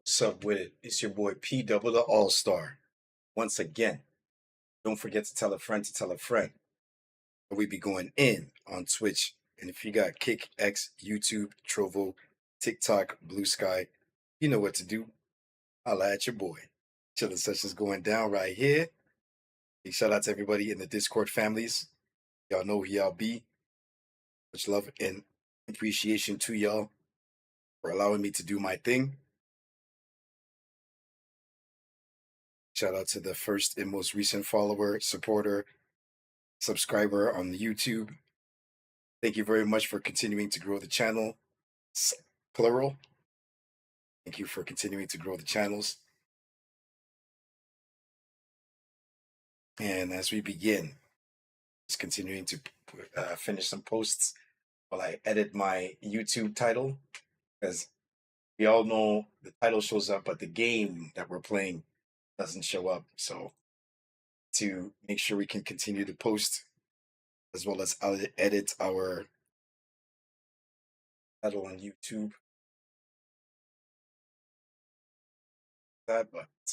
What's up with it? It's your boy P Double the All Star. Once again, don't forget to tell a friend to tell a friend. We be going in on Twitch. And if you got Kick, X, YouTube, Trovo, TikTok, Blue Sky, you know what to do. Holla at your boy. Chilling sessions going down right here. Big shout out to everybody in the Discord families. Y'all know who y'all be. Much love and appreciation to y'all for allowing me to do my thing. Shout out to the first and most recent follower, supporter, subscriber on the YouTube. Thank you very much for continuing to grow the channel. Plural. Thank you for continuing to grow the channels. And as we begin, just continuing to finish some posts while I edit my YouTube title, because we all know the title shows up, but the game that we're playing doesn't show up. So to make sure we can continue to post as well as edit our title on YouTube. But uh,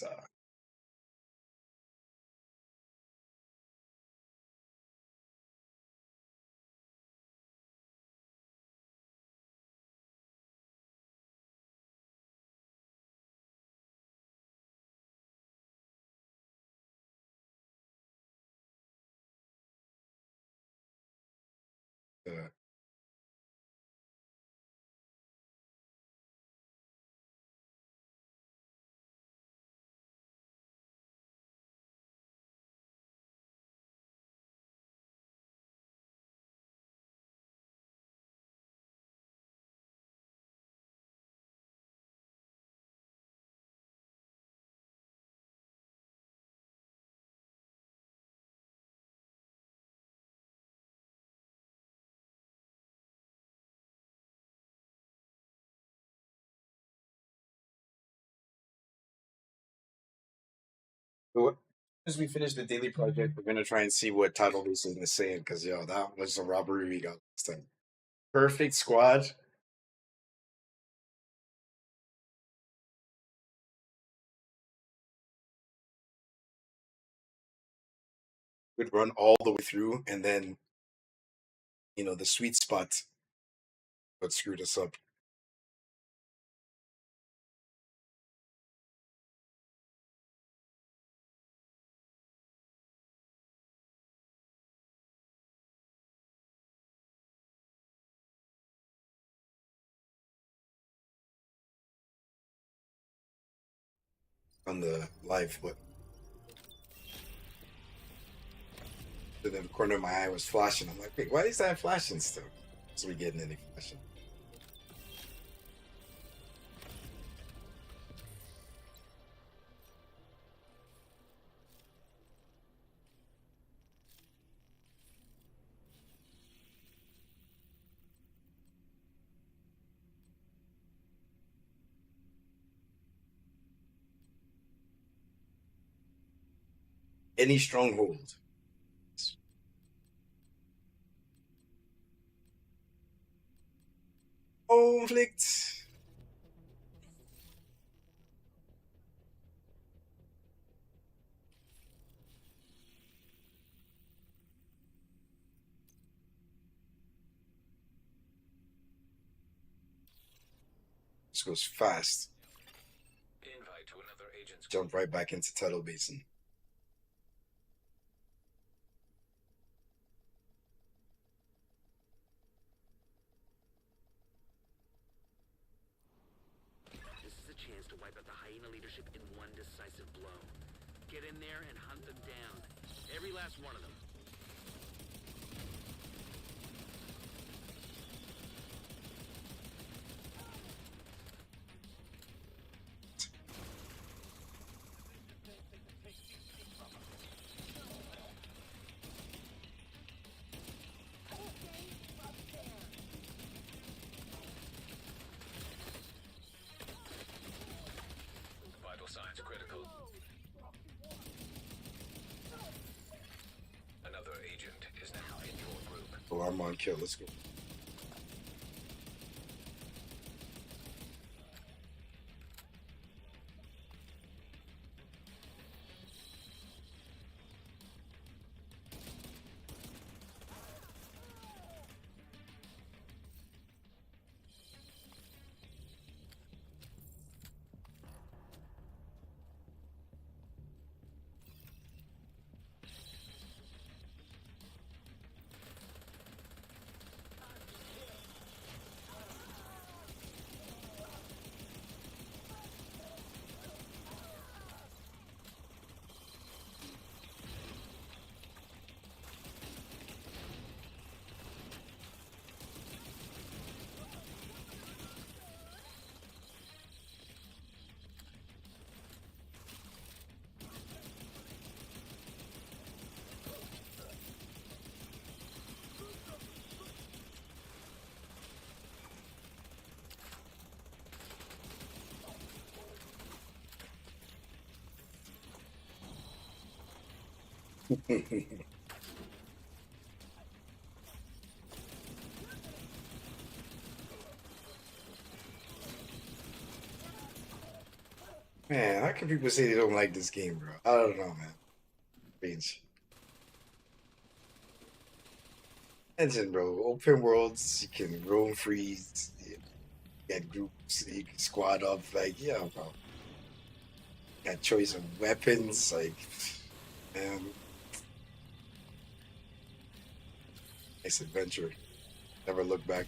as we finish the daily project, we're gonna try and see what title this is saying, because that was a robbery we got last time. Perfect squad. Would run all the way through, and then the sweet spot what screwed us up. On the live, but to the corner of my eye was flashing. I'm like, wait, why is that flashing still? So we getting any flashing? Any stronghold. Conflict. This goes fast. Invite to another agent's Jump right back into Tuttle Basin. This is a chance to wipe out the hyena leadership in one decisive blow. Get in there and hunt them down. Every last one of them. Vital signs critical. Another agent is now in your group. Oh, I'm on kill. Let's go. Man, how can people say they don't like this game, bro? I don't know, man. Strange. Engine, bro. Open worlds, you can roam free, you get groups, you can squad up. Like, yeah, bro. Got choice of weapons, like, man, nice adventure. Never look back.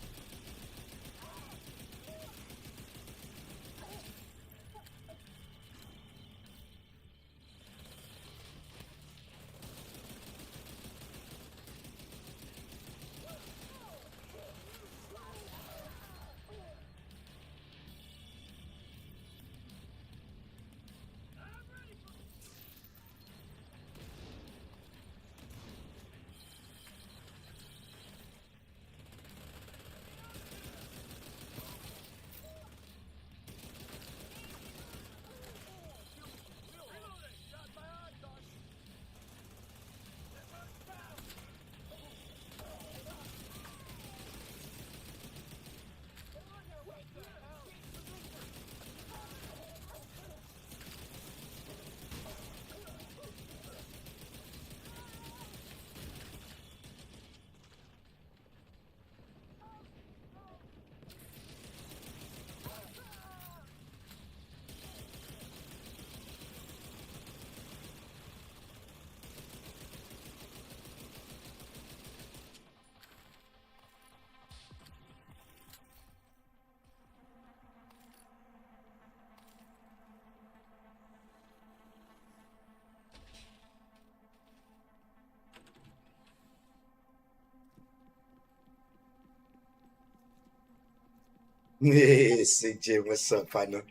Hey, CJ, what's up, partner?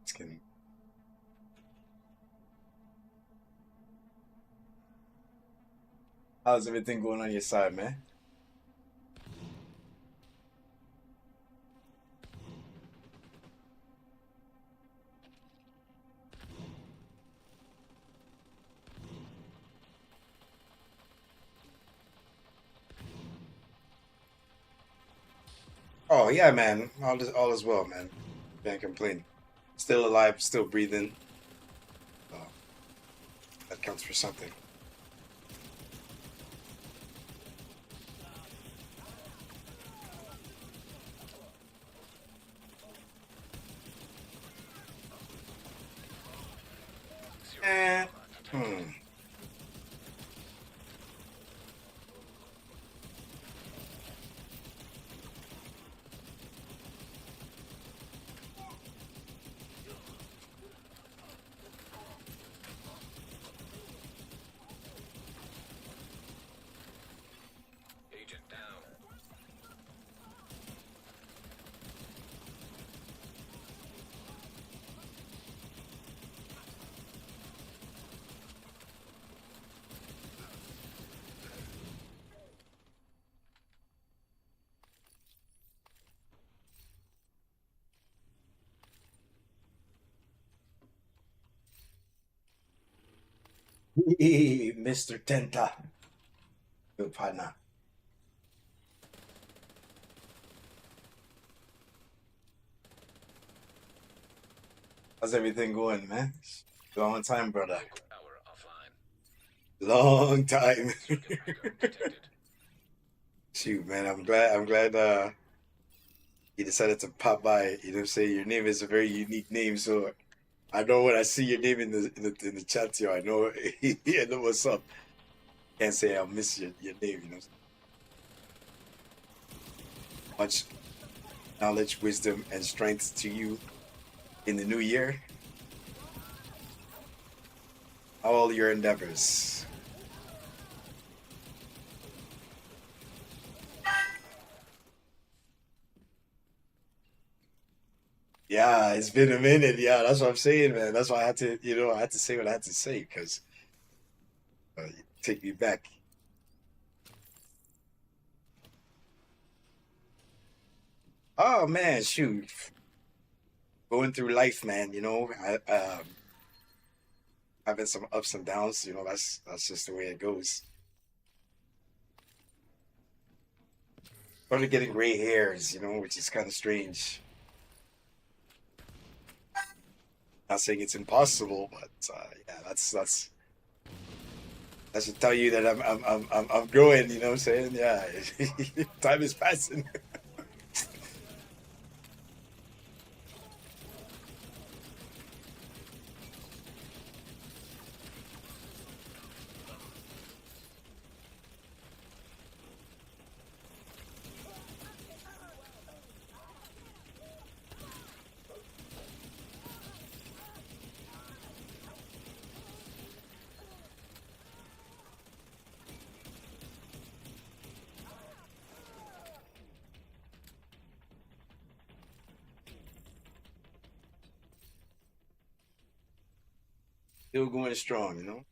Just kidding. How's everything going on your side, man? Oh yeah, man. All is well, man. Can't complain. Still alive, still breathing. Uh, that counts for something. Eh, hmm. Agent down. Mr. Tenta. Good partner. How's everything going, man? Long time, brother. Power offline. Long time. Circuit breaker detected. Shoot, man, I'm glad you decided to pop by. You know what I'm saying? Your name is a very unique name, so I know when I see your name in the chat here, I know I know what's up. Can't say I'll miss your name, you know. Much knowledge, wisdom, and strength to you in the new year. All your endeavors. Yeah, it's been a minute. Yeah, that's what I'm saying, man. That's why I had to, I had to say what I had to say because take me back. Oh man, shoot. going through life, man. You know, having some ups and downs. You know, that's just the way it goes. Probably getting gray hairs, you know, which is kind of strange. Not saying it's impossible, but yeah, that's that should tell you that I'm growing. You know what I'm saying? Yeah, time is passing. Still going strong, you know.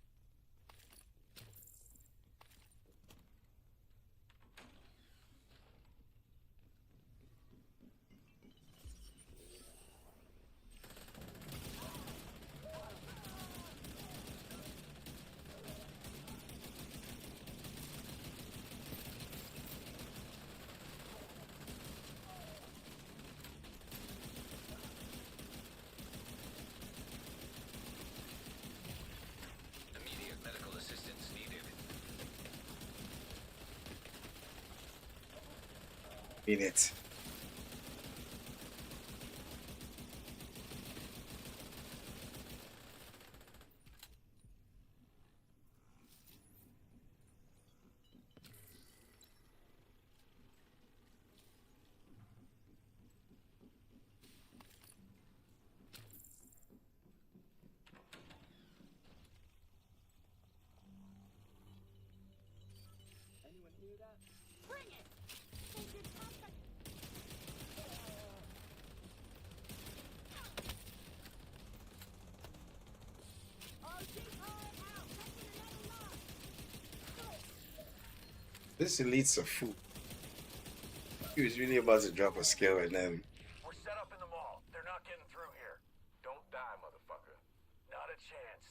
Immediate medical assistance needed. Mean it. Bring it! Think it's perfect. All decoy out! Taking another lock! This elite's a fool. He was really about to drop a skill and then We're set up in the mall. They're not getting through here. Don't die, motherfucker. Not a chance.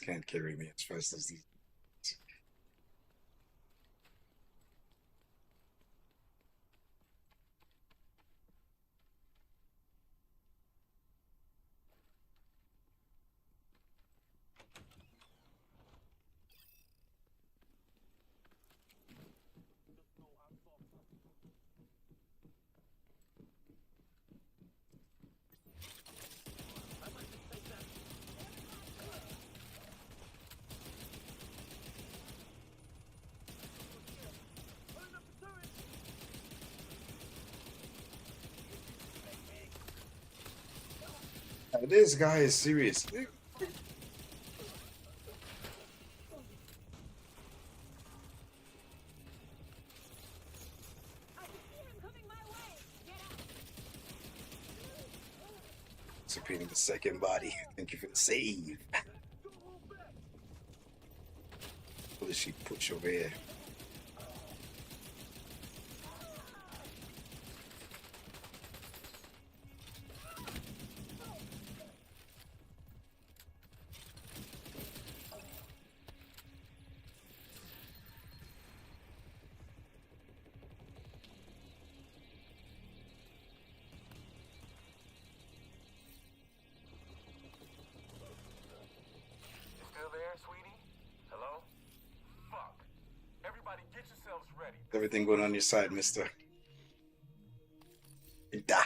can't carry me as fast as these. This guy is serious. I can see him coming my way. Get out! Disappearing the second body. Thank you for the save. What did she push over here? You still there, sweetie? Hello? Fuck. Everybody get yourselves ready. Everything going on your side, mister. Da.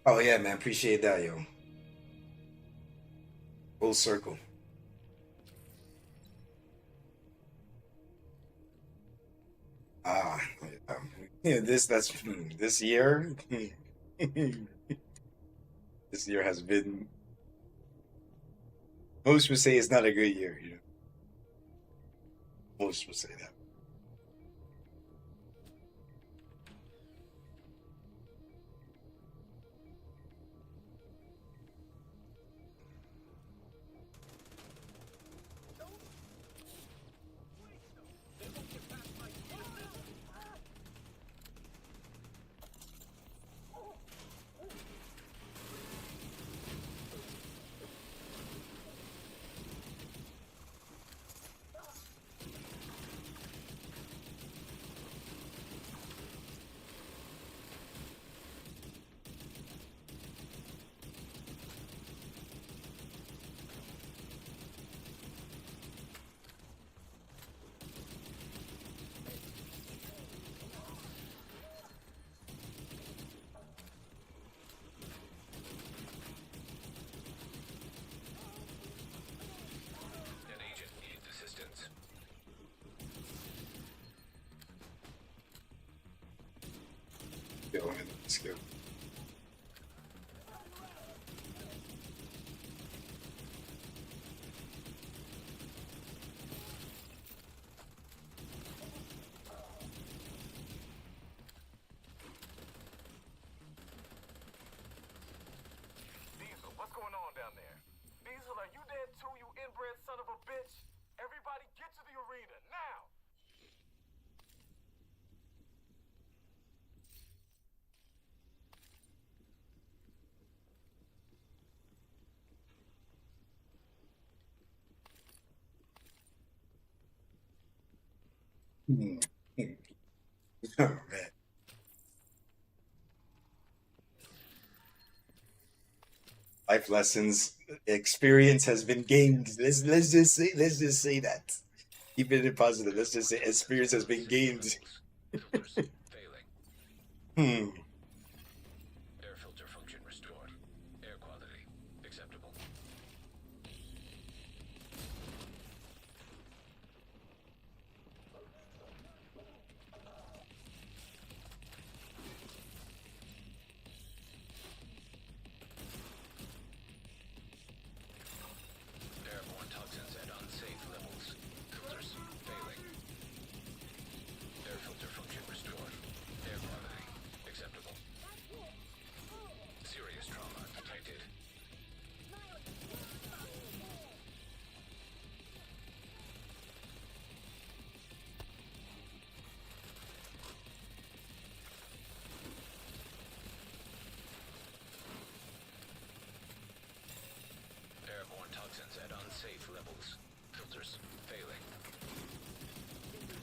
Oh yeah, man. Appreciate that, yo. Full circle. Ah, yeah, this year. This year has been. Most would say it's not a good year. You know, most would say that. An agent needs assistance. Yo, man, let's go. Diesel, what's going on down there? Diesel, are you dead too, you inbred son of a bitch? Everybody get to the arena, now! Hmm. Oh man. Life lessons, experience has been gained. Let's just say that. Keep it in positive. Let's just say experience has been gained. Filters failing. Hmm. Air filter function restored. Air quality acceptable. Airborne toxins at unsafe levels. Filters failing. Air filter function restored. Air quality acceptable. Serious trauma detected. Airborne toxins at unsafe levels. Filters failing.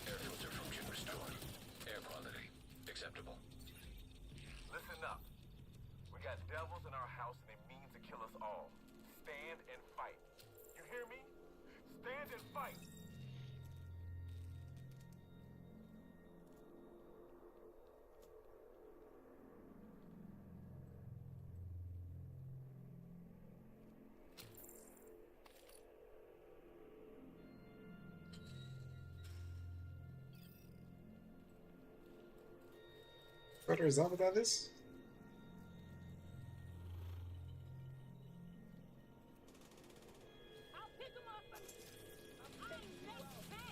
Air filter function restored. Air quality acceptable. Listen up. We got devils in our house and they mean to kill us all. Stand and fight. You hear me? Stand and fight. What is that about this? I'll pick 'em up. I ain't no hey.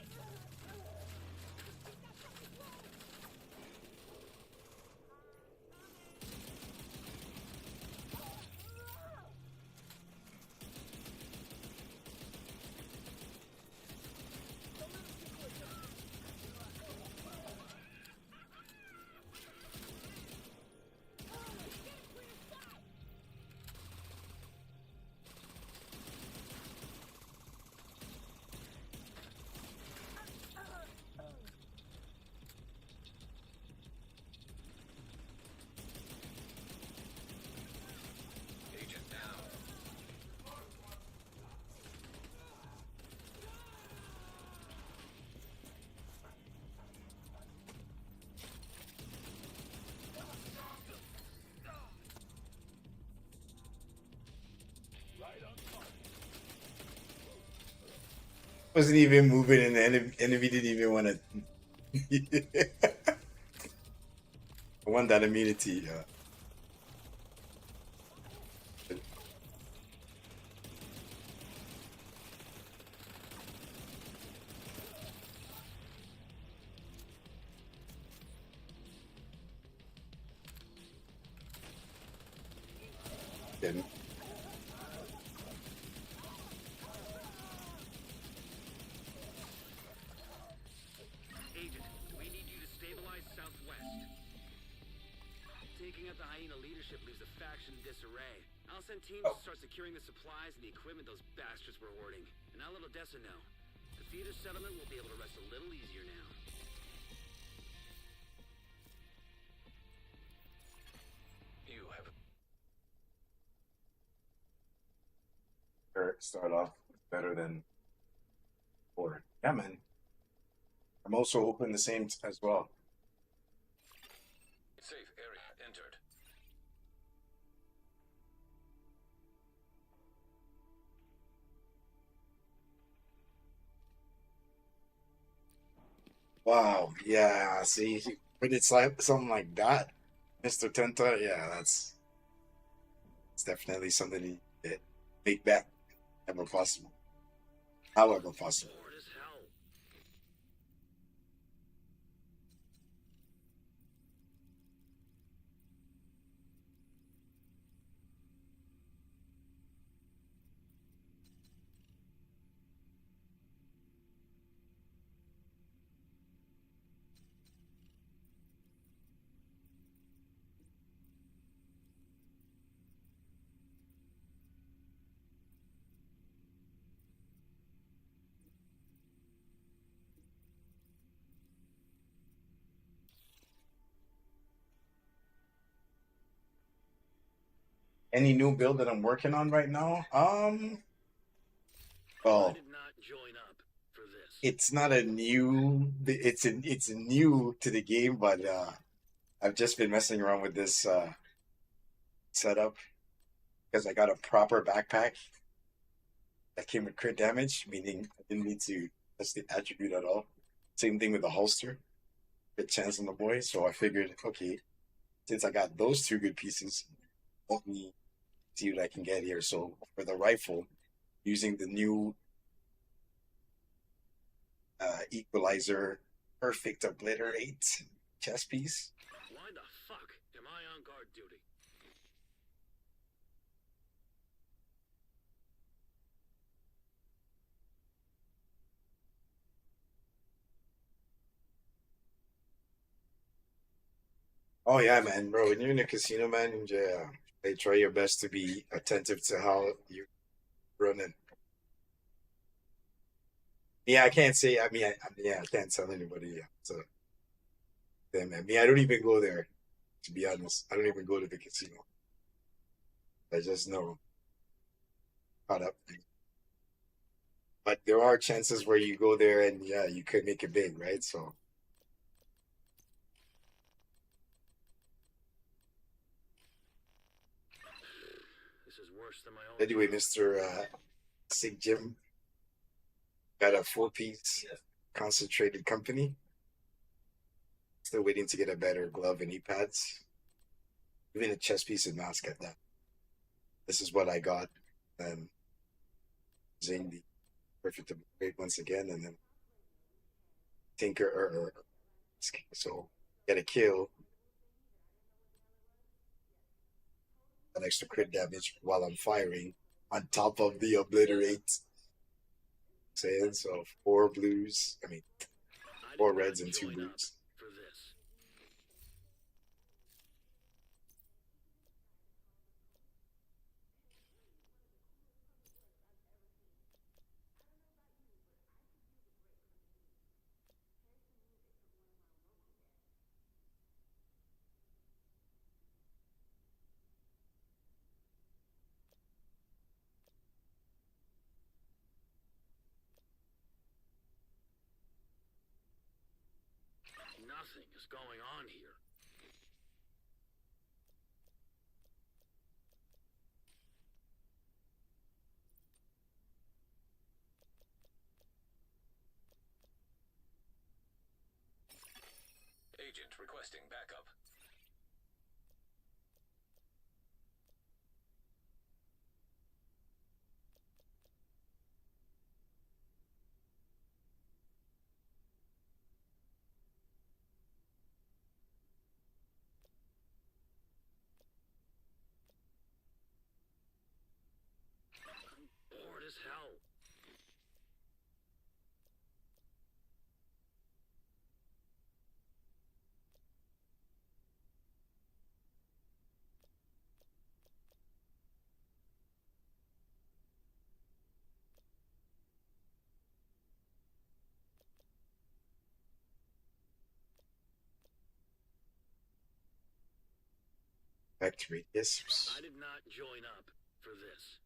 wasn't even moving, and the enemy didn't even want to. I want that immunity. Didn't. Agent, we need you to stabilize Southwest. Taking out the hyena leadership leaves the faction in disarray. I'll send teams to start securing the supplies and the equipment those bastards were hoarding. And I'll let Odessa know. The theater settlement will be able to rest a little easier now. You have Start off better than before. Yeah, man. I'm also hoping the same as well. safe area entered. Wow. Yeah. See, when it's like something like that, Mr. Tenta, yeah, that's it's definitely something that make back ever possible. However possible. Bored as hell. Any new build that I'm working on right now? I Well, did not join up for this. it's not a new. It's new to the game, but I've just been messing around with this setup because I got a proper backpack that came with crit damage, meaning I didn't need to test the attribute at all. Same thing with the holster, good chance on the boy. So I figured, okay, since I got those two good pieces, let me see what I can get here. So for the rifle, using the new equalizer perfect obliterate chest piece. Why the fuck am I on guard duty? Oh yeah, man, bro. When you're in a casino, man, yeah, they try your best to be attentive to how you run it. Yeah, I can't say. I can't tell anybody. Yeah, so damn, man. Me, I don't even go there. To be honest, I don't even go to the casino. I just know caught up. But there are chances where you go there and yeah, you could make it big, right? So This is worse than my old anyway, job. Mr. Sig Jim got a 4-piece concentrated company. Still waiting to get a better glove and knee pads. Even a chest piece and mask at that. This is what I got. And using the perfect upgrade once again, and then Tinker so get a kill. An extra crit damage while I'm firing on top of the obliterate. Saying so 4 blues. I mean I did 4 not reds and 2 join up blues. for this. Nothing is going on here. Agent requesting backup. Bored as hell. Factory. Yes. I did not join up for this.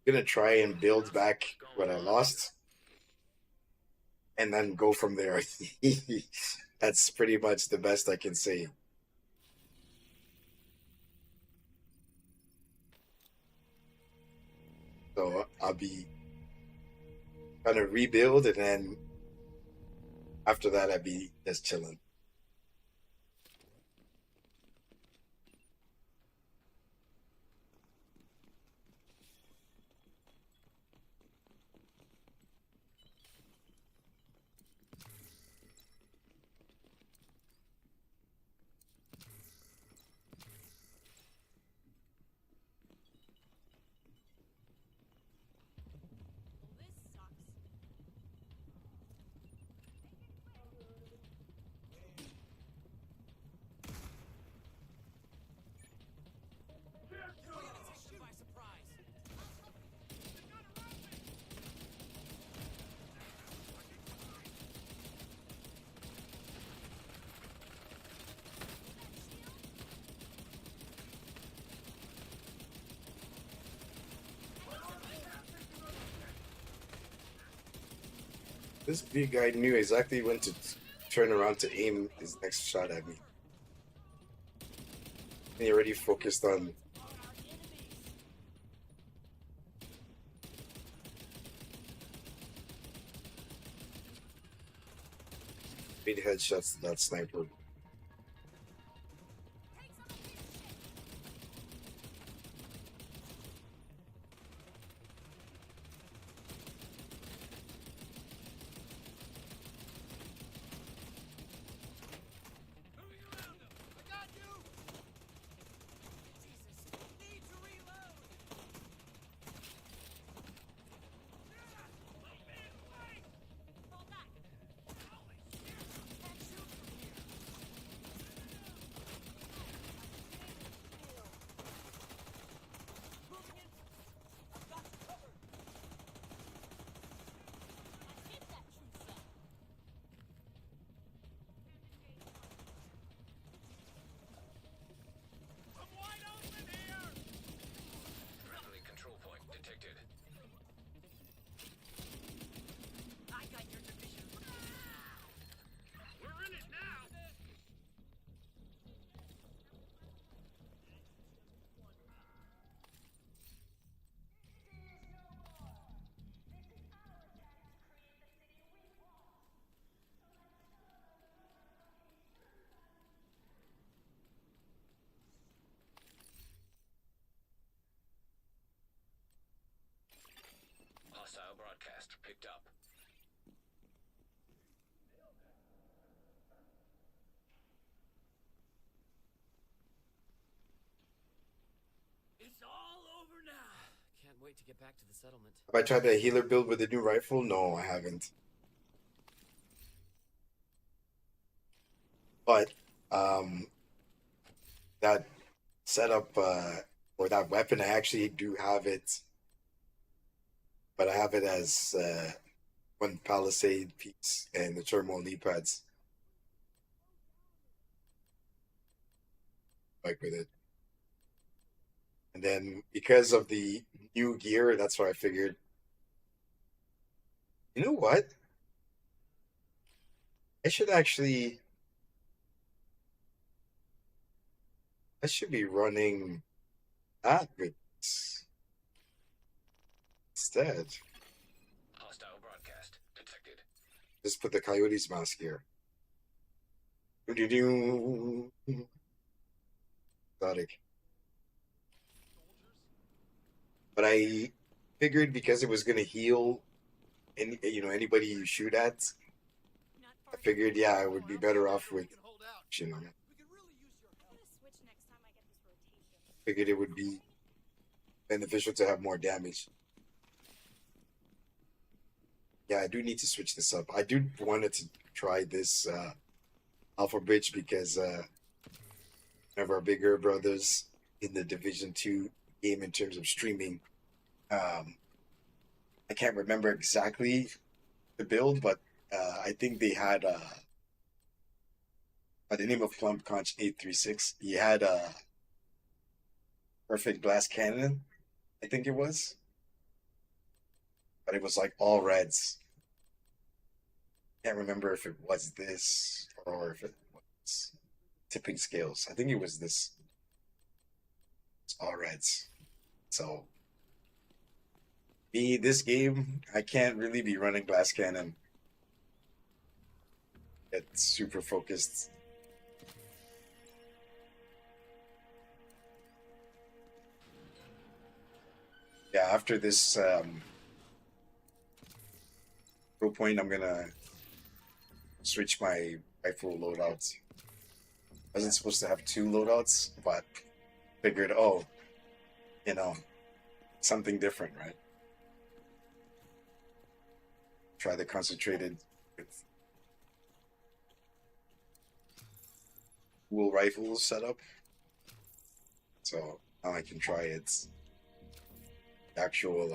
Gonna try and build back what I lost, and then go from there. That's pretty much the best I can say. So I'll be trying to rebuild, and then after that, I'll be just chilling. This sucks. This big guy knew exactly when to turn around to aim his next shot at me. He already focused on made headshots to that sniper. Friendly control point detected. I got your division. We're in it now. Hostile broadcast picked up. It's all over now. Can't wait to get back to the settlement. Have I tried the healer build with the new rifle? No, I haven't. But that setup or that weapon, I actually do have it, but I have it as one Palisade piece and the turmoil knee pads. Like with it. And then because of the new gear, that's why I figured, you know what? I should actually, I should be running that with instead. Hostile broadcast detected. Just put the Coyotes mask here. Do-do-do. Exotic. But I figured because it was gonna heal any anybody you shoot at, I figured yeah, I would be better off with you know. I'm gonna switch next time I get this rotation. Figured it would be beneficial to have more damage. Yeah, I do need to switch this up. I do wanted to try this Alpha Bridge because one of our bigger brothers in the Division 2 game in terms of streaming. I can't remember exactly the build, but I think they had by the name of Plump Conch 836. He had a perfect glass cannon, I think it was, but it was like all reds. Can't remember if it was this or if it was tipping scales. I think it was this. It's all reds. So me, this game, I can't really be running glass cannon. Get super focused. Yeah, after this pro point, I'm gonna switch my rifle loadouts. I wasn't supposed to have two loadouts, but figured, oh, you know, something different, right? Try the concentrated with dual rifles setup. So now I can try its actual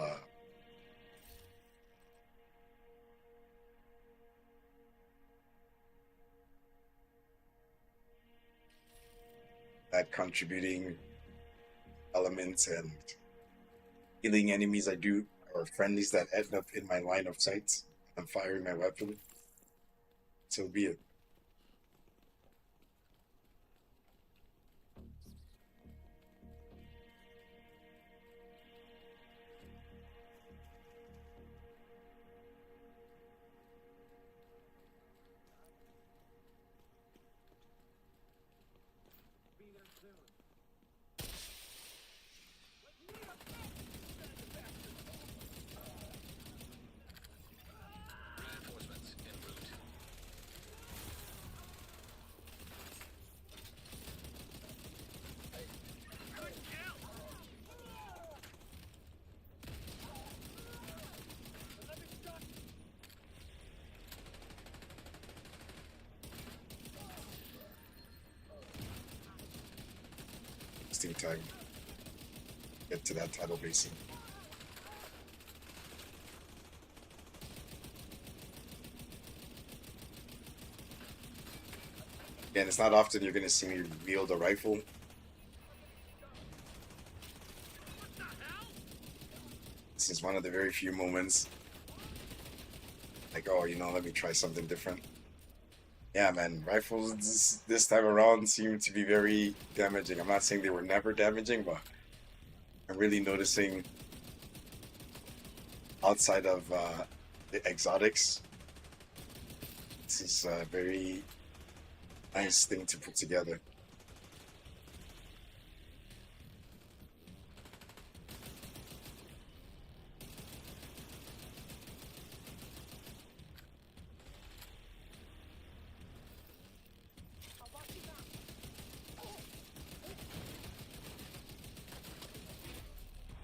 that contributing elements and killing enemies I do or friendlies that end up in my line of sight. I'm firing my weapon. So be it. Reinforcements en route. Wasting time. Get to that tidal basin. Again, it's not often you're gonna see me wield a rifle. This is one of the very few moments. Like, oh, let me try something different. Yeah, man, rifles this time around seem to be very damaging. I'm not saying they were never damaging, but I'm really noticing outside of the exotics, this is a very nice thing to put together.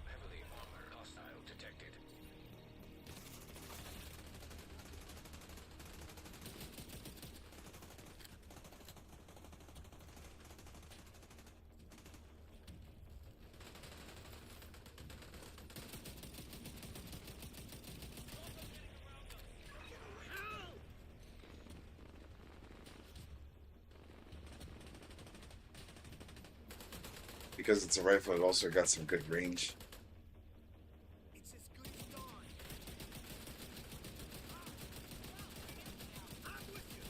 Heavily armored hostile detected. because it's a rifle, it also got some good range. It's as good as gone. I'm with you.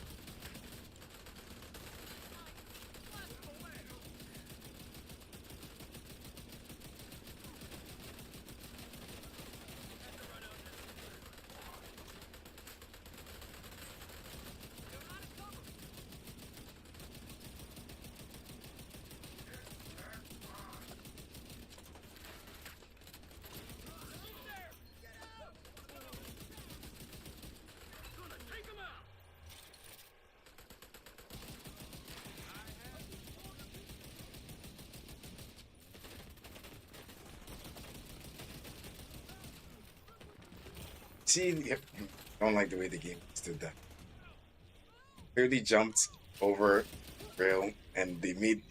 Gonna take him out. See, I don't like the way the game did that. Clearly jumped over rail, and they made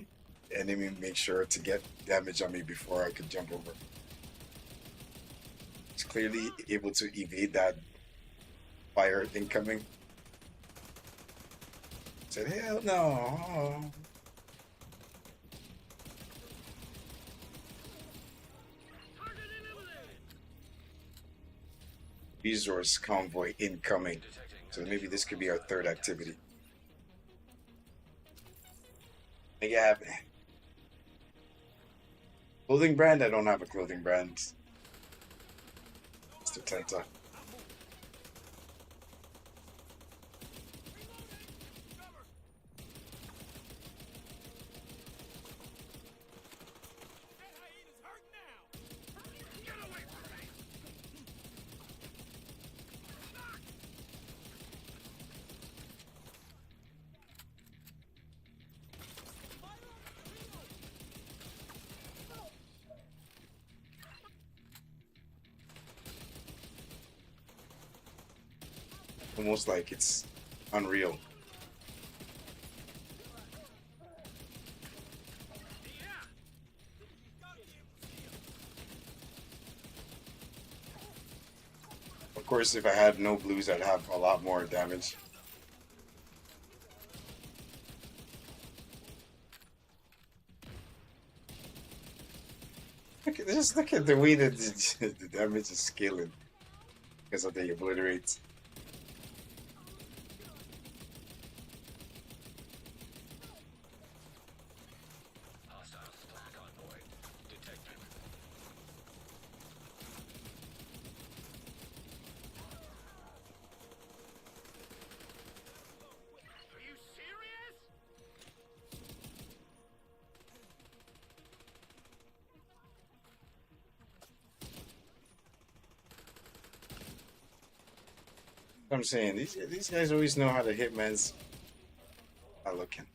enemy make sure to get damage on me before I could jump over. It's clearly able to evade that fire incoming. Said, hell no. Target eliminated. Resource convoy incoming. Detecting So maybe this could be our third activity. contacts. Make it happen. Clothing brand? I don't have a clothing brand. Mr. Tenta. That hyena's hurt now. Get away from me. Almost like it's unreal. Of course, if I had no blues, I'd have a lot more damage. Just look at the way that the damage is scaling because of the obliterate. Hostile supply convoy detected. Are you serious? I'm saying these guys always know how to hit man's not looking.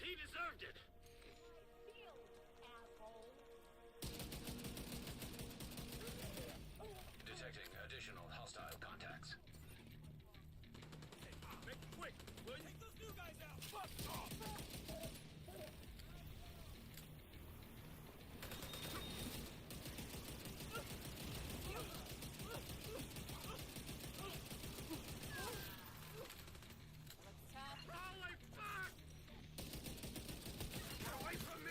He deserved it. Detecting additional hostile contacts. Make it quick. Will you take those new guys out? Fuck off. Raleigh, fuck! Get away from me!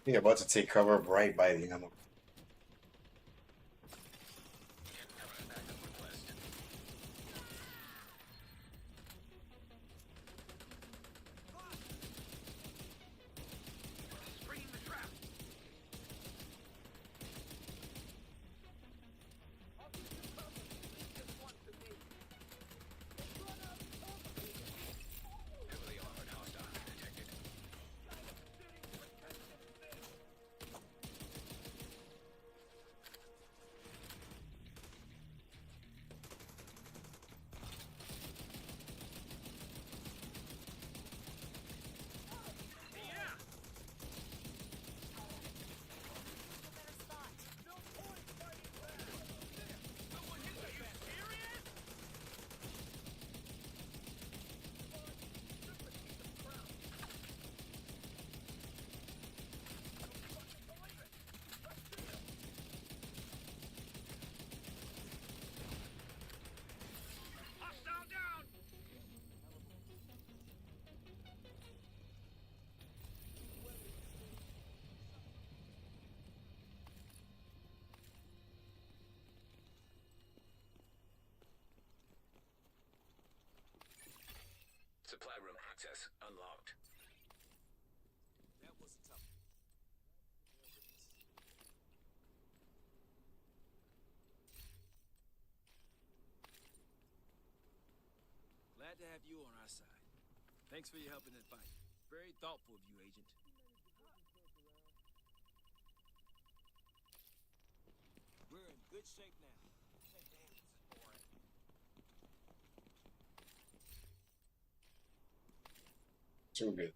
You're about to take cover right by the ammo. Incoming backup request. access unlocked. That was a tough one. Glad to have you on our side. Thanks for your help in that fight. Very thoughtful of you, Agent. We're in good shape now. Damn, this is boring. Too good.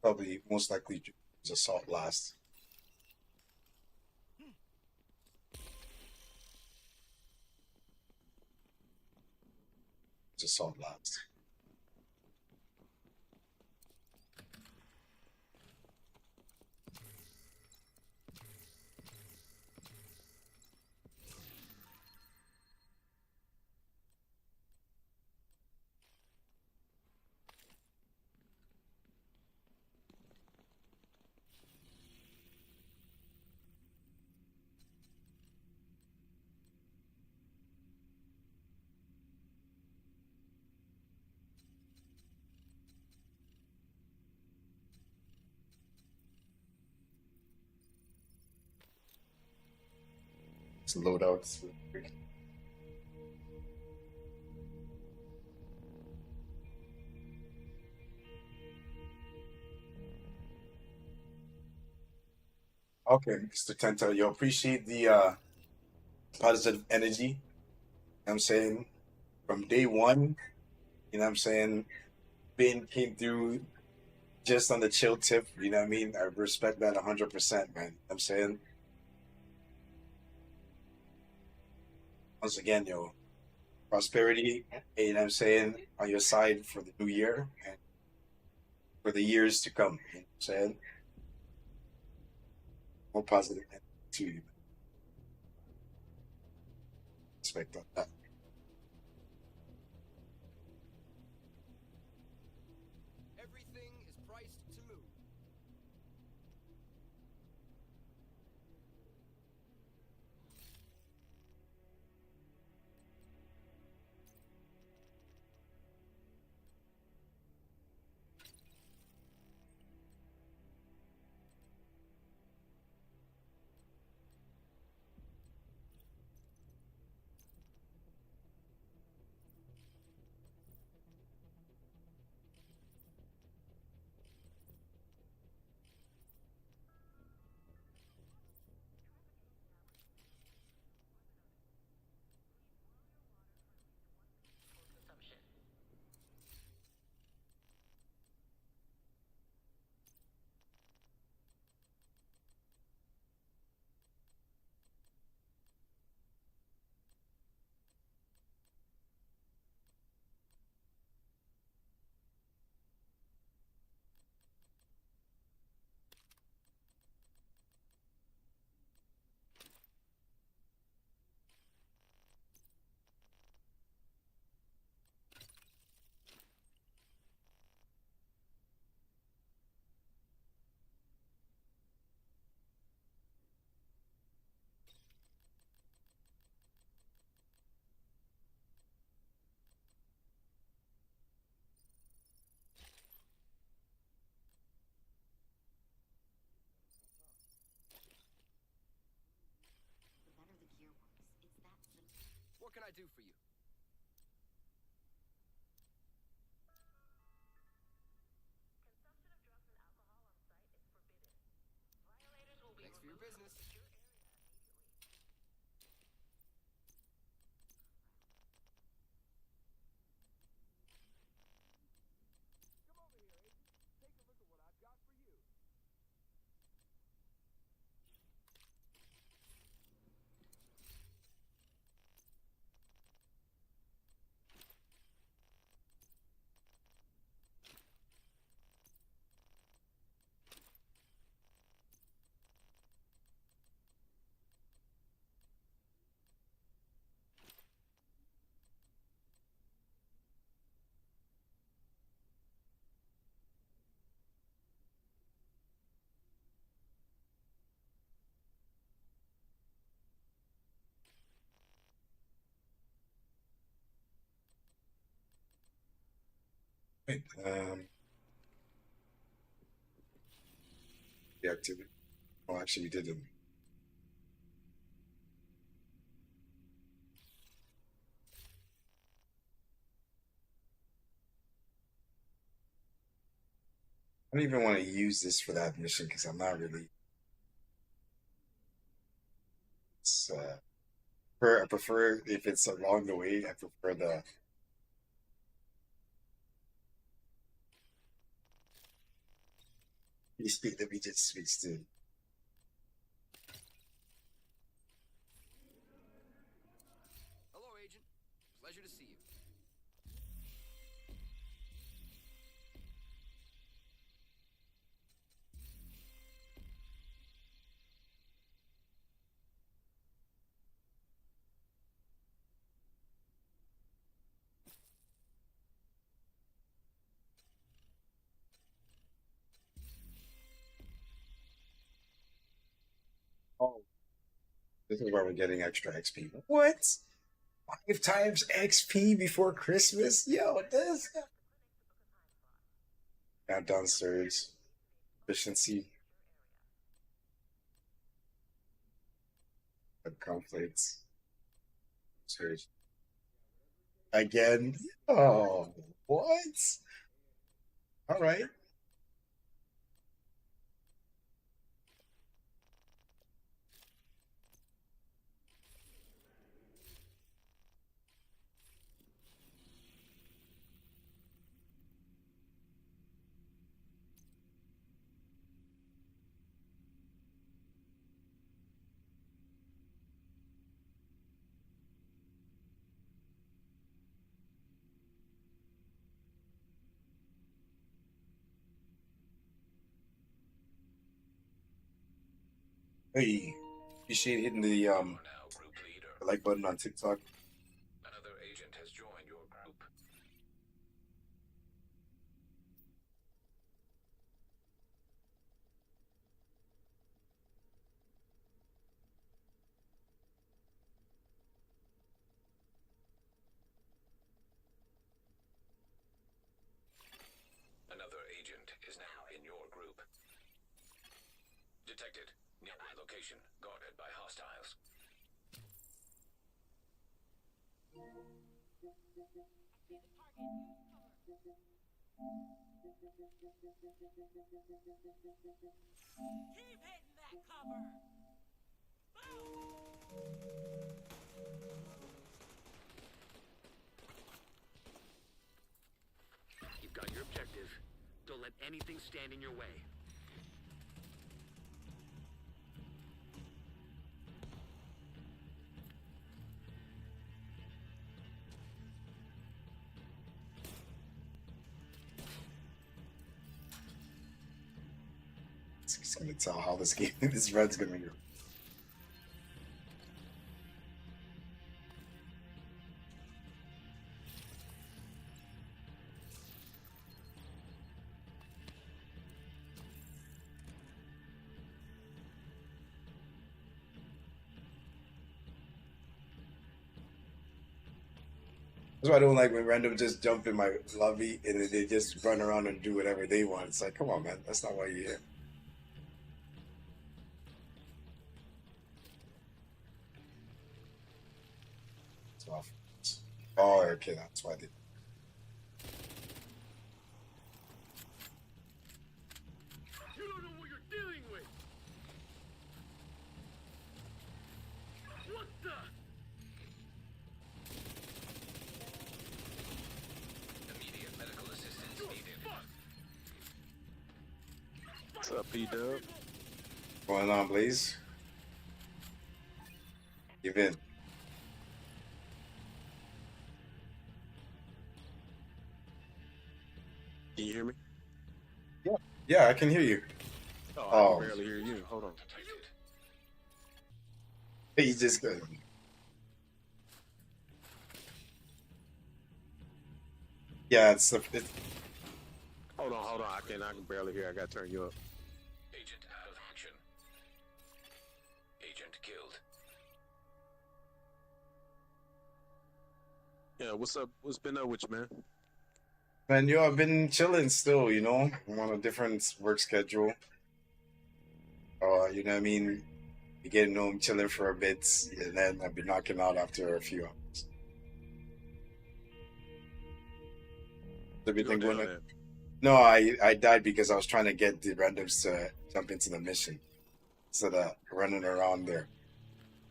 Probably most likely use assault last. Use assault last. Let's load out. Okay, Mr. Tenta, you appreciate the positive energy. You know what I'm saying? From day one, you know what I'm saying? Ben came through just on the chill tip, you know what I mean? I respect that 100%, man. You know what I'm saying? Once again, yo, prosperity, you know what I'm saying, on your side for the new year and for the years to come. You know what I'm saying? More positive to you. Respect on that. Everything is priced to move. What can I do for you? Thanks for your business. Come over here, Agent. Take a look at what I've got for you. Wait, the activity. Oh, actually, we did it. I don't even want to use this for that mission because I'm not really. It's, I prefer if it's along the way. I prefer the. That we just switched to. Hello, Agent. Pleasure to see you. Oh, this is where we're getting extra XP. What? 5 times XP before Christmas? Yo, this. Countdown surge. Efficiency. Conflicts. Surge. Again? Oh, what? All right. Hey, appreciate hitting You're now group leader. the like button on TikTok. Another agent has joined your group. Another agent is now in your group. Detected. Nearby location guarded by hostiles. Keep hitting that cover. You've got your objective. Don't let anything stand in your way. It's gonna tell how this game, this run's gonna go. That's why I don't like when random just jump in my lobby and then they just run around and do whatever they want. It's like, come on, man, that's not why you're here. It's off. Oh, okay, that's why they. You don't know what you're dealing with! What the? Immediate medical assistance needed. What's up, P-Dub? Going on, Blaze? Give in. Can you hear me? Yeah, I can hear you. Oh, Oh. I can barely hear you. Hold on. Detected. He just good. Yeah, it's Hold on. I can barely hear. I gotta turn you up. Agent out of action. Agent killed. Yeah, what's up? What's been up with you, man? Man, yo, I've been chilling still, you know. I'm on a different work schedule. You know what I mean? Be getting home, chilling for a bit, and then I'll be knocking out after a few hours. You go Everything down going on? there. No, I died because I was trying to get the randoms to jump into the mission instead of running around there.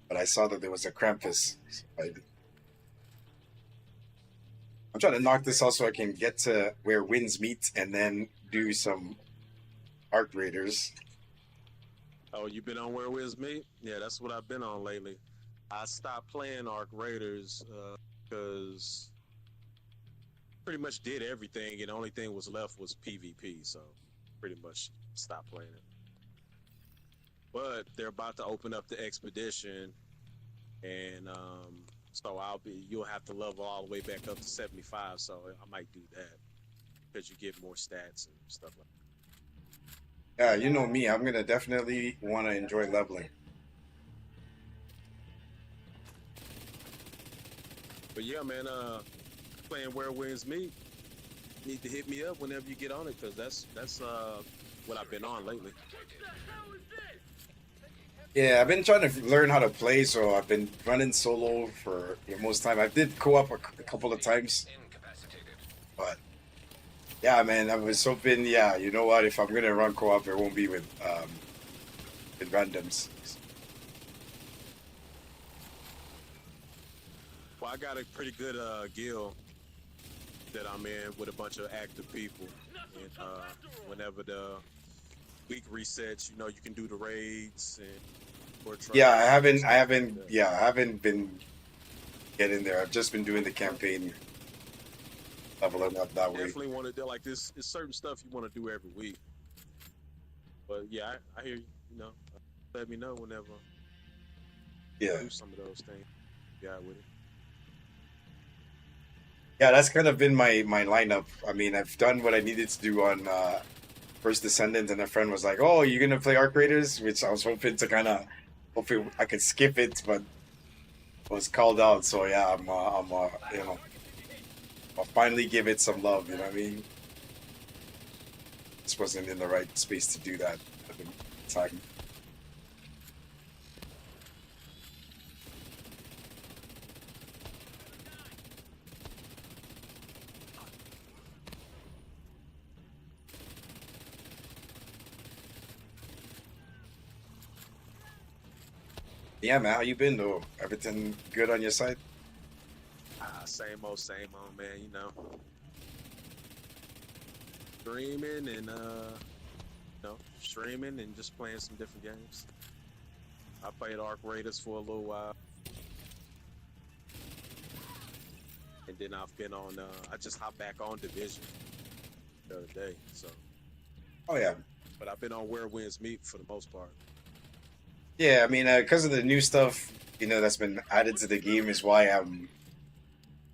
But I saw that there was a Krampus. I'm trying to knock this out so I can get to where winds meet and then do some Arc Raiders. Oh, you been on Where Wiz Meet? Yeah, that's what I've been on lately. I stopped playing Arc Raiders because pretty much did everything, and the only thing was left was PvP. So pretty much stopped playing it. But they're about to open up the expedition, and so you'll have to level all the way back up to 75. So I might do that because you get more stats and stuff like that. Yeah, you know me. I'm gonna definitely want to enjoy leveling. But yeah, man, playing Where Winds Meet, need to hit me up whenever you get on it, because that's what I've been on lately. Yeah, I've been trying to learn how to play, so I've been running solo for the most time. I did co-op a couple of times, Incapacitated. but yeah, man, I was hoping. Yeah, you know what? If I'm gonna run co-op, it won't be with randoms. Well, I got a pretty good guild that I'm in with a bunch of active people, and whenever the week resets, you know, you can do the raids and Yeah, I haven't been getting there. I've just been doing the campaign, leveling up that way. Definitely want to do like this. It's certain stuff you want to do every week. But yeah, I hear you. You know, let me know whenever Yeah, do some of those things. Yeah, with it. yeah, that's kind of been my lineup. I mean, I've done what I needed to do on First Descendant, and a friend was like, "Oh, you're gonna play Arc Raiders," which I was hoping to hopefully I could skip it, but was called out. So yeah, you know, I'll finally give it some love. You know what I mean? Just wasn't in the right space to do that at the time. Yeah, man, how you been though? Everything good on your side? Same old, man. You know, streaming and streaming and just playing some different games. I played Arc Raiders for a little while, and then I've been on. I just hopped back on Division the other day. So, Oh yeah, but I've been on Where Winds Meet for the most part. yeah. I mean, because of the new stuff, you know, that's been added to the game is why I'm,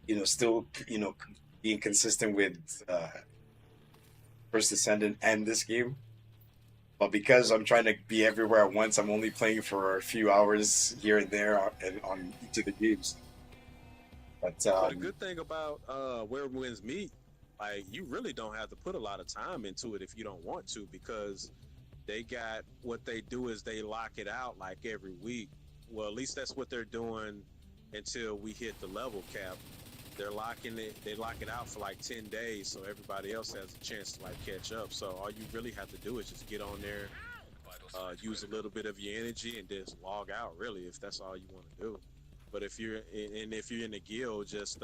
you know, still, you know, being consistent with First Descendant and this game. But because I'm trying to be everywhere at once, I'm only playing for a few hours here and there on each of the games. But But the good thing about Where Winds Meet, like you really don't have to put a lot of time into it if you don't want to, because they got what they do is they lock it out like every week. Well, at least that's what they're doing until we hit the level cap. They're locking it. They lock it out for like 10 days, so everybody else has a chance to like catch up. So all you really have to do is just get on there, use a little bit of your energy, and just log out. Really, if that's all you want to do. But if you're in the guild, just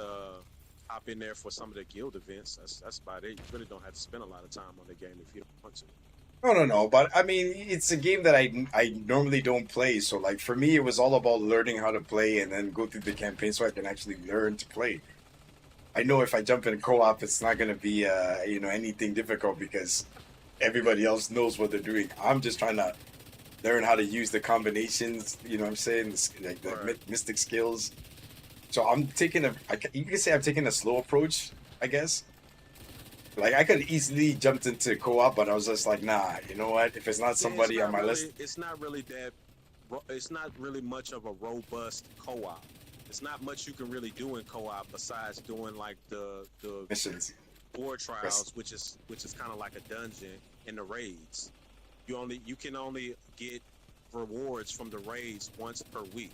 hop in there for some of the guild events. That's about it. You really don't have to spend a lot of time on the game if you don't want to. no. But I mean, it's a game that I normally don't play. So like for me, it was all about learning how to play and then go through the campaign so I can actually learn to play. I know if I jump in co-op, it's not gonna be you know, anything difficult because everybody else knows what they're doing. I'm just trying to learn how to use the combinations. You know what I'm saying? Like the Right. mystic skills. So I'm taking you can say I'm taking a slow approach, I guess. Like I could easily jumped into co-op, but I was just like, nah. You know what? If it's not Yeah, somebody on my list, it's not really that. It's not really much of a robust co-op. It's not much you can really do in co-op besides doing like the missions. War trials, which is kind of like a dungeon, and the raids. You can only get rewards from the raids once per week.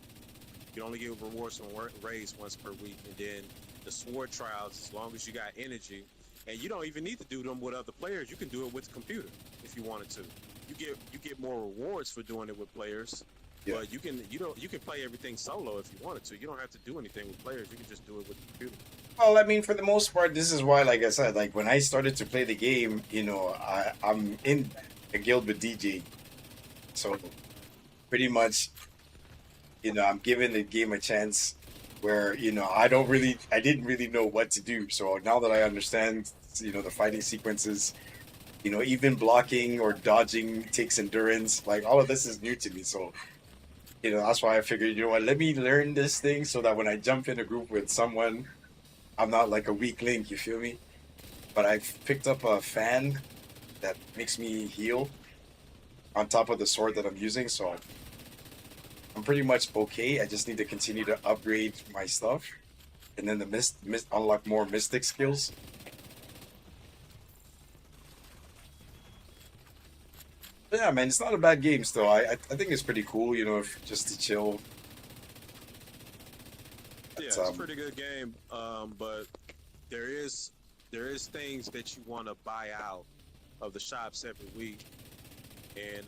You only get rewards from raids once per week, and then the sword trials, as long as you got energy, and you don't even need to do them with other players. You can do it with the computer if you wanted to. You get more rewards for doing it with players. Yeah. But you can play everything solo if you wanted to. You don't have to do anything with players. You can just do it with the computer. Well, I mean, for the most part, this is why, like I said, like when I started to play the game, I'm in a guild with DJ, so pretty much, I'm giving the game a chance where I didn't really know what to do. So now that I understand, the fighting sequences, even blocking or dodging takes endurance. Like all of this is new to me, so that's why I figured, let me learn this thing so that when I jump in a group with someone, I'm not like a weak link, you feel me? But I've picked up a fan that makes me heal on top of the sword that I'm using, so I'm pretty much okay. I just need to continue to upgrade my stuff, and then unlock more mystic skills. But yeah, man, it's not a bad game still. I think it's pretty cool, if just to chill. Yeah, it's a pretty good game, but there is things that you want to buy out of the shops every week, and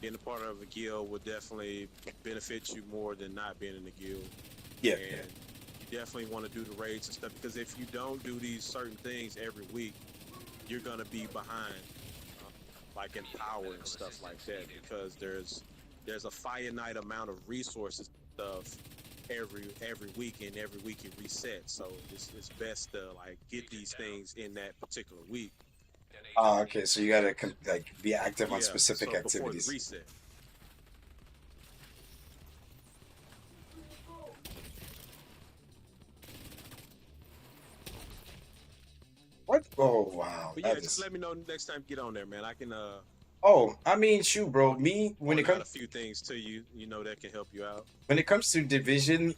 being a part of a guild would definitely benefit you more than not being in the guild. Yeah, and you definitely want to do the raids and stuff, because if you don't do these certain things every week, you're gonna be behind, like in power and stuff like that, because there's a finite amount of resources stuff every week, and every week it resets. So it's best to like get these things in that particular week. Okay, so you gotta be active on specific so activities. Before the reset. What? Oh wow! But yeah, just let me know next time you get on there, man. I can Oh, I mean, shoot, bro. Me when it point out comes a few things to you, that can help you out. when it comes to Division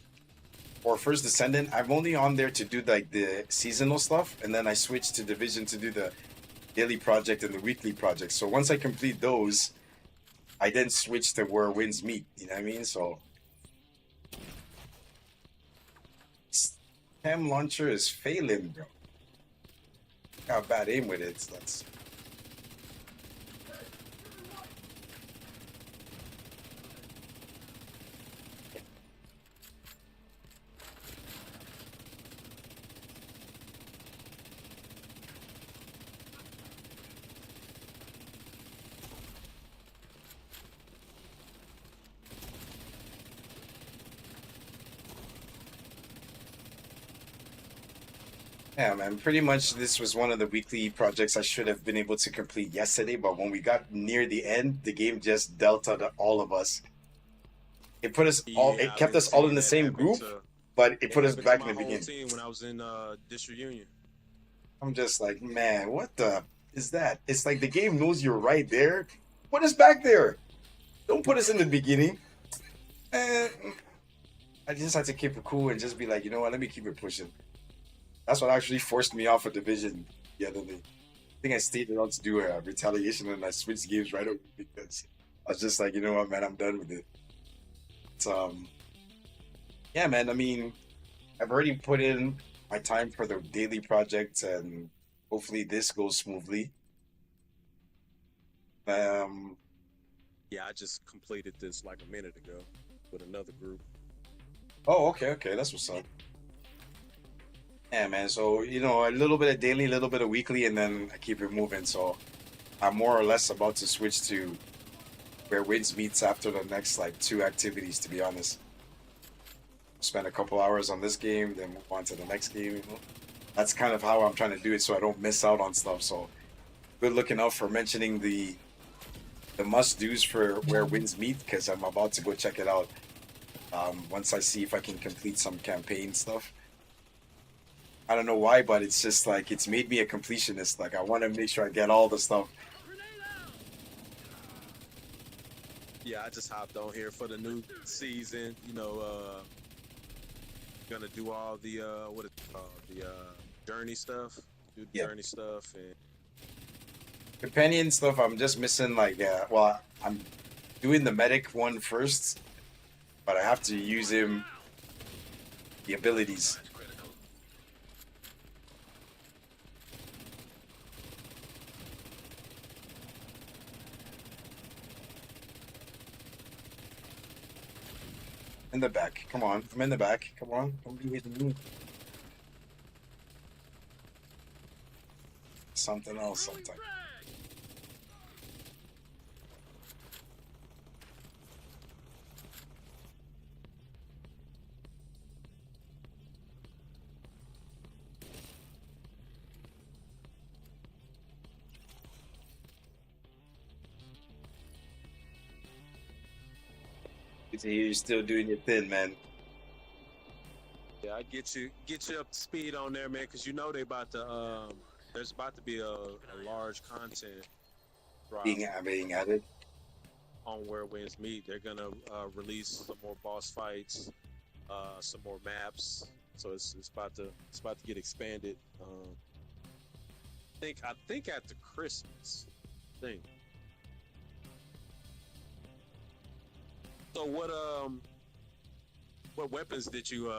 or First Descendant, I'm only on there to do like the seasonal stuff, and then I switch to Division to do the daily project and the weekly project. So once I complete those, I then switch to where winds meet. You know what I mean? So Cam launcher is failing, bro. Got bad aim with it. That's yeah, man. Pretty much, this was one of the weekly projects I should have been able to complete yesterday. But when we got near the end, the game just dealt out all of us. It put us all. Yeah, It I've kept been us all in seeing the that same happen group, to- but it put us happened to back in my the whole beginning. team when I was in District Union. I'm just like, man, what the is that? It's like the game knows you're right there. Put us back there. Don't put us in the beginning. And I just had to keep it cool and just be like, you know what? Let me keep it pushing. That's what actually forced me off of Division the other day. I think I stayed on to do a retaliation, and I switched games right away because I was just like, you know what, man, I'm done with it. It's, yeah, man. I mean, I've already put in my time for the daily project, and hopefully this goes smoothly. Yeah, I just completed this like a minute ago with another group. Oh, okay, that's what's up. Yeah, man. So a little bit of daily, a little bit of weekly, and then I keep it moving. So I'm more or less about to switch to where Winds meets after the next like 2 activities. To be honest, spend a couple hours on this game, then move on to the next game. That's kind of how I'm trying to do it, so I don't miss out on stuff. So good looking out for mentioning the must dos for where Winds meet, because I'm about to go check it out. Once I see if I can complete some campaign stuff. I don't know why, but it's just like it's made me a completionist. Like I want to make sure I get all the stuff. Yeah, I just hopped on here for the new season. Gonna do all the journey stuff. Do the Yeah. journey stuff, and Companion stuff, I'm just missing like, well, I'm doing the medic one first, but I have to use him, the abilities. Signs critical. In the back. Come on. I'm in the back. Come on. Don't be with me. Something else sometime. You're still doing your thing, man. yeah, I get you up to speed on there, man, because you know they about to there's about to be a large content drop Being added. on Where Winds Meet. They're gonna release some more boss fights, some more maps. So it's about to get expanded. I think after Christmas. I think. So what weapons did you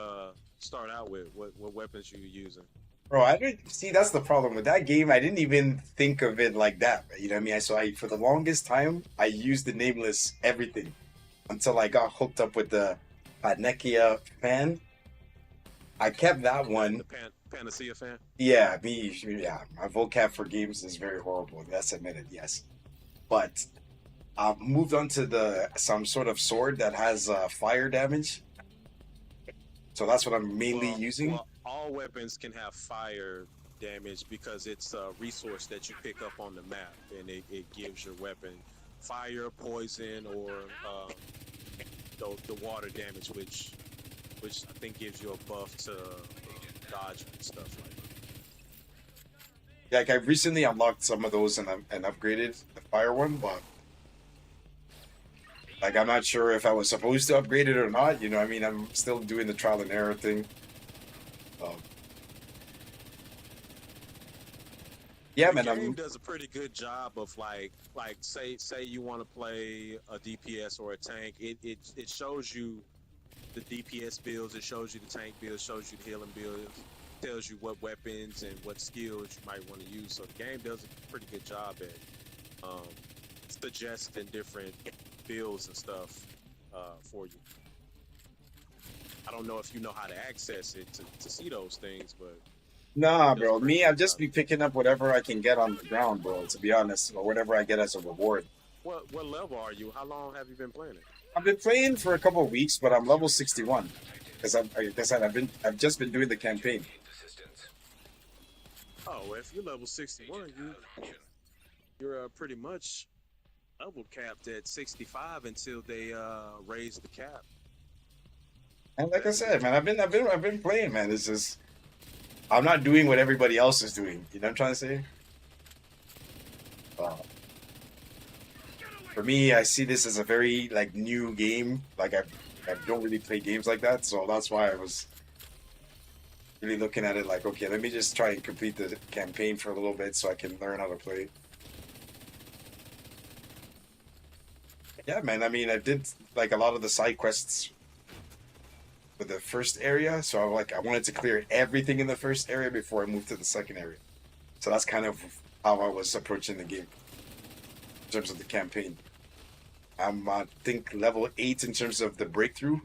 start out with? What weapons you using? Bro, I didn't see that's the problem with that game. I didn't even think of it like that. You know what I mean? So for the longest time, I used the nameless everything until I got hooked up with the Panekia fan. I kept that one. The Panacea fan? Yeah, my vocab for games is very horrible. That's admitted, yes. But I've moved on to some sort of sword that has fire damage. So that's what I'm mainly using. Well, all weapons can have fire damage because it's a resource that you pick up on the map, and it gives your weapon fire, poison, or the water damage, which I think gives you a buff to dodge and stuff like that. Like I recently unlocked some of those and upgraded the fire one, but like I'm not sure if I was supposed to upgrade it or not. You know what I mean? I'm still doing the trial and error thing. Yeah, man. The game does a pretty good job of like say you want to play a DPS or a tank. It shows you the DPS builds, it shows you the tank builds, shows you the healing builds, tells you what weapons and what skills you might want to use. So the game does a pretty good job at suggesting different builds and stuff for you. I don't know if you know how to access it to see those things, but Nah, bro. Me, I'll just be picking up whatever I can get on the ground, bro. To be honest, or whatever I get as a reward. what level are you? How long have you been playing it? I've been playing for a couple of weeks, but I'm level 61 because like I said, I've just been doing the campaign. Assistance. Oh, well, if you're level 61, you're pretty much level capped at 65 until they raise the cap. And like I said, man, I've been playing, man. It's just I'm not doing what everybody else is doing. You know what I'm trying to say? For me, I see this as a very like new game. Like I don't really play games like that, so that's why I was really looking at it like, okay, let me just try and complete the campaign for a little bit so I can learn how to play. Yeah, man. I mean, I did like a lot of the side quests for the first area, so I wanted to clear everything in the first area before I moved to the second area. So that's kind of how I was approaching the game in terms of the campaign. I'm I think level 8 in terms of the breakthrough.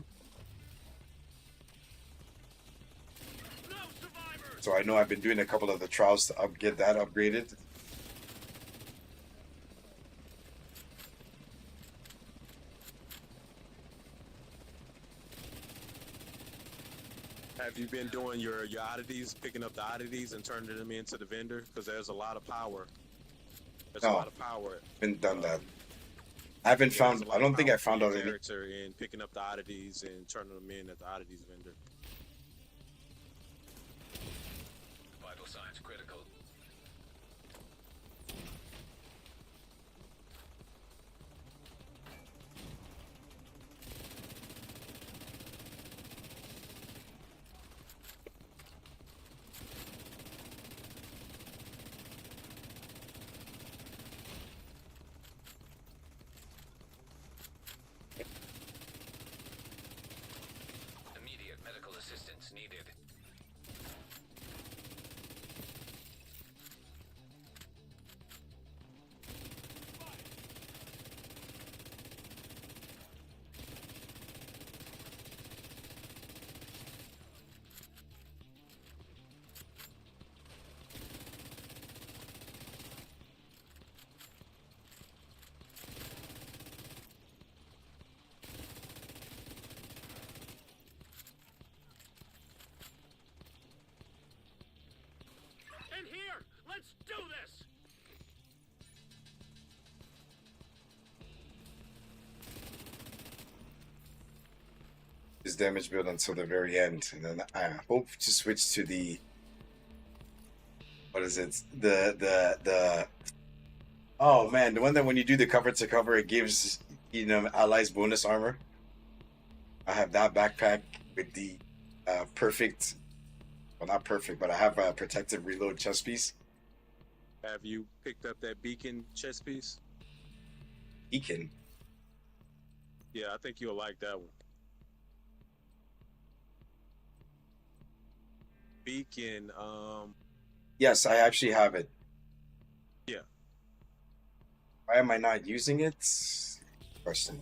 So I know I've been doing a couple of the trials to get that upgraded. Have you been doing your oddities, picking up the oddities and turning them into the vendor? Because there's a lot of power. There's a lot of power. Been done that. I haven't found. I don't think I found out any. Character in picking up the oddities and turning them in at the oddities vendor. Vital signs critical. His damage build until the very end, and then I hope to switch to the what is it? The oh man, the one that when you do the cover to cover, it gives allies bonus armor. I have that backpack with the perfect, well not perfect, but I have a protective reload chest piece. Have you picked up that beacon chest piece? Beacon. Yeah, I think you'll like that one. Beacon, Yes, I actually have it. yeah. Why am I not using it? Question.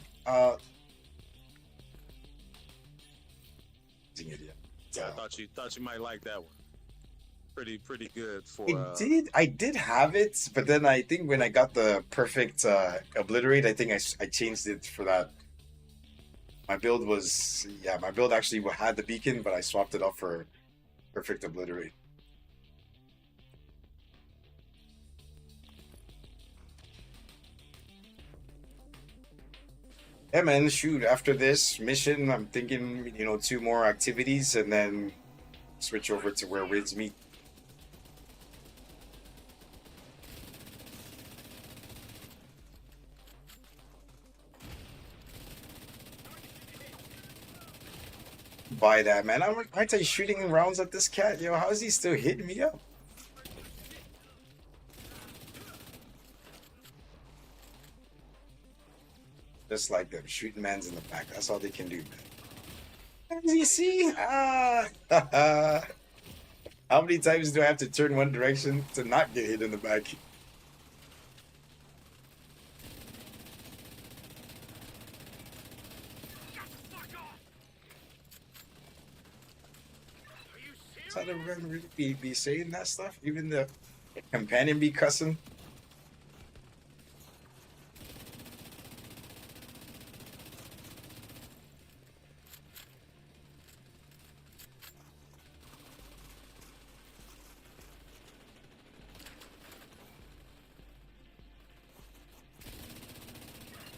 Using it yet. Yeah, I thought you might like that one. Pretty good for I did have it, but then I think when I got the perfect obliterate, I think I changed it for that. My build actually had the beacon, but I swapped it up for perfect obliterate. Yeah, man, shoot, after this mission, I'm thinking, 2 more activities and then switch over to where winds meet. Buy that, man. Aren't I shooting rounds at this cat? How is he still hitting me up? Just like them, shooting mans in the back. That's all they can do, man. You see? How many times do I have to turn one direction to not get hit in the back? Is that everyone really be saying that stuff? Even the companion be cussing?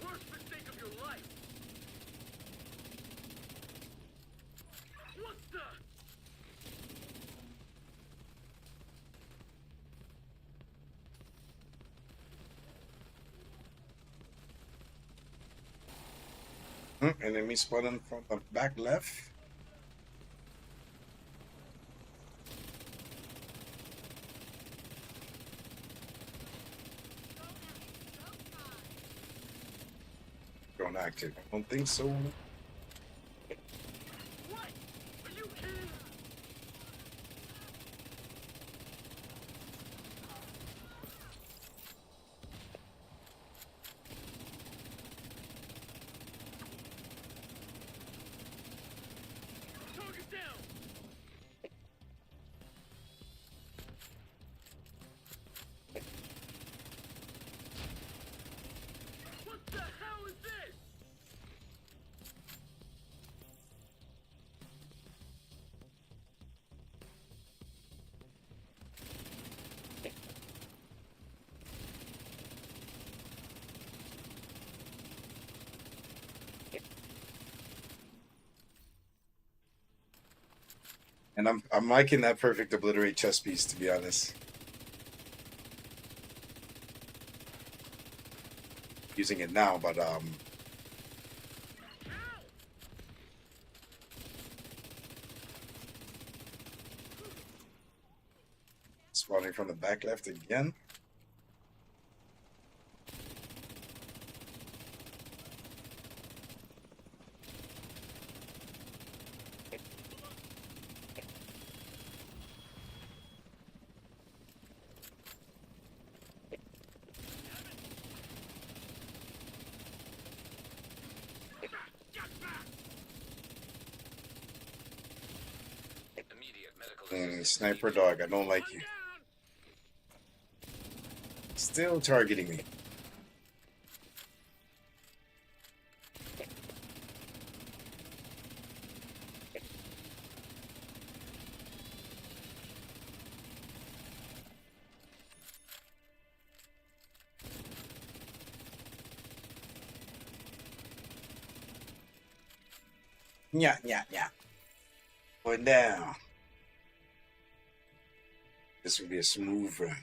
Worst mistake of your life. What the? Enemy spotted from the back left. Drone active. I don't think so. What? Are you kidding? Target down. What the hell is this? And I'm liking that perfect obliterate chest piece, to be honest. Using it now, but spawning from the back left again. Immediate medical Sniper dog, I don't like you. Still targeting me. Yeah, yeah, yeah. Going down. This will be a smooth run.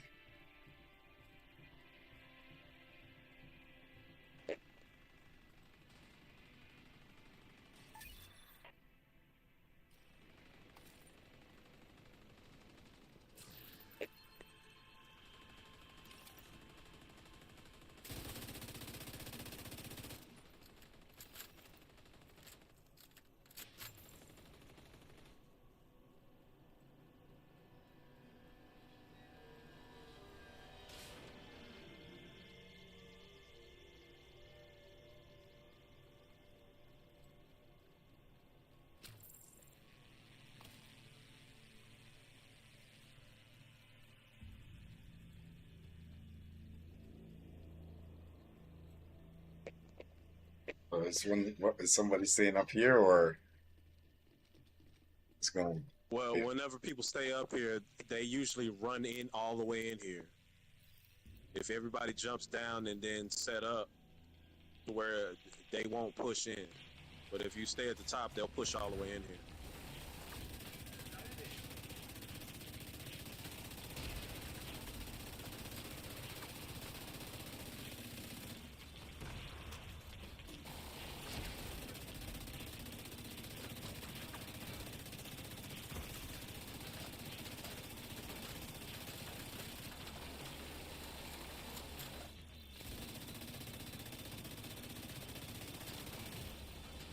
What is somebody saying up here, or it's going? Well, Yeah. whenever people stay up here, they usually run in all the way in here. If everybody jumps down and then set up to where they won't push in. But if you stay at the top, they'll push all the way in here.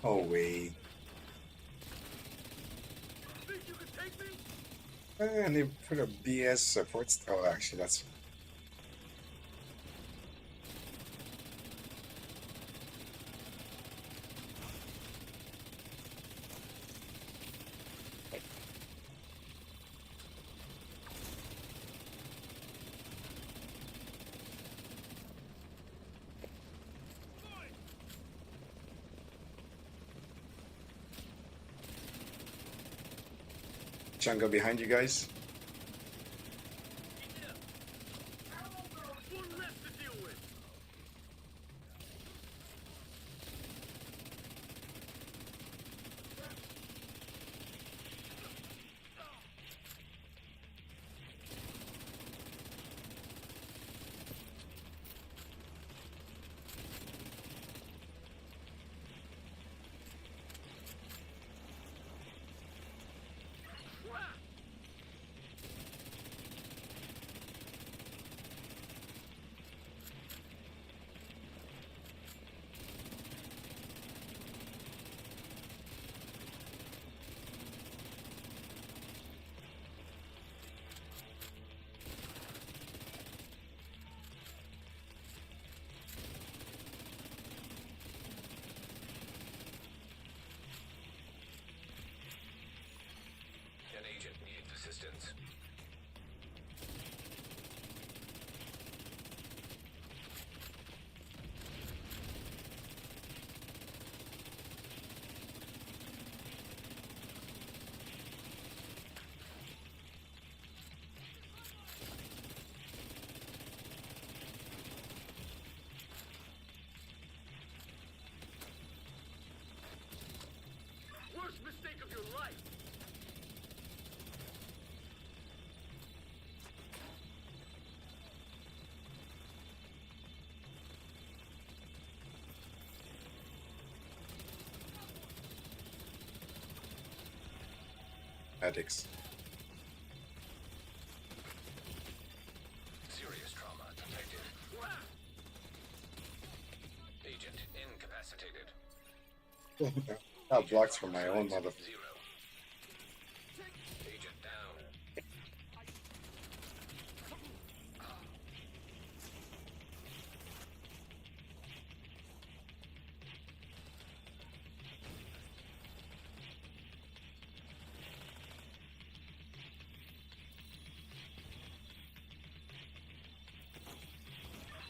Oh wait. Think you can take me? And they put a BS support. Oh, actually, that's. Chunga behind you guys. One less to deal with. An agent needs assistance. Worst mistake of your life. Addicts. Serious trauma detected. Agent incapacitated. Got blocked from my own mother. 0. Agent down.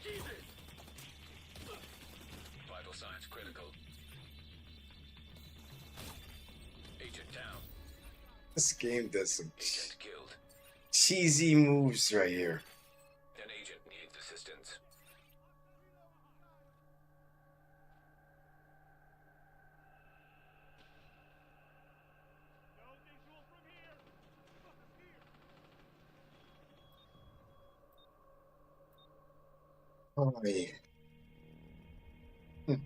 Jesus! Vital signs critical. Agent down. This game does some Agent killed. cheesy moves right here. An agent needs assistance. Oh yeah. Hmm. An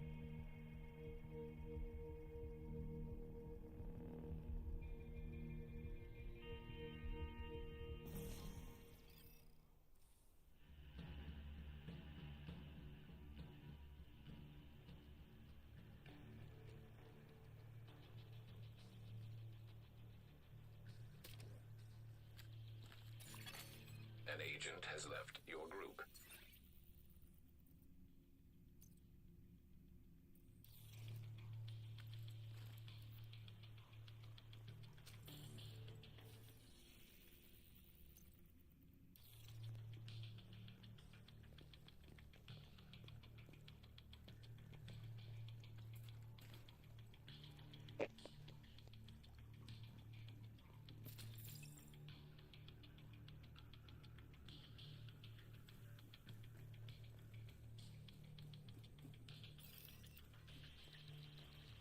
agent has left your group.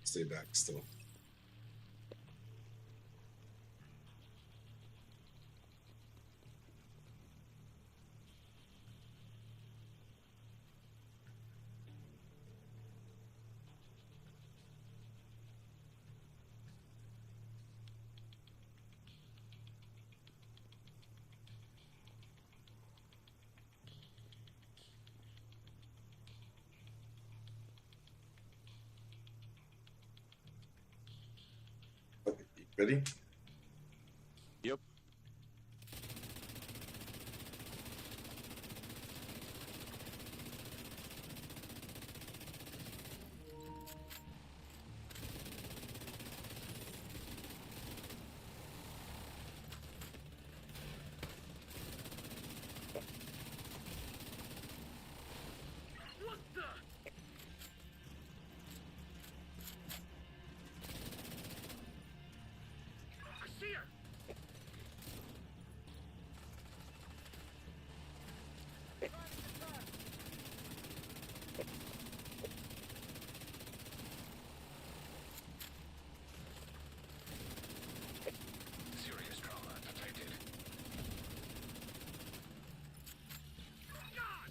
Stay back still. Okay, ready? Yep. What the? I see her. Serious trauma detected. God!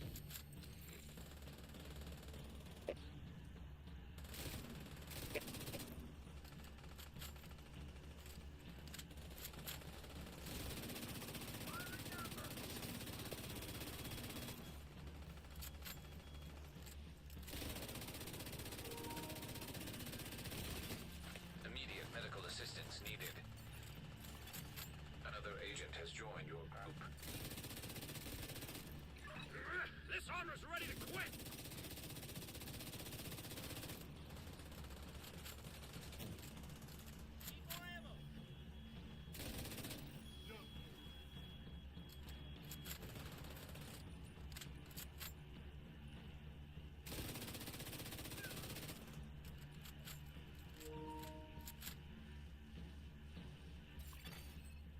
Immediate medical assistance needed. Another agent has joined your group. This armor's ready to quit.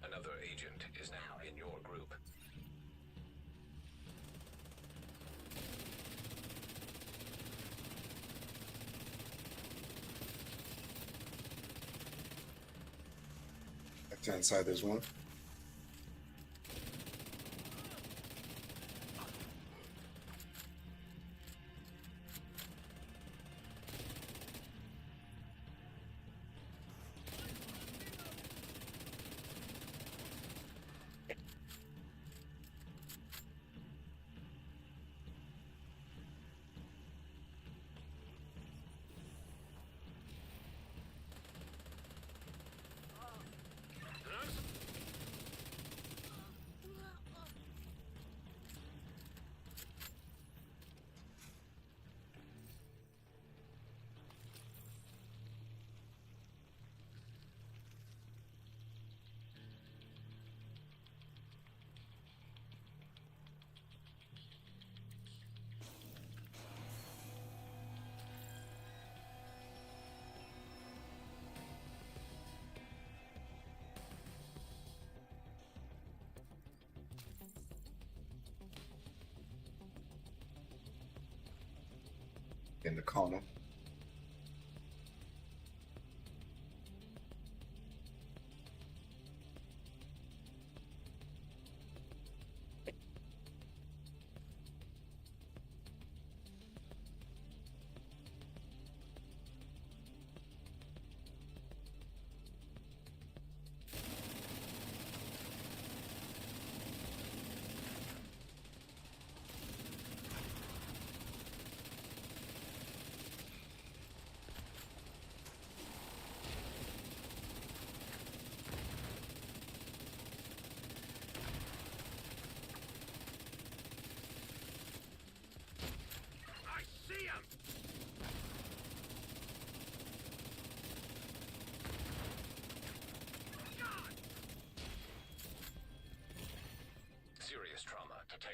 Another agent is now in your group. Left hand side, there's one. In the corner.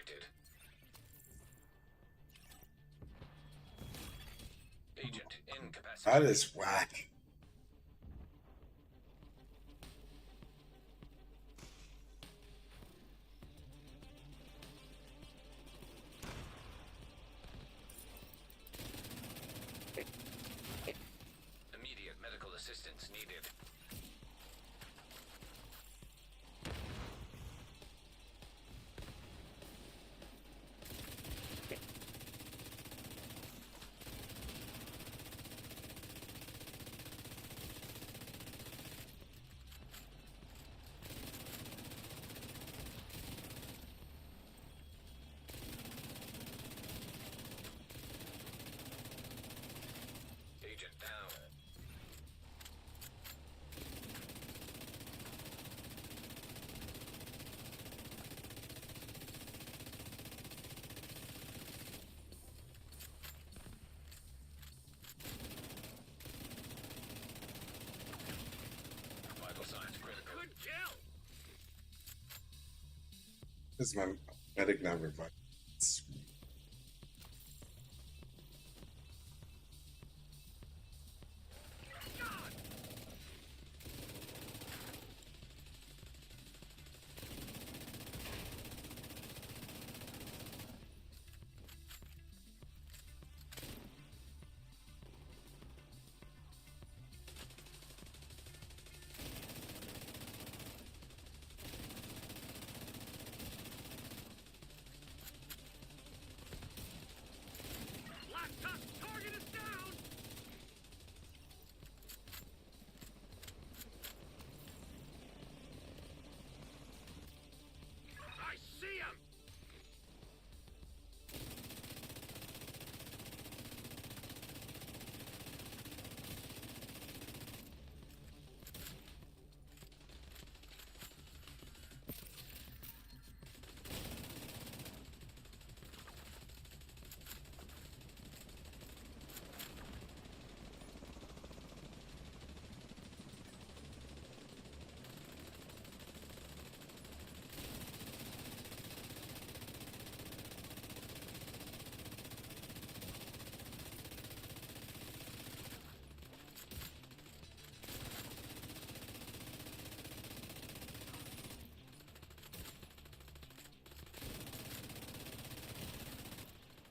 detected. Agent incapacitated. That is whack. Immediate medical assistance needed. Agent down. Vital signs critical. Good kill. This is my medic now revived. Black Tusk target is down. I see him.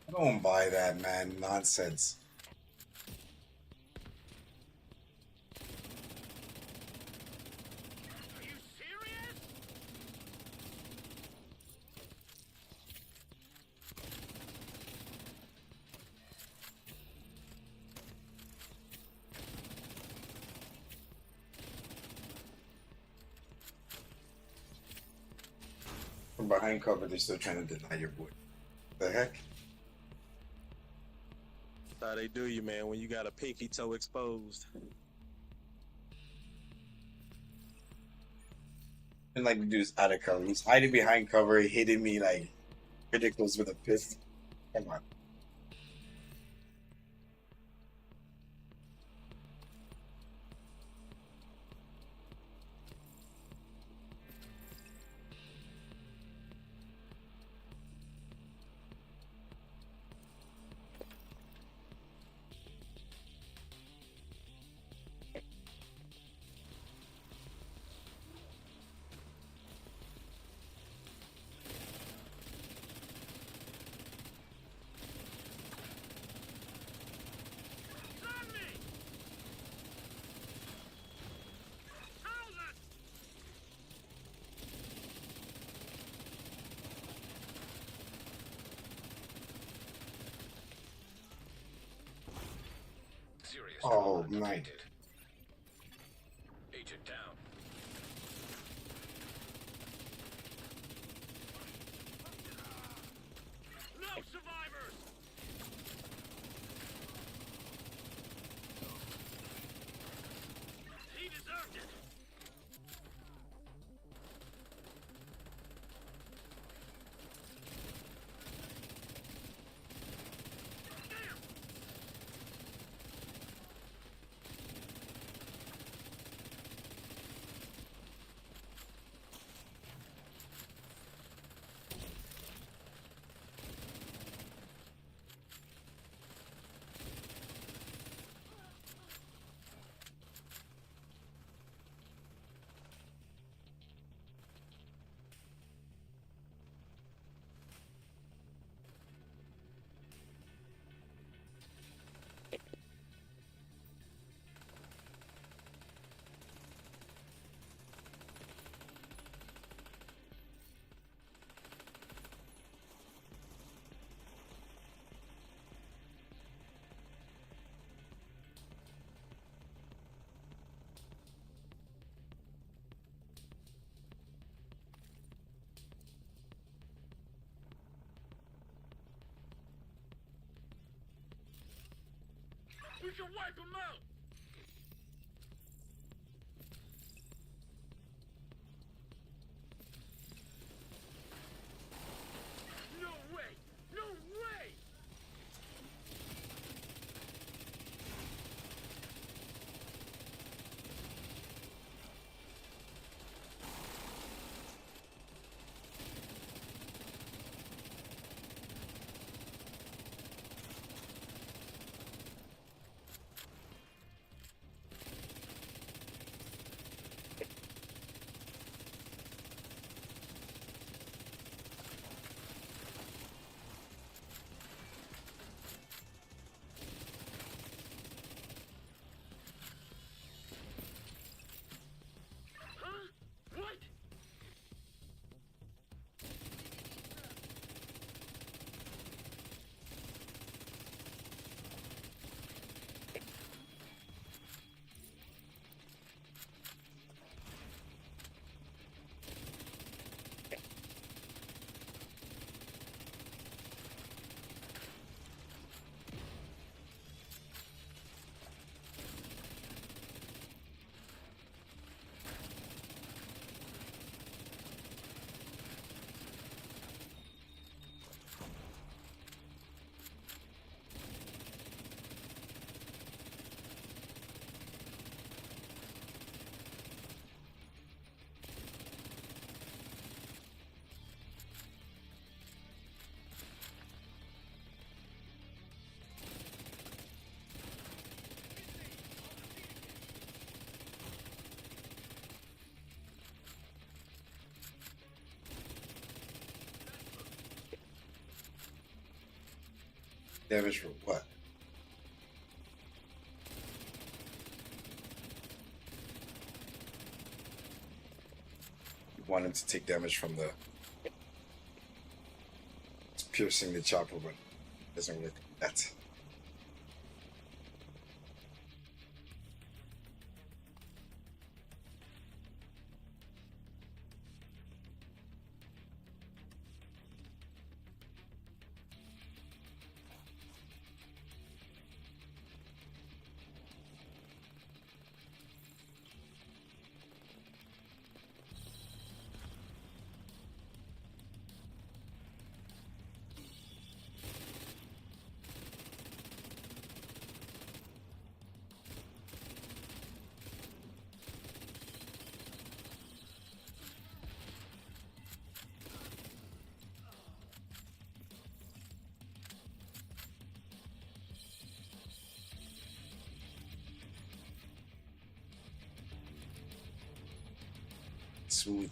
I don't buy that, man. Nonsense. Are you serious? From behind cover, they're still trying to deny your boy. The heck? That's how they do you, man, when you got a pinky toe exposed. And like the dude's out of cover. He's hiding behind cover, hitting me like ridiculous with a fist. Come on. On me. Thousand. Serious Oh, trauma my. detected. Agent down. No survivors. He deserved it. Damn. We can wipe them out! No way! No way! Huh? What? Damage from what? You want him to take damage from the. It's piercing the chopper, but it doesn't work. That. Smooth.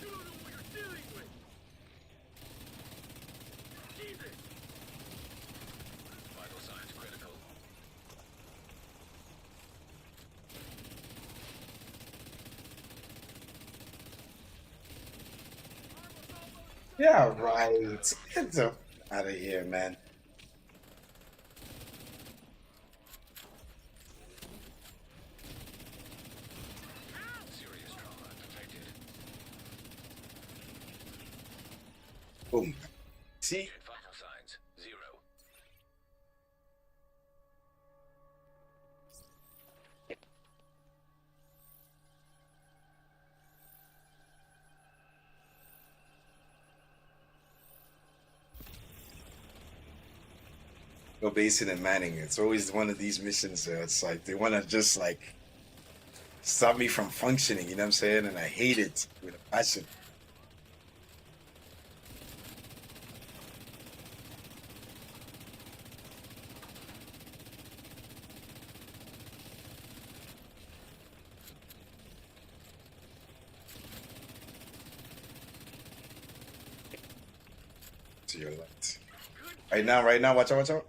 You don't know what you're dealing with! Jesus! Vital signs critical. Yeah, right. Get the out of here, man. Serious trauma detected. Boom. See? Vital signs 0. Go Basin and Manning. It's always one of these missions. It's like they want to just like stop me from functioning. You know what I'm saying? And I hate it with a passion. To your left. Right now, watch out, watch out.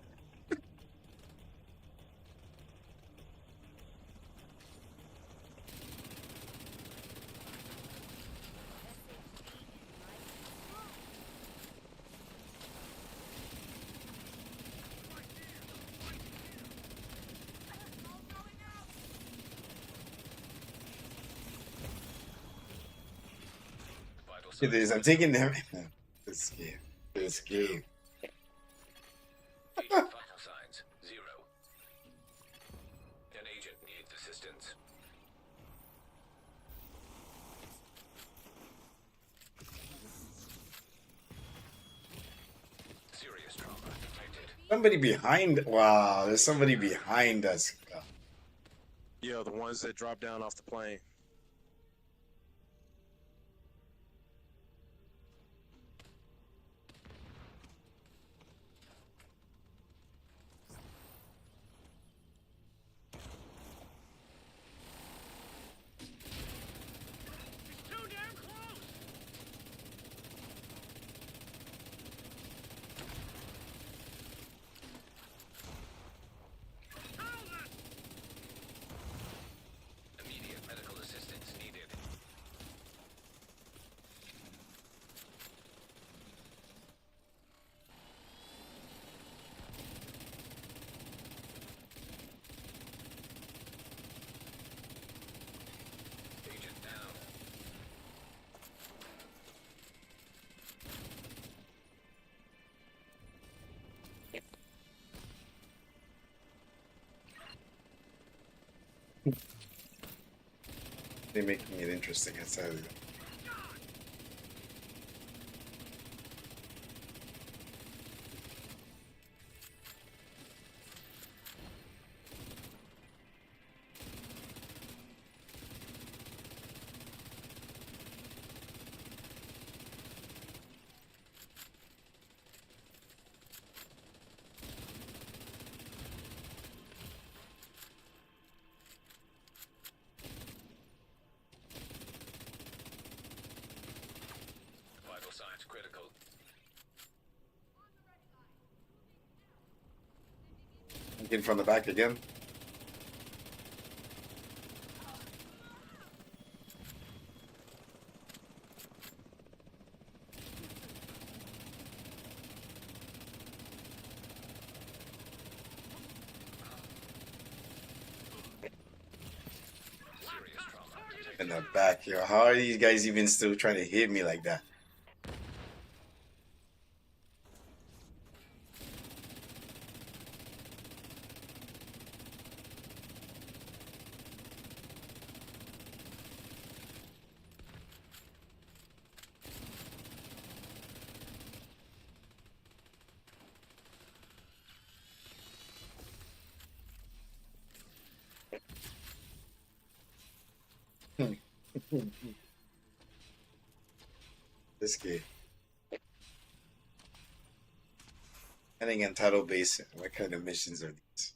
Vital It is. I'm taking them. This game. This game. Agent vital signs 0. An agent needs assistance. Serious trauma detected. Somebody behind. Wow, there's somebody behind us. Yeah, the ones that drop down off the plane. Too damn close! Immediate medical assistance needed. Agent down. They're making it interesting. I tell you. Vital signs critical. I'm getting from the back again. Serious trauma detected. In the back, yo. How are these guys even still trying to hit me like that? This game. I think Entitled Base. What kind of missions are these?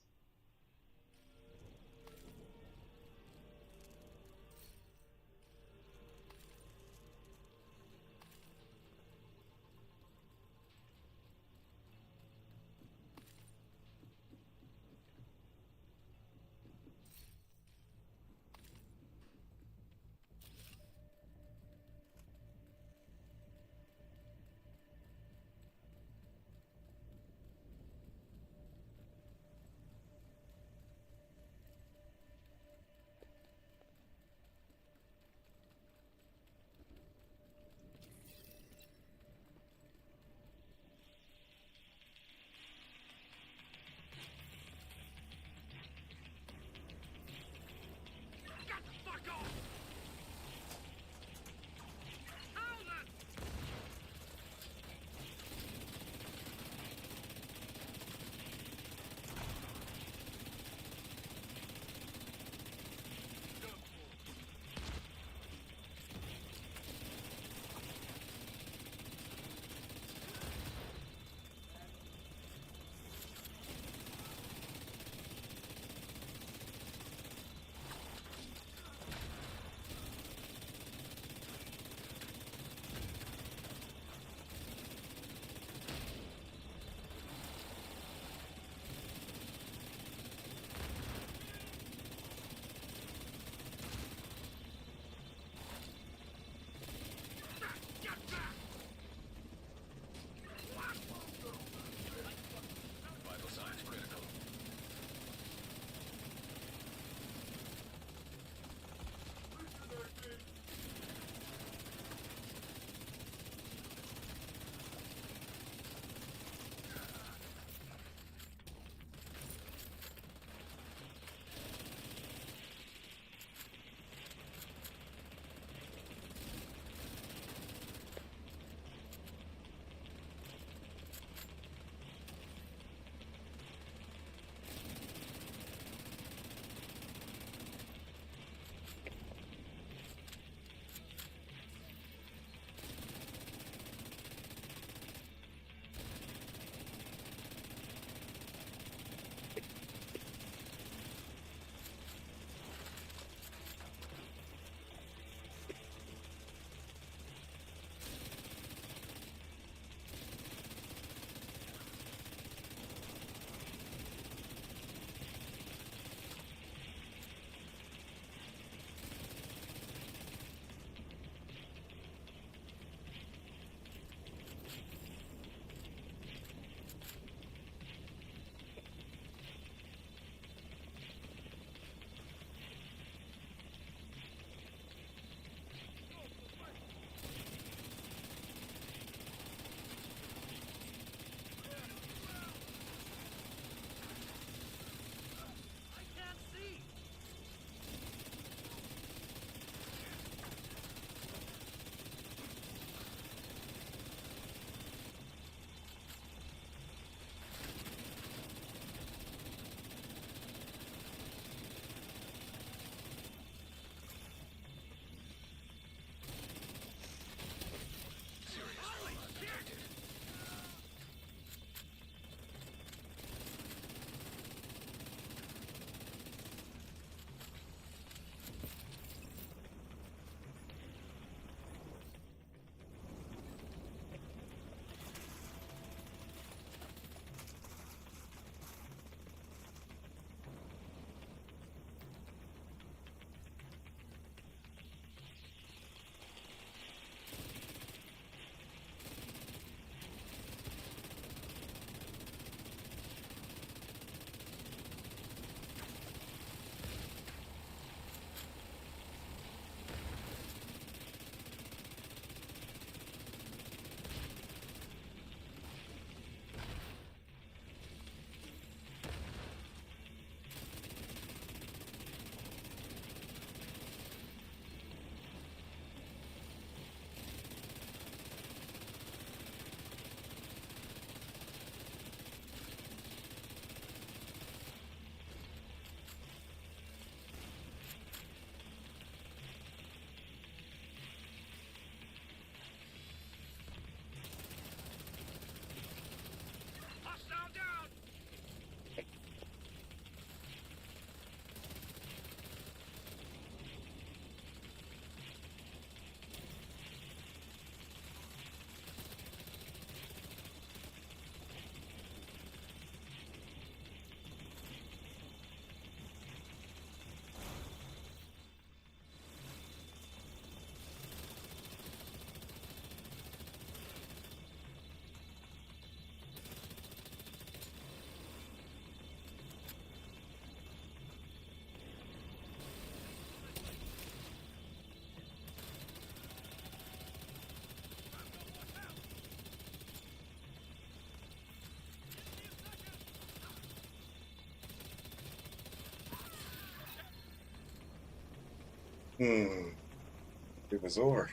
It was over.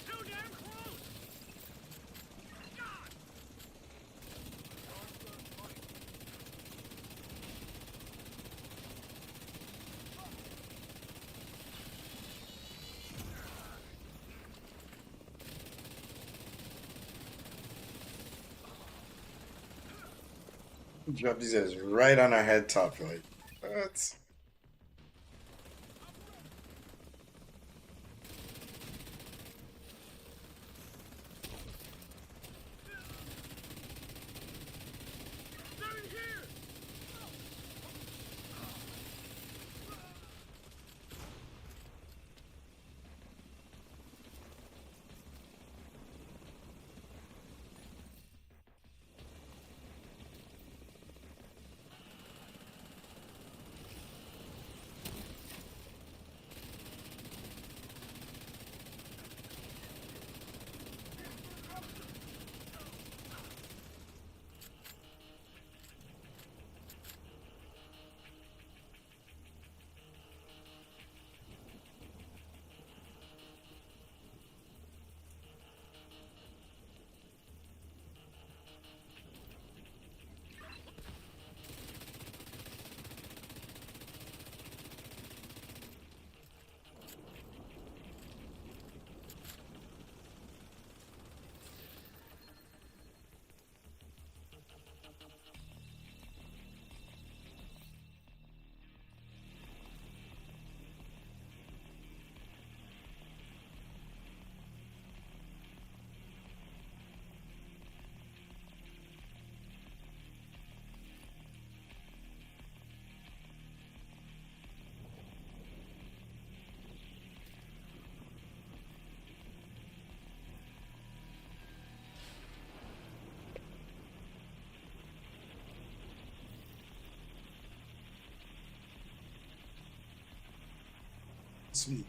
Too damn close! God! Drop these guys right on our head top, like what? They're in here! Sweet.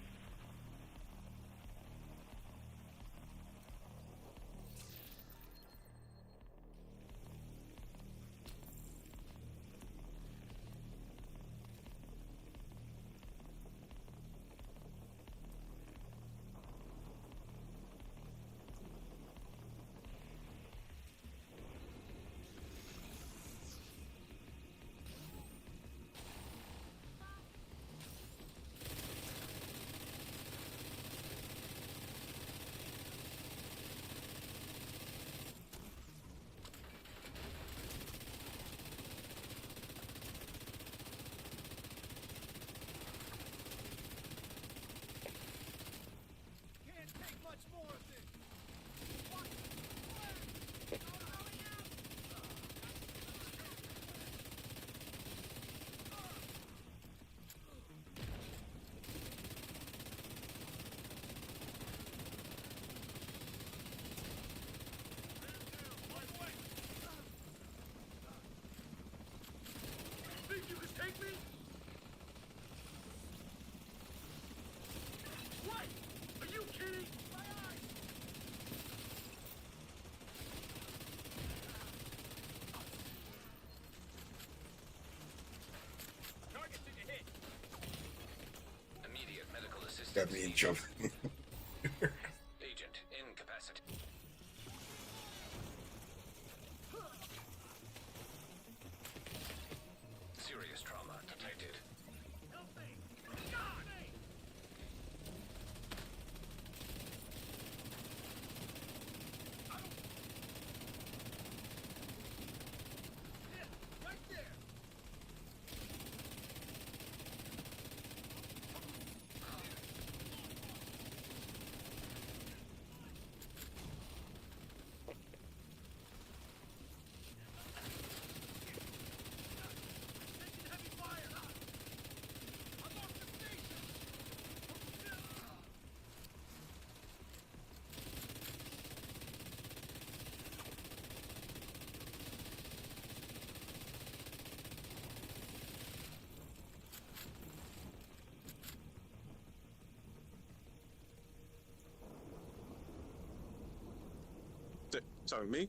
Got me in trouble. Agent incapacitated. Serious trauma detected. Sorry, me?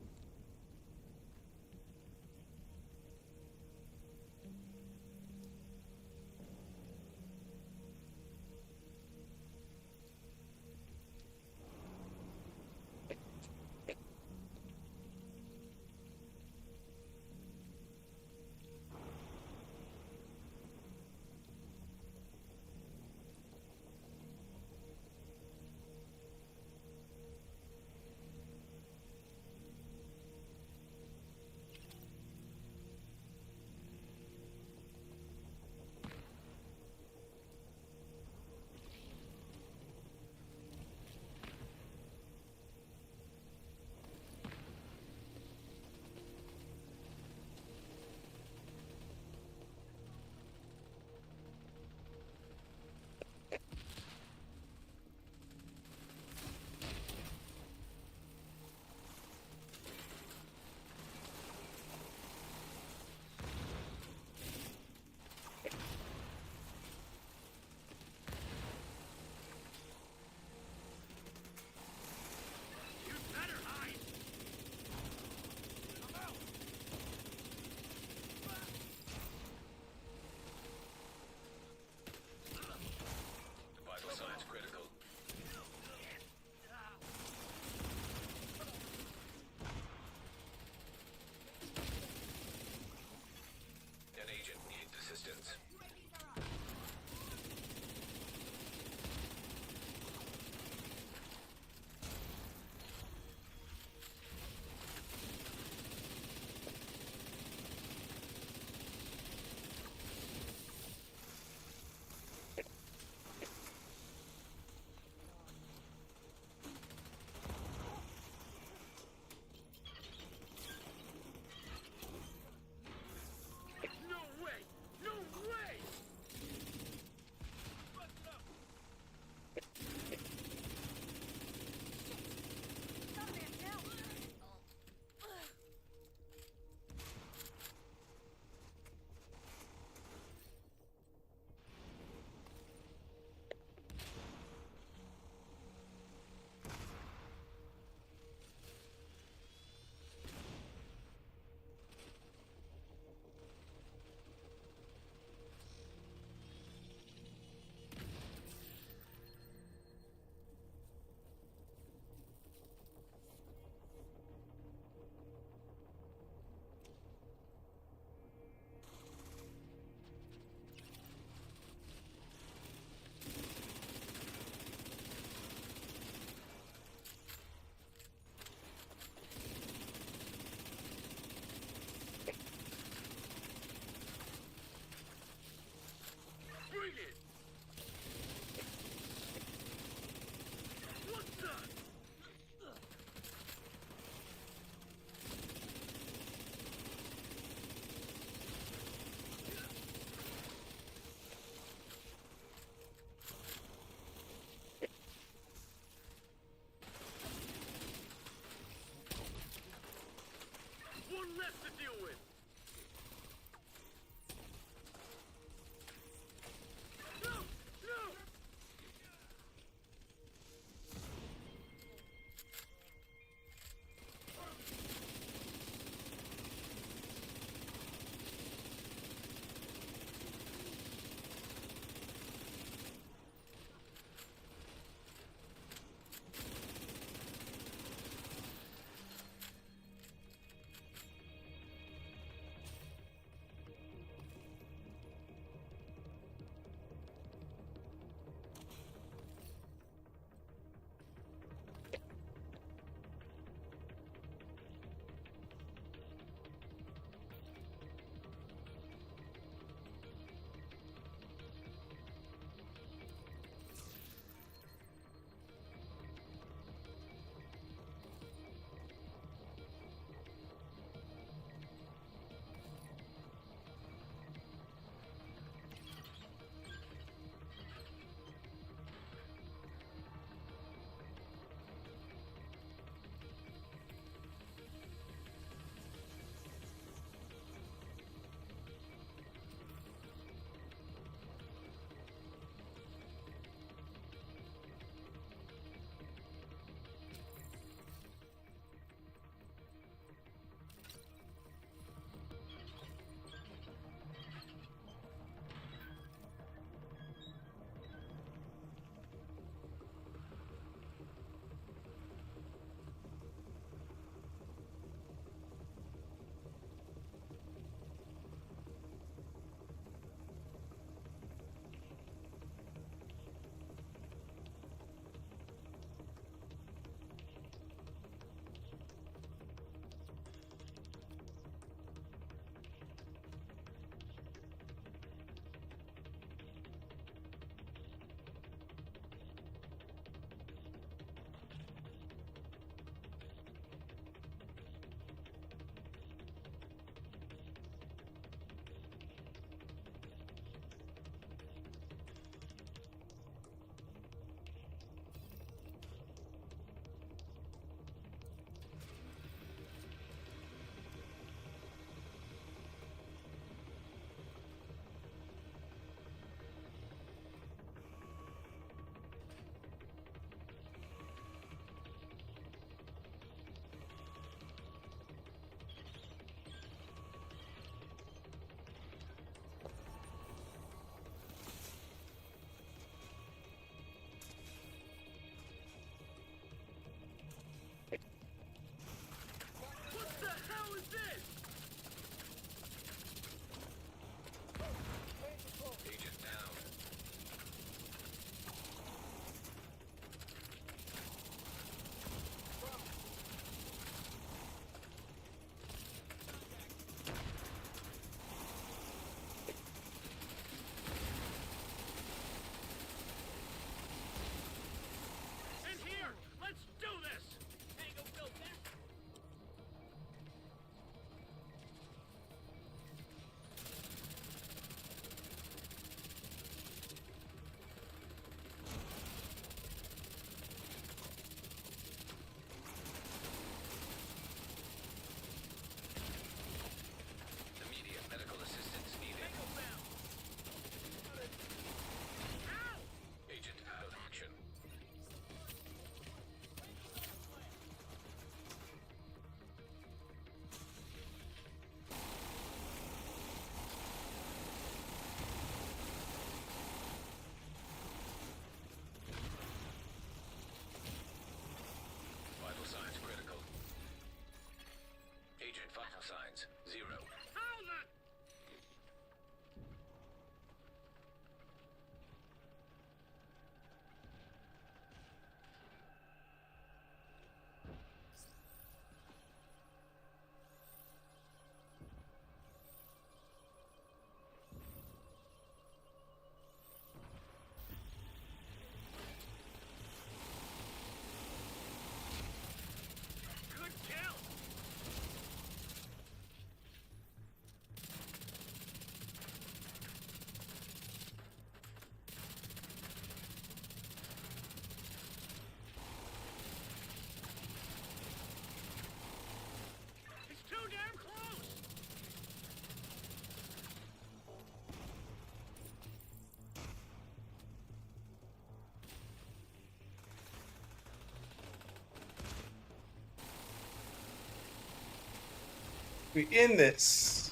We in this.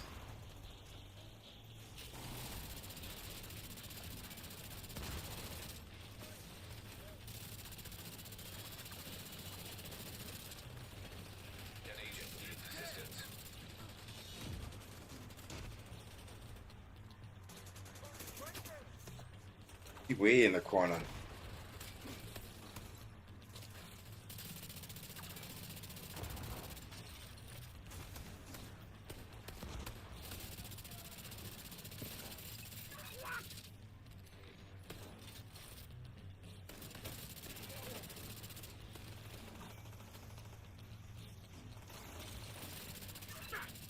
An agent needs assistance. He way in the corner.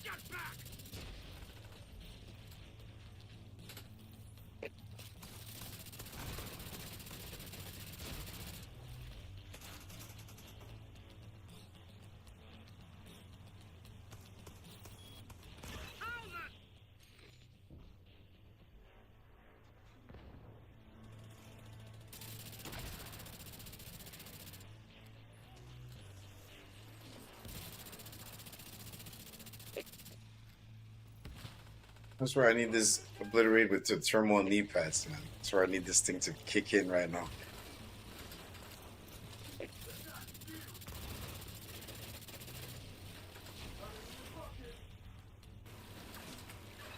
Get back! That's where I need this obliterate with the thermal knee pads, man. That's where I need this thing to kick in right now.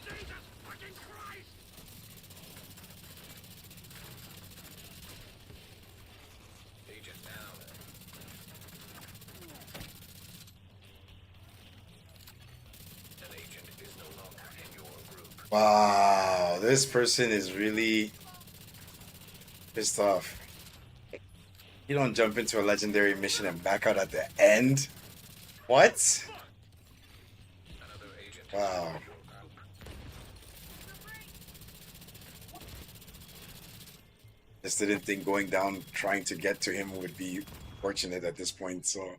Jesus fucking Christ! Agent down. An agent is no longer in your group. Wow, this person is really pissed off. You don't jump into a legendary mission and back out at the end. What? Another agent is Wow. in your group. Just didn't think going down trying to get to him would be fortunate at this point, so.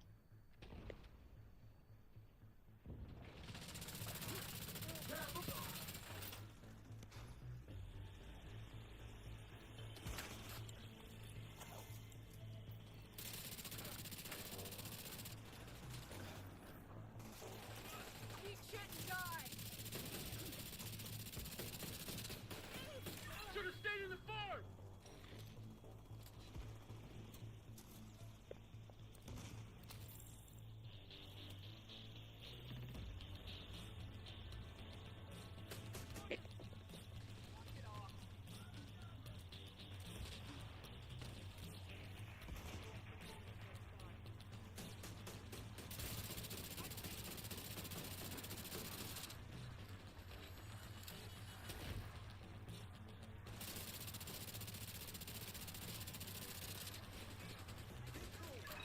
Eat shit and die! Should have stayed in the farm!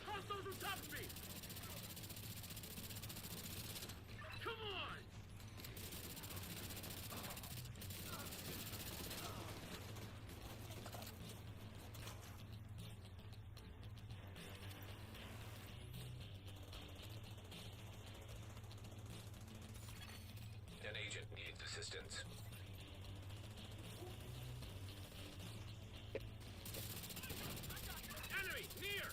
Hostiles on top of me! Come on! An agent needs assistance. Enemy, near!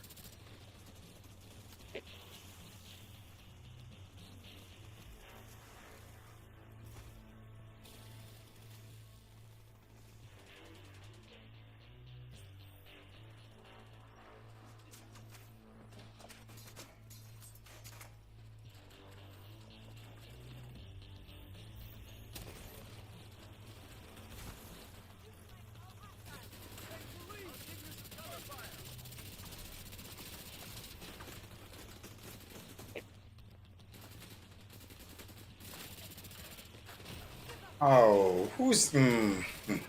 Oh, who's Look at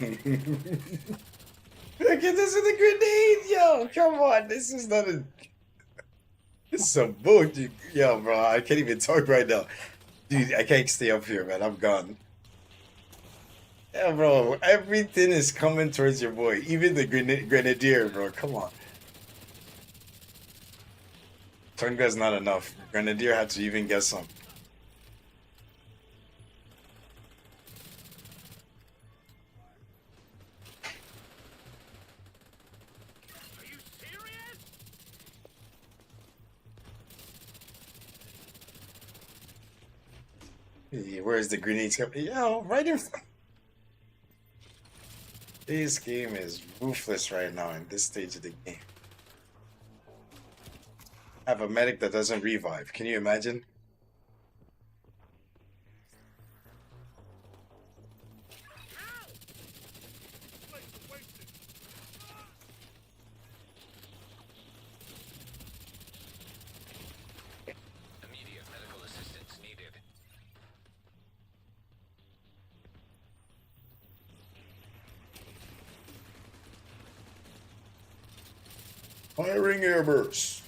this with a grenade, yo! Come on, this is not a. This is a boat, yo, bro. I can't even talk right now, dude. I can't stay up here, man. I'm gone. Yeah, bro. Everything is coming towards your boy, even the grenadier, bro. Come on. Tunga's not enough. Grenadier had to even get some. Are you serious? Where's the grenades coming? Yo, right in front. This game is ruthless right now in this stage of the game. I have a medic that doesn't revive. Can you imagine? Immediate medical assistance needed. Firing airburst.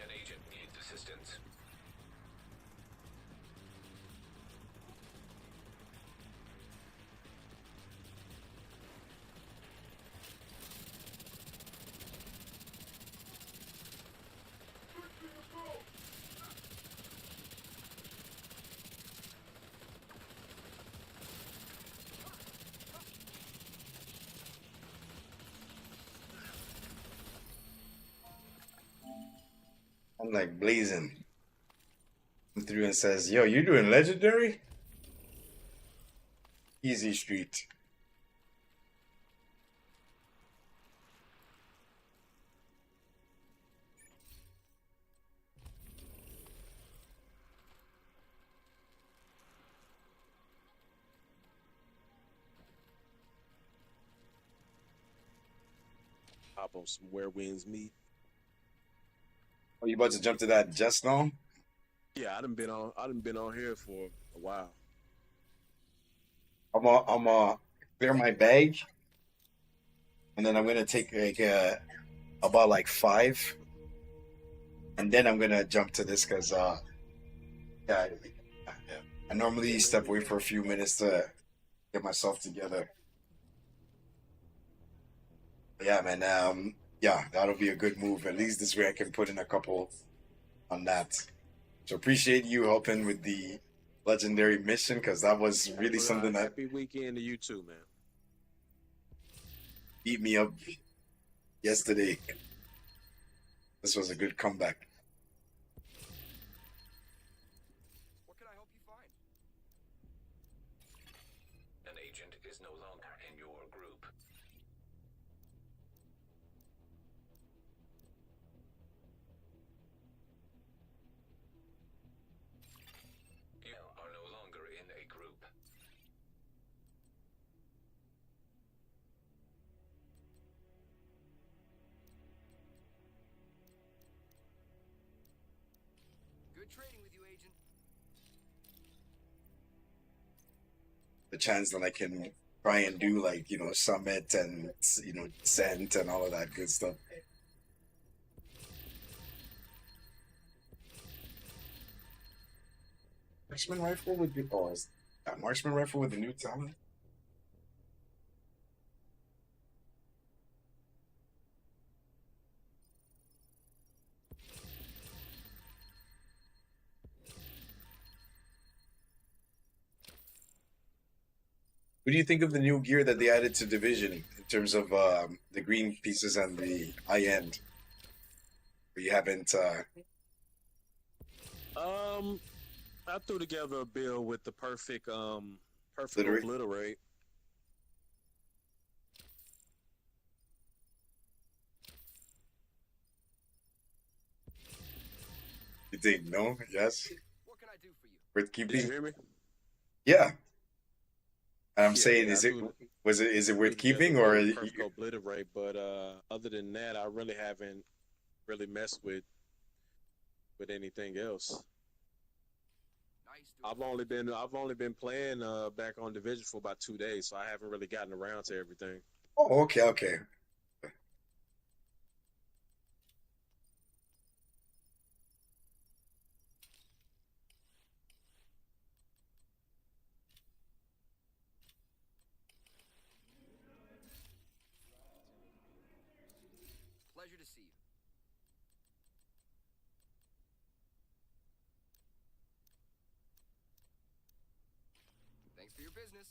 An agent needs assistance. I'm like blazing through and says, "Yo, you doing legendary? Easy street." Hop on some Where Winds Meet. Are you about to jump to that just now? Yeah, I done been on here for a while. I'm clear my bag, and then I'm gonna take like about like 5, and then I'm gonna jump to this because yeah, I normally step away for a few minutes to get myself together. But yeah, man. Yeah, that'll be a good move. At least this way I can put in a couple on that. So appreciate you helping with the legendary mission because that was really something that Happy weekend to you too, man. beat me up yesterday. This was a good comeback. What can I help you find? An agent is no longer in your group. You are no longer in a group. Good trading with you, Agent. The chance that I can try and do like summit and descent and all of that good stuff. Marksman rifle with the marksman rifle with the new talent. What do you think of the new gear that they added to Division in terms of the green pieces and the high end? You haven't. I threw together a build with the perfect Obliterate? obliterate. You think no? Yes. What can I do for you? Worth Did you keeping? hear me? Yeah. And I'm Yeah, saying, yeah, is I it threw, is it threw worth together a keeping, build or with perfect obliterate, but other than that, I really haven't really messed with anything else. Nice to I've only been playing back on Division for about 2 days, so I haven't really gotten around to everything. Oh, okay, okay. Pleasure to see you. Thanks for your business.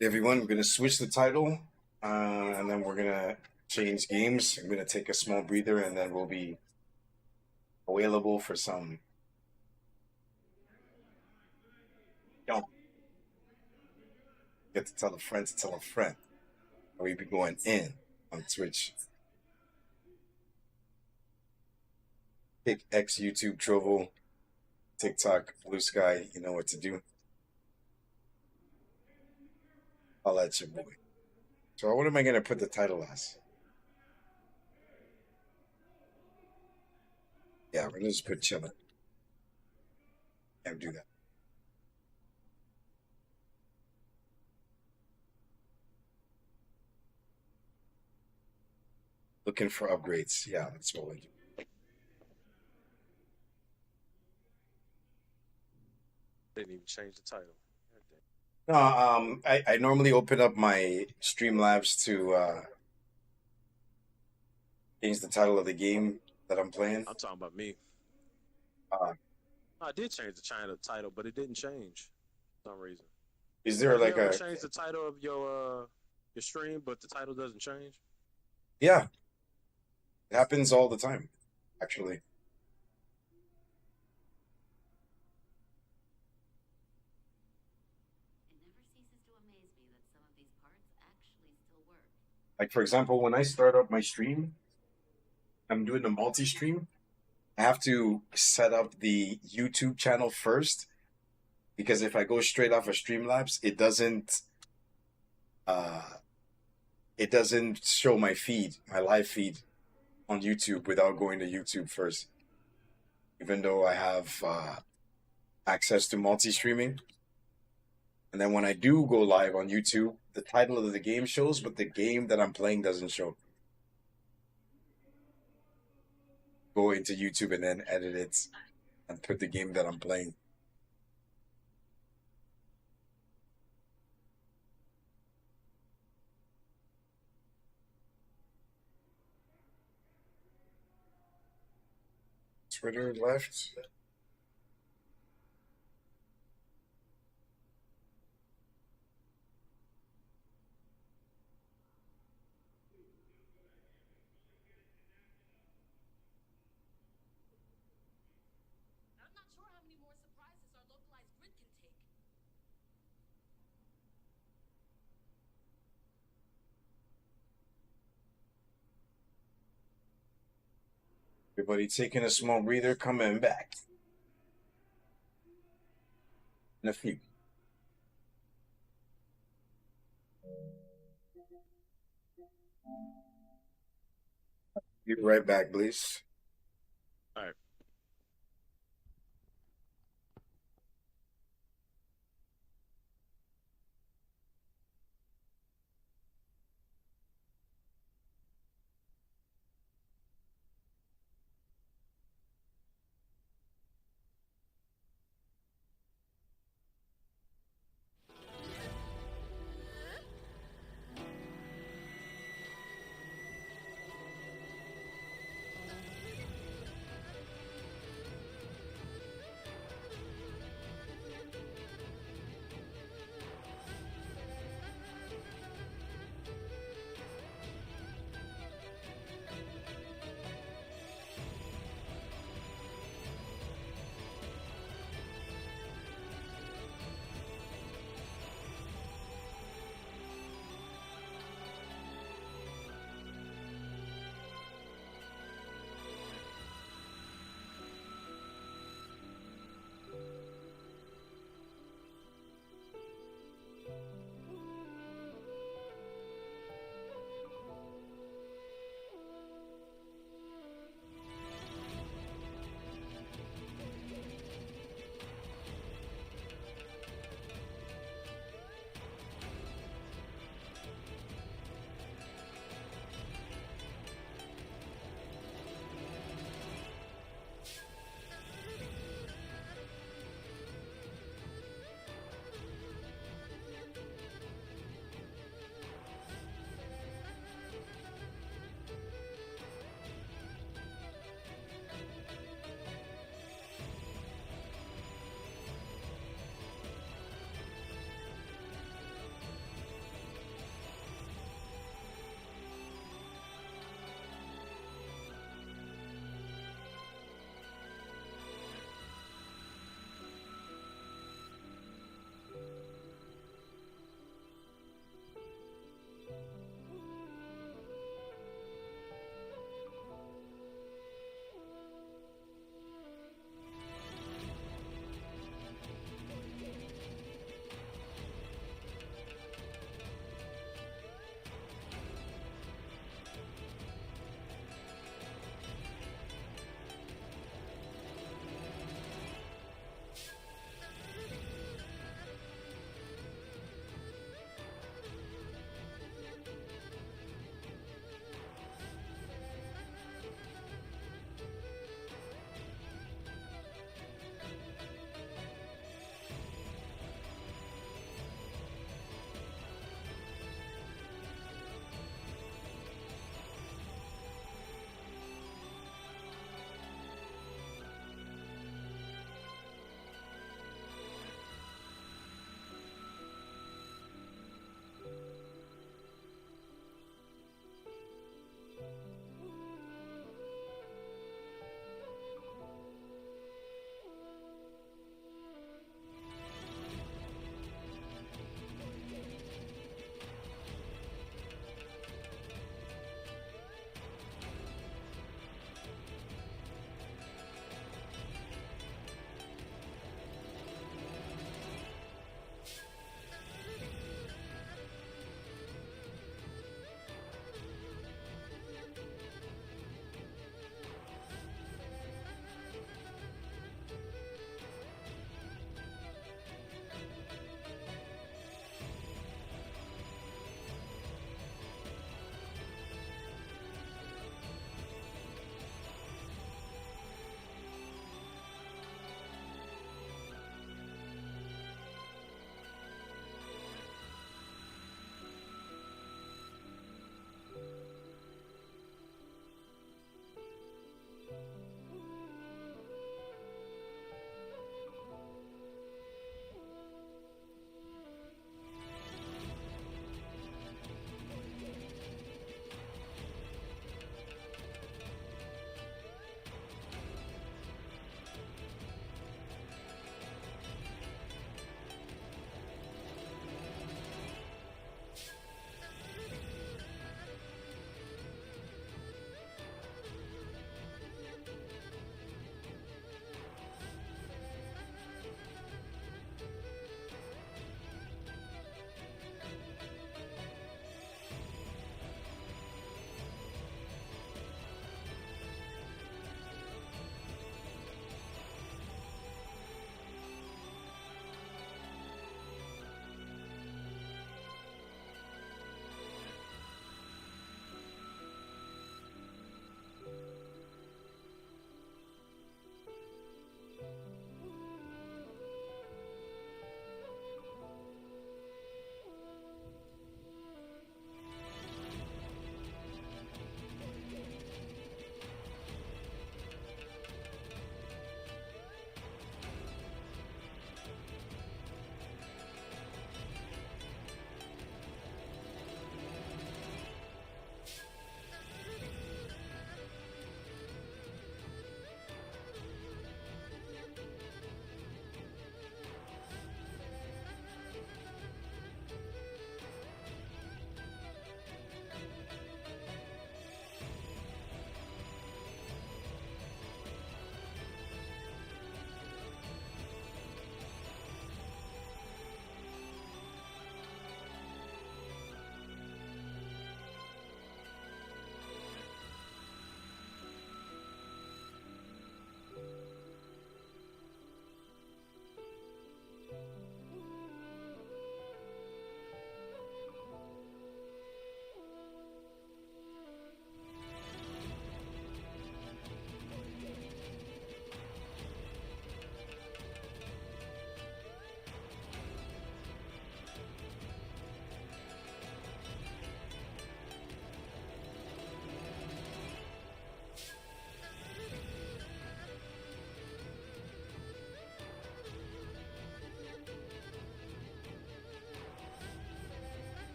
Everyone, we're gonna switch the title, and then we're gonna change games. I'm gonna take a small breather, and then we'll be available for some. Don't get to tell a friend to tell a friend. We be going in on Twitch. Pick X, YouTube, Trovo, TikTok, Blue Sky. You know what to do. I'll let you boy. So what am I gonna put the title as? Yeah, we're gonna just put chillin'. Yeah, do that. Looking for upgrades. Yeah, that's what we do. Didn't even change the title. No, I normally open up my Streamlabs to change the title of the game that I'm playing. I'm talking about me. Uh, I did change the China title, but it didn't change for some reason. is there Have you like ever a changed the title of your stream, but the title doesn't change? yeah? It happens all the time, actually. It never ceases to amaze me that some of these parts actually still work. Like for example, when I start up my stream, I'm doing a multi-stream. I have to set up the YouTube channel first because if I go straight off of Streamlabs, uh it doesn't show my feed, my live feed on YouTube without going to YouTube first. Even though I have access to multi-streaming. And then when I do go live on YouTube, the title of the game shows, but the game that I'm playing doesn't show. Go into YouTube and then edit it and put the game that I'm playing. Twitter left. I'm not sure how many more surprises our localized grid can take. Everybody taking a small breather, coming back in a few. Be right back, please. All right.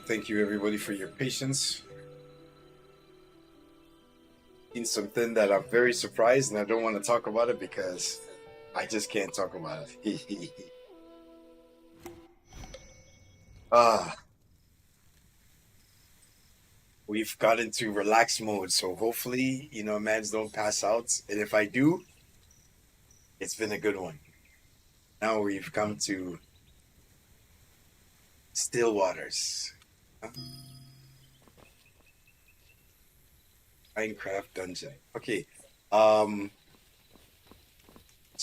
Thank you, everybody, for your patience. Seen something that I'm very surprised, and I don't want to talk about it because I just can't talk about it. We've got into relax mode, so hopefully, mans don't pass out. And if I do, it's been a good one. Now we've come to still waters. Minecraft dungeon. Okay. So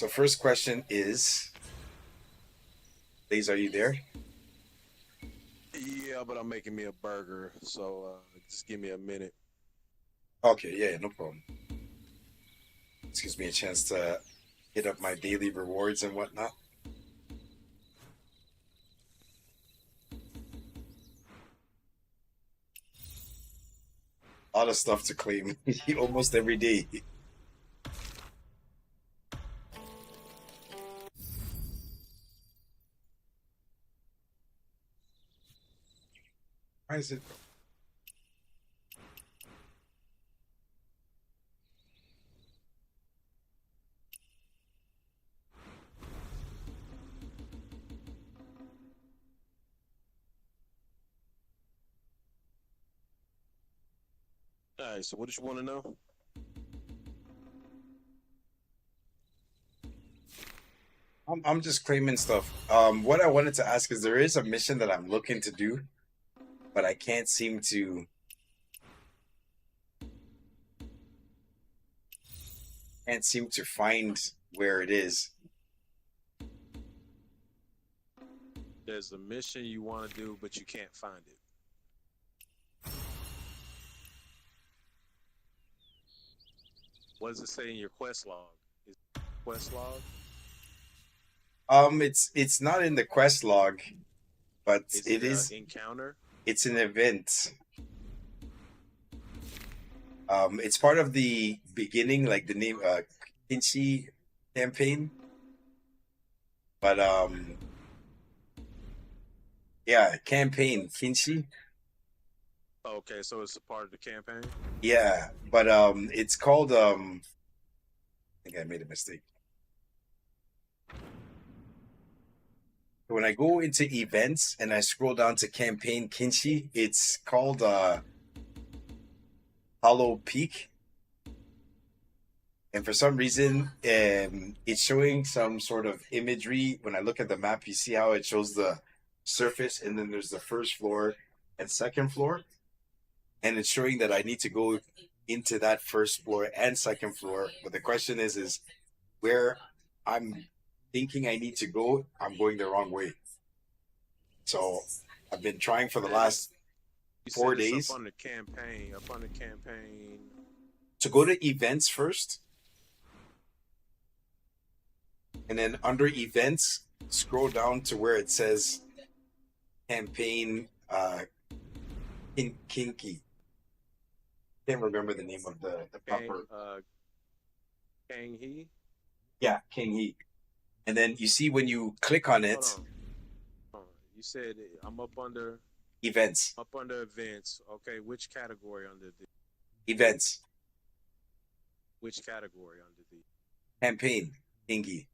first question is, Blaze, are you there? Yeah, but I'm making me a burger, so just give me a minute. Okay, yeah, no problem. This gives me a chance to hit up my daily rewards and whatnot. A lot of stuff to claim almost every day. Why is it? All right, so what did you want to know? I'm just claiming stuff. What I wanted to ask is there is a mission that I'm looking to do, but I can't seem to find where it is. There's a mission you want to do, but you can't find it. What does it say in your quest log? Is it quest log? It's not in the quest log, but Is it it is. encounter? It's an event. It's part of the beginning, like the name Kinshi campaign. But yeah, campaign Kinshi. Okay, so it's a part of the campaign. Yeah, but it's called I think I made a mistake. When I go into events and I scroll down to campaign Kinshi, it's called Hollow Peak. And for some reason, it's showing some sort of imagery. When I look at the map, you see how it shows the surface, and then there's the first floor and second floor. And it's showing that I need to go into that first floor and second floor. But the question is where I'm thinking I need to go, I'm going the wrong way. So I've been trying for the last You 4 said it's days up on the campaign. Up on the campaign. to go to events first. And then under events, scroll down to where it says campaign Kinky. Can't remember the name of the proper. Kang He. Yeah, King He. And then you see when you click on it, Hold on. You said I'm up under events. events. Okay, which category under the Events. which category under the Campaign Kingy.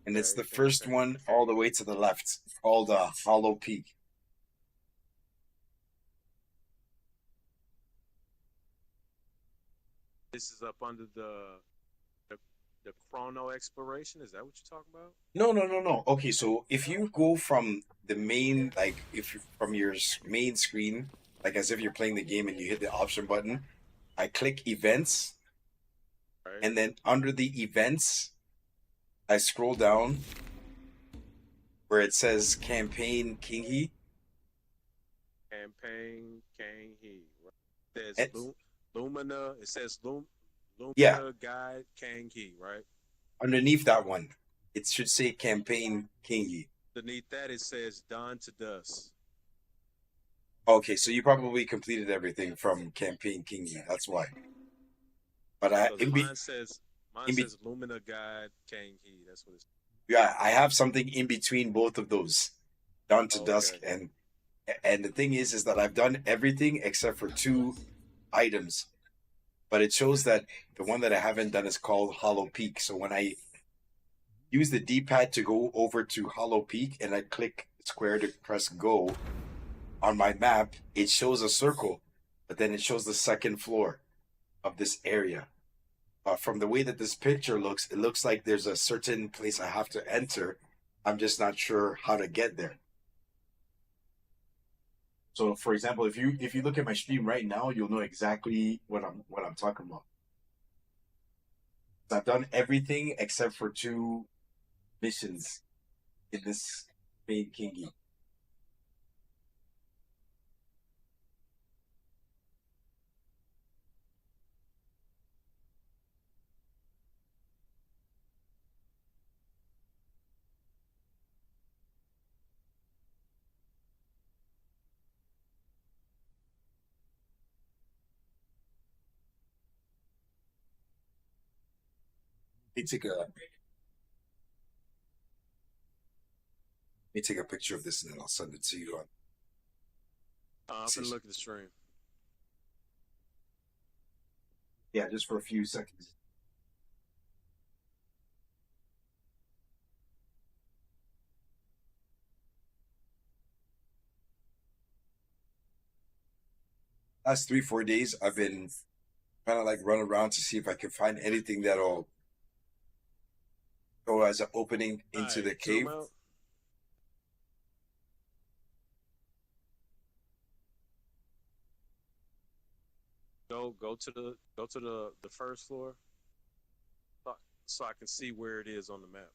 And it's Okay, the first campaign. one all the way to the left, called Hollow Peak. This is up under the chrono exploration. Is that what you're talking about? No. Okay, so if you go from the main, like if you from your main screen, like as if you're playing the game and you hit the option button, I click events, Right. and then under the events, I scroll down where it says campaign Kingy. Campaign Kang He. Right? It And- says Lumina. It says Lumina Yeah. Guide Kang He. Right. Underneath that one, it should say campaign Kingy. Beneath that, it says Dawn to Dusk. Okay, so you probably completed everything from campaign Kingy. That's why. But I Because mine says in be- says Lumina Guide Kang He. That's what it's. yeah, I have something in between both of those. Dawn to Oh, Dusk, okay. and the thing is that I've done everything except for two items, but it shows that the one that I haven't done is called Hollow Peak. So when I use the D-pad to go over to Hollow Peak and I click square to press go on my map, it shows a circle, but then it shows the second floor of this area. From the way that this picture looks, it looks like there's a certain place I have to enter. I'm just not sure how to get there. So, for example, if you look at my stream right now, you'll know exactly what I'm talking about. I've done everything except for two missions in this main Kingi. Let me take a picture of this and then I'll send it to you on. I'm gonna look at the stream. Yeah, just for a few seconds. Last 3-4 days, I've been kind of like run around to see if I can find anything that'll go as an opening into the cave. Zoom out. Go to the first floor, so I can see where it is on the map.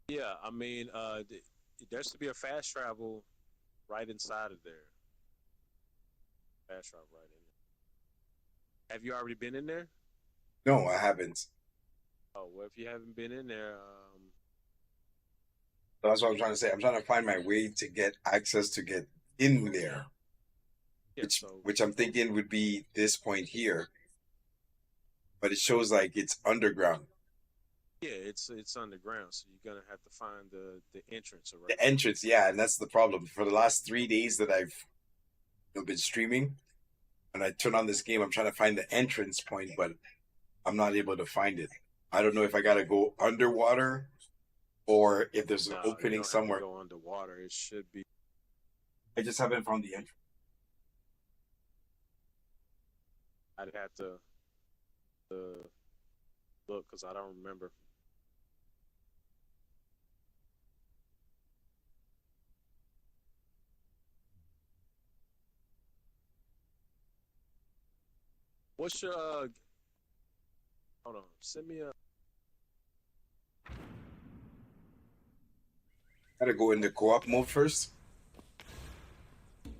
Yeah, I mean, there should be a fast travel right inside of there. Fast travel right in there. Have you already been in there? No, I haven't. Oh, well, if you haven't been in there, That's what I'm trying to say. I'm trying to find my way to get access to get in there, yeah. which I'm thinking would be this point here, but it shows like it's underground. Yeah, it's underground, so you're gonna have to find the entrance. The entrance, yeah, and that's the problem. For the last 3 days that I've been streaming, and I turn on this game, I'm trying to find the entrance point, but I'm not able to find it. I don't know if I gotta go underwater or if there's an opening somewhere. Go underwater. It should be. I just haven't found the entrance. I'd have to look because I don't remember. What's your hold on, send me a Gotta go into co-op mode first.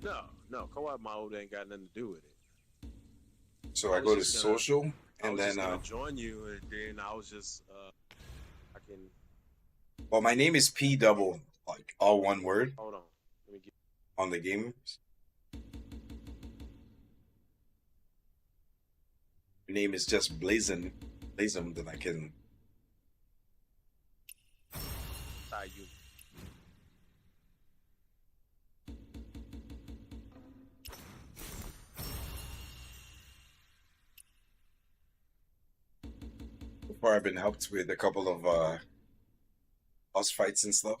no co-op mode ain't got nothing to do with it. So I go to social and then join you, and then I was just I can. Well, my name is P double, like all one word. Hold on, let me get on the game. Your name is just Blazon, then I can. you. Before I've been helped with a couple of boss fights and stuff.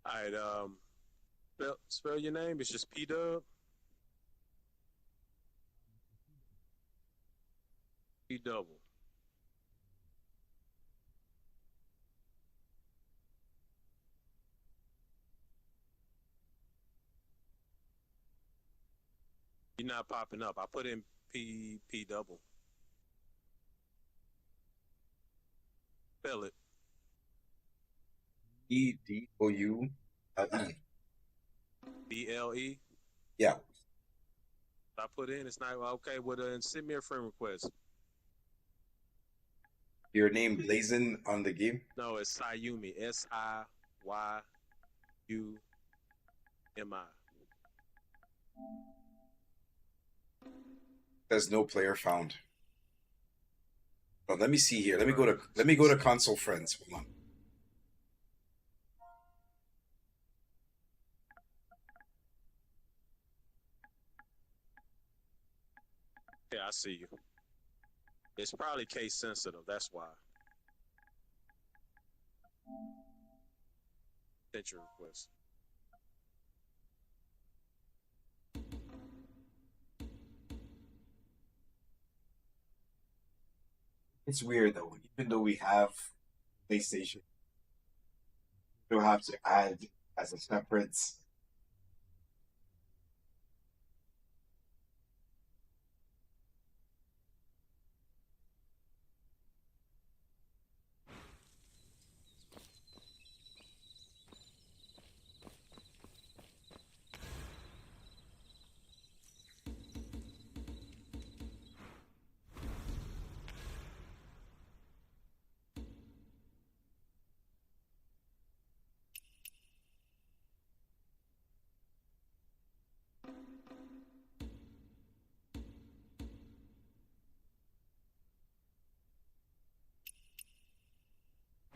All right. Spell your name. It's just P Dub. P double. You're not popping up. I put in P double. Spell it. EDOULE. BLE. Yeah. I put in. It's not okay. Well, then send me a friend request. Your name blazing on the game? No, it's Sayumi. SIYUMI. There's no player found. Oh, let me see here. Let me go to console friends. Hold on. Yeah, I see you. It's probably case sensitive. That's why. Sent your request. It's weird though. Even though we have PlayStation, you'll have to add as a separate.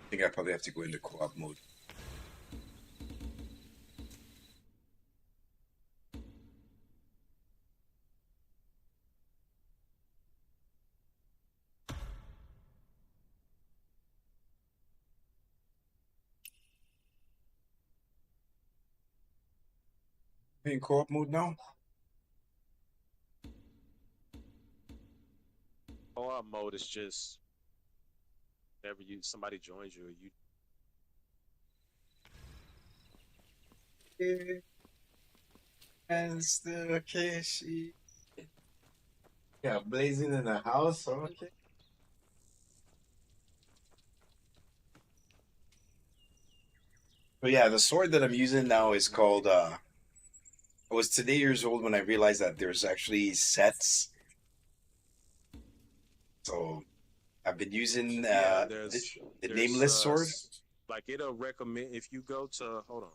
I think I probably have to go into co-op mode. In co-op mode now? Co-op mode is just whenever somebody joins you, And still okay, she. Yeah, blazing in the house. Okay. But yeah, the sword that I'm using now is called. I was today years old when I realized that there's actually sets. So I've been using the nameless sword. Like it'll recommend if you go to hold on.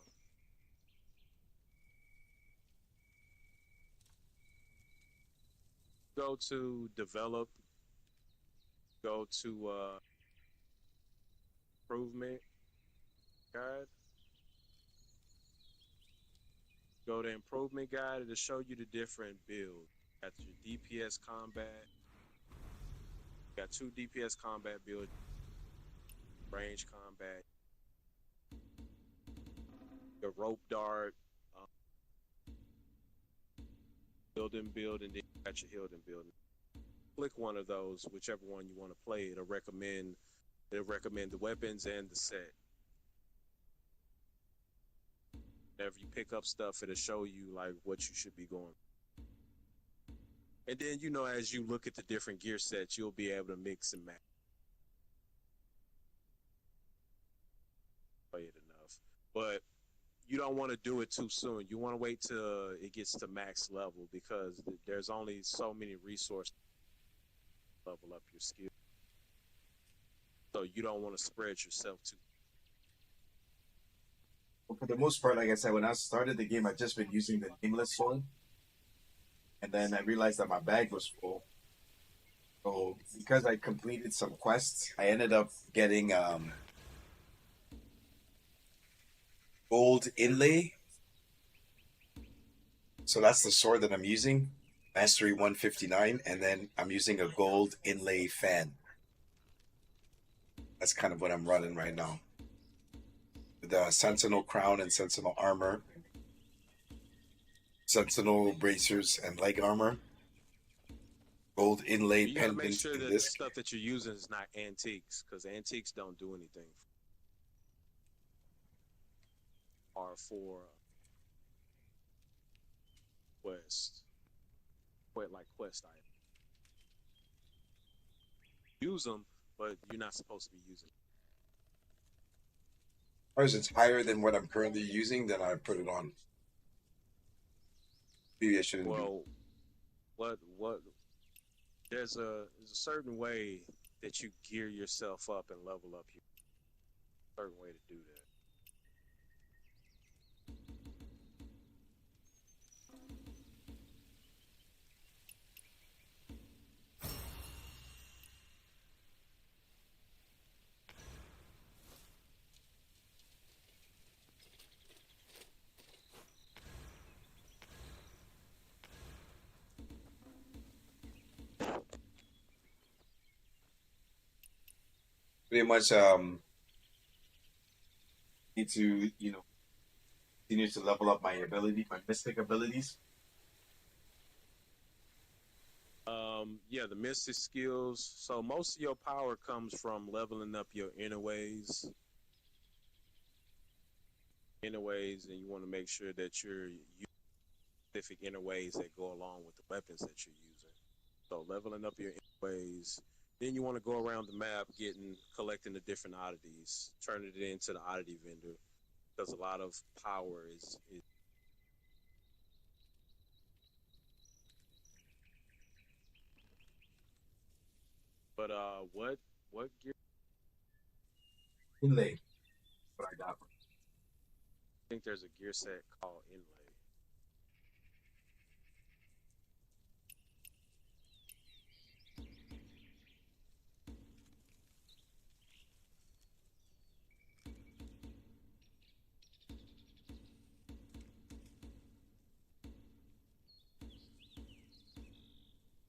Go to develop, go to improvement guide. Go to improvement guide, it'll show you the different builds. Got your DPS combat. Got 2 DPS combat builds, range combat, the rope dart, build, and then you got your healed and build. Click one of those, whichever one you want to play. It'll recommend the weapons and the set. Whenever you pick up stuff, it'll show you like what you should be going. And then as you look at the different gear sets, you'll be able to mix and match. Play it enough, but you don't want to do it too soon. You want to wait till it gets to max level because there's only so many resources to level up your skill. So you don't want to spread yourself too. Well, for the most part, like I said, when I started the game, I've just been using the nameless sword. And then I realized that my bag was full. So because I completed some quests, I ended up getting gold inlay. So that's the sword that I'm using, Mastery 159, and then I'm using a gold inlay fan. That's kind of what I'm running right now. the Sentinel crown and Sentinel armor, Sentinel bracers and leg armor, gold inlaid You gotta make pendant sure and that the disc. stuff that you're using is not antiques, because antiques don't do anything. Or for quest items. Use them, but you're not supposed to be using them. As far as it's higher than what I'm currently using, then I put it on. Maybe I shouldn't. Well, what? There's a certain way that you gear yourself up and level up. Certain way to do that. Pretty much need to continue to level up my mystic abilities. Yeah, the mystic skills. So most of your power comes from leveling up your inner ways. And you want to make sure that you're using specific inner ways that go along with the weapons that you're using. So leveling up your inner ways. Then you want to go around the map, collecting the different oddities, turning it into the oddity vendor, because a lot of power is. But what gear? Inlay. What I got. I think there's a gear set called Inlay.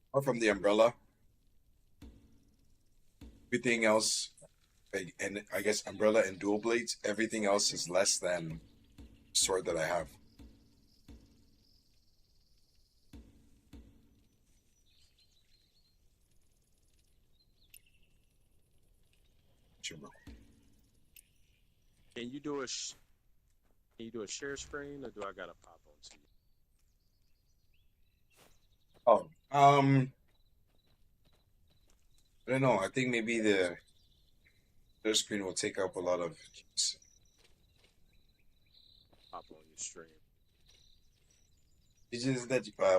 Apart from the umbrella, everything else, and I guess umbrella and dual blades, everything else is less than the sword that I have. Can you do a share screen, or do I gotta pop onto you? Oh, I don't know. I think maybe the third screen will take up a lot of. Pop on your stream.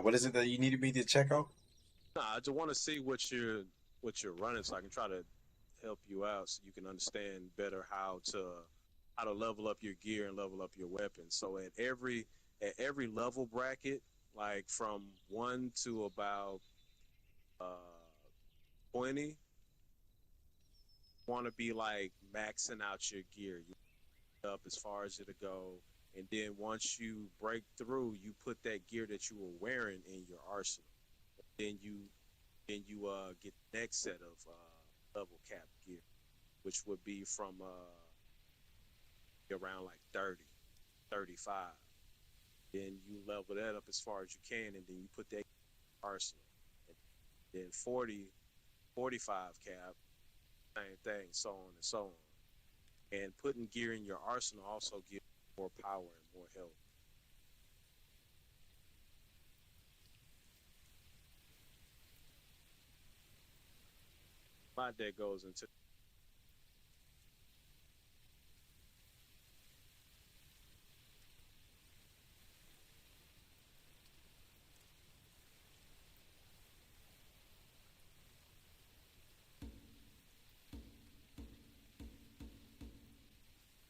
What is it that you needed me to check out? Nah, I just want to see what you're running, so I can try to help you out, so you can understand better how to level up your gear and level up your weapons. So at every level bracket, like from 1 to about 20, want to be like maxing out your gear. You up as far as it'll go, and then once you break through, you put that gear that you were wearing in your arsenal. Then you get the next set of level cap gear, which would be from around like 30, 35. Then you level that up as far as you can, and then you put that arsenal. And then 40, 45 cap, same thing, so on and so on. And putting gear in your arsenal also gives more power and more health. A lot that goes into.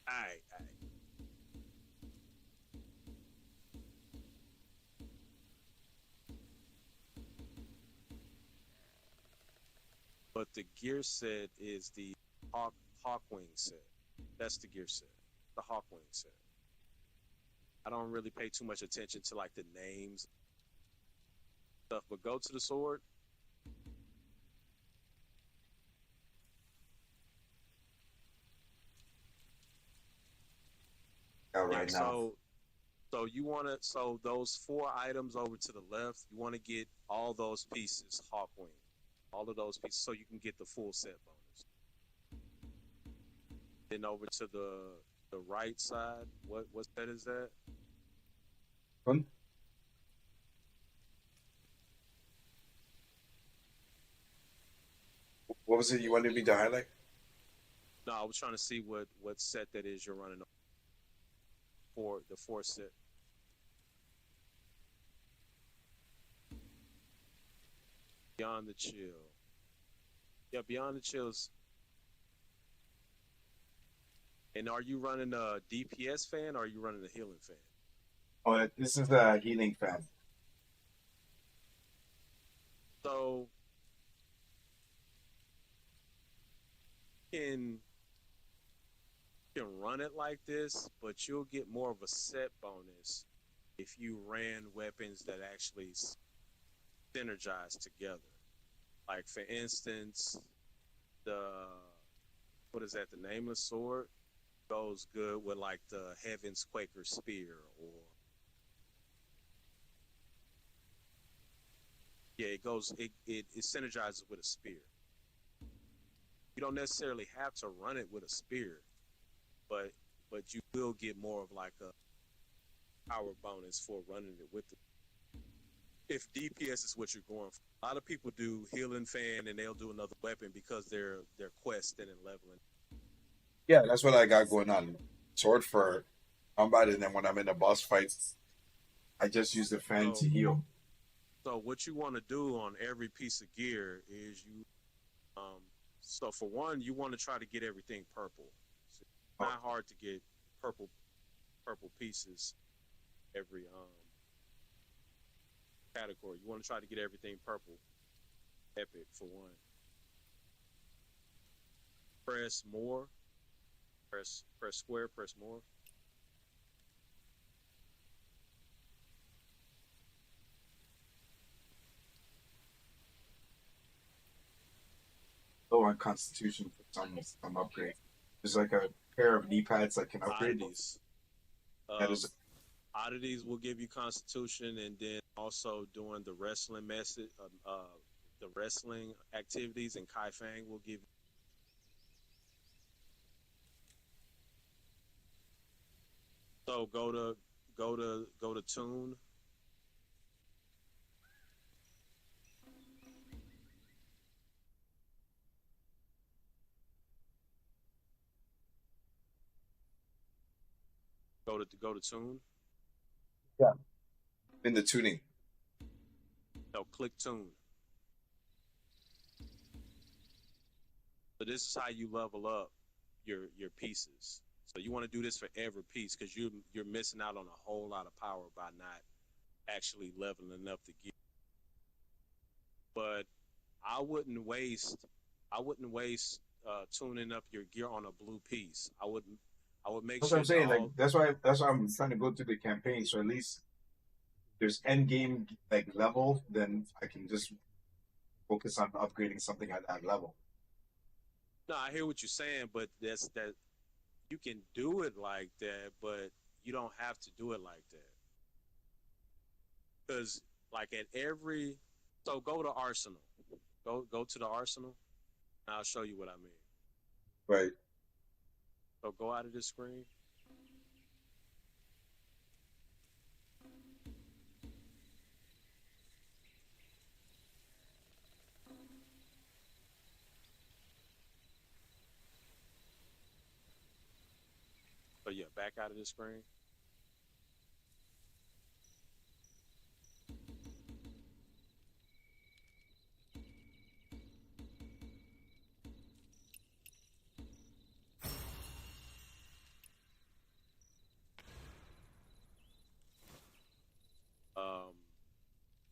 Alright. But the gear set is the Hawkwing set. That's the gear set. The Hawkwing set. I don't really pay too much attention to like the names stuff, but go to the sword. out Yeah, right now. so you want to, so those 4 items over to the left, you want to get all those pieces Hawkwing, all of those pieces, so you can get the full set bonus. Then over to the right side, what set is that? Fun? What was it you wanted me to highlight? No, I was trying to see what set that is you're running for the 4 set. Beyond the Chill. Yeah, Beyond the Chills. And are you running a DPS fan or are you running a healing fan? Oh, this is a healing fan. So you can run it like this, but you'll get more of a set bonus if you ran weapons that actually synergize together. Like for instance, the what is that? The Nameless Sword goes good with like the Heaven's Quaker Spear, or yeah, it synergizes with a spear. You don't necessarily have to run it with a spear, but you will get more of like a power bonus for running it with it. If DPS is what you're going for. A lot of people do healing fan and they'll do another weapon because they're questing and leveling. Yeah, that's what I got going on. Sword for combat, and then when I'm in a boss fight, I just use the fan to heal. So what you want to do on every piece of gear is so for one, you want to try to get everything purple. So it's not hard to get purple pieces every category. You want to try to get everything purple. Epic for one. Press more. Press square, press more. Low on Constitution for some upgrade. There's like a pair of knee pads that can upgrade. Oddities. That is Oddities will give you Constitution, and then also doing the wrestling method, the wrestling activities, and Kai Fang will give you. So go to tune. Go to tune. Yeah. In the tuning. No, click tune. So this is how you level up your pieces. So you want to do this for every piece because you're missing out on a whole lot of power by not actually leveling up the gear. But I wouldn't waste tuning up your gear on a blue piece. I would make That's sure what I'm saying. all, Like that's why I'm trying to go through the campaign. So at least there's end game like level, then I can just focus on upgrading something at that level. No, I hear what you're saying, but that you can do it like that, but you don't have to do it like that. Because like so go to Arsenal. Go to the Arsenal, and I'll show you what I mean. Right. So go out of this screen. So yeah, back out of this screen.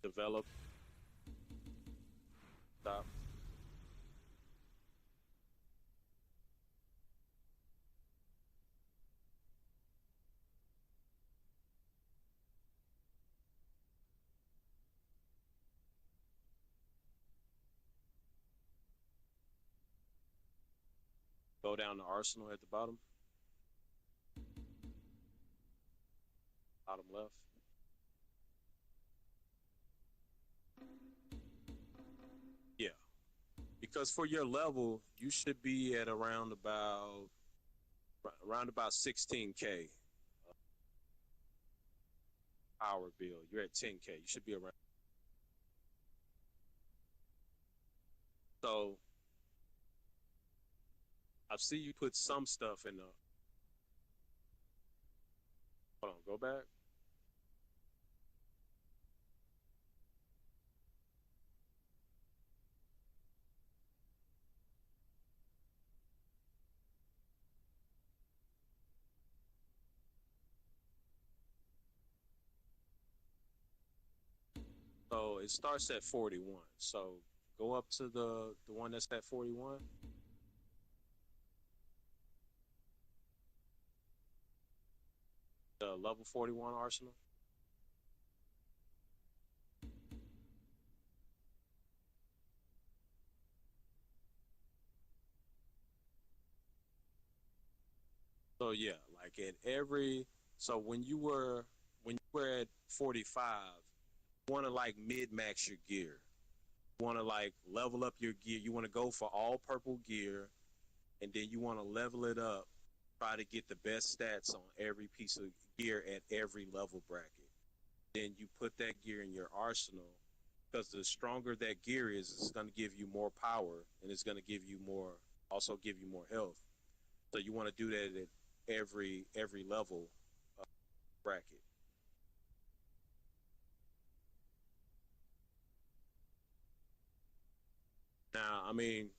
Develop. Stop. Go down to Arsenal at the bottom. Bottom left. Yeah, because for your level, you should be at around about 16K power bill. You're at 10K. You should be around. So I see you put some stuff in the. Hold on, go back. So it starts at 41. So go up to the one that's at 41. The level 41 arsenal. So yeah, like at every so when you were at 45, you want to like mid max your gear. You want to like level up your gear. You want to go for all purple gear, and then you want to level it up. Try to get the best stats on every piece of gear at every level bracket. Then you put that gear in your arsenal because the stronger that gear is, it's going to give you more power and it's going to give you also give you more health. So you want to do that at every level bracket. Now, I mean,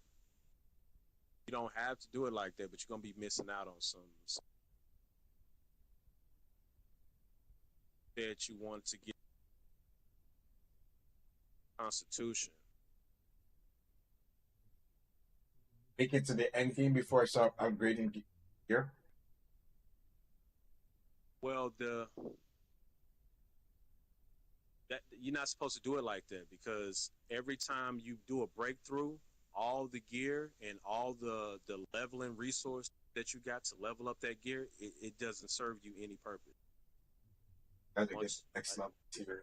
you don't have to do it like that, but you're gonna be missing out on some that you want to get Constitution. Make it to the end game before I start upgrading gear. Well, the that you're not supposed to do it like that because every time you do a breakthrough, all the gear and all the leveling resource that you got to level up that gear, it doesn't serve you any purpose. Gotta get Once, next level tier.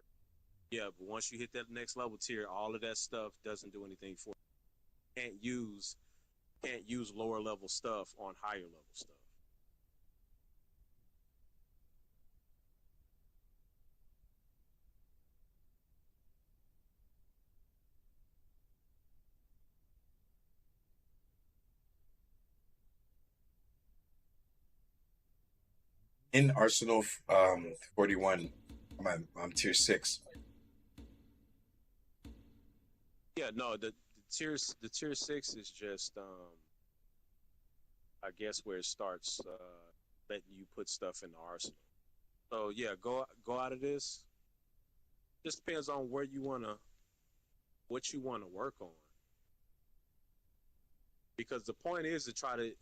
yeah, but once you hit that next level tier, all of that stuff doesn't do anything for you. Can't use lower level stuff on higher level stuff. In Arsenal 41, I'm tier 6. Yeah, no, the tier 6 is just I guess where it starts letting you put stuff in the arsenal. So yeah, go out of this. Just depends on what you wanna work on. Because the point is to try to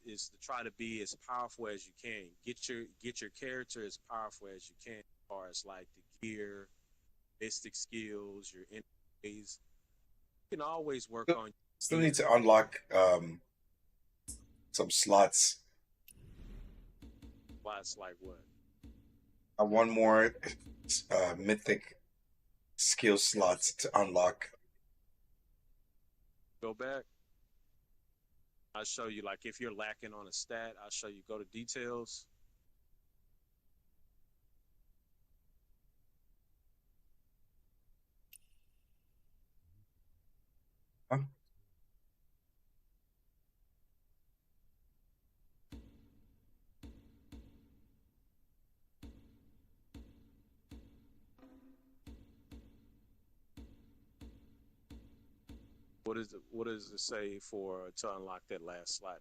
be as powerful as you can. Get your character as powerful as you can, as far as like the gear, mystic skills, your enemies. You can always work on Still need to unlock some slots. spots like what. One more mythic skill slots to unlock. Go back. I'll show you like if you're lacking on a stat, I'll show you go to details. Huh? What does it say for to unlock that last slot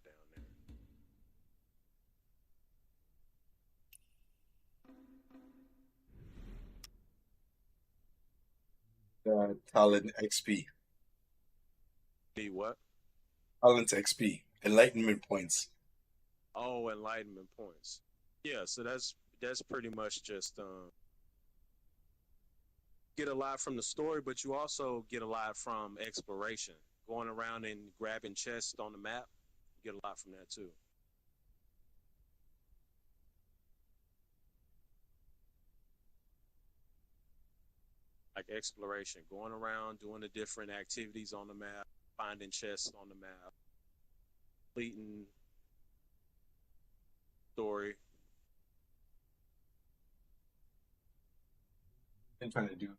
down Talent XP. there? Need what? Talent XP. Enlightenment points. Oh, enlightenment points. Yeah, so that's pretty much just get a lot from the story, but you also get a lot from exploration. Going around and grabbing chests on the map, you get a lot from that too. like exploration, going around doing the different activities on the map, finding chests on the map, completing story. Been trying to do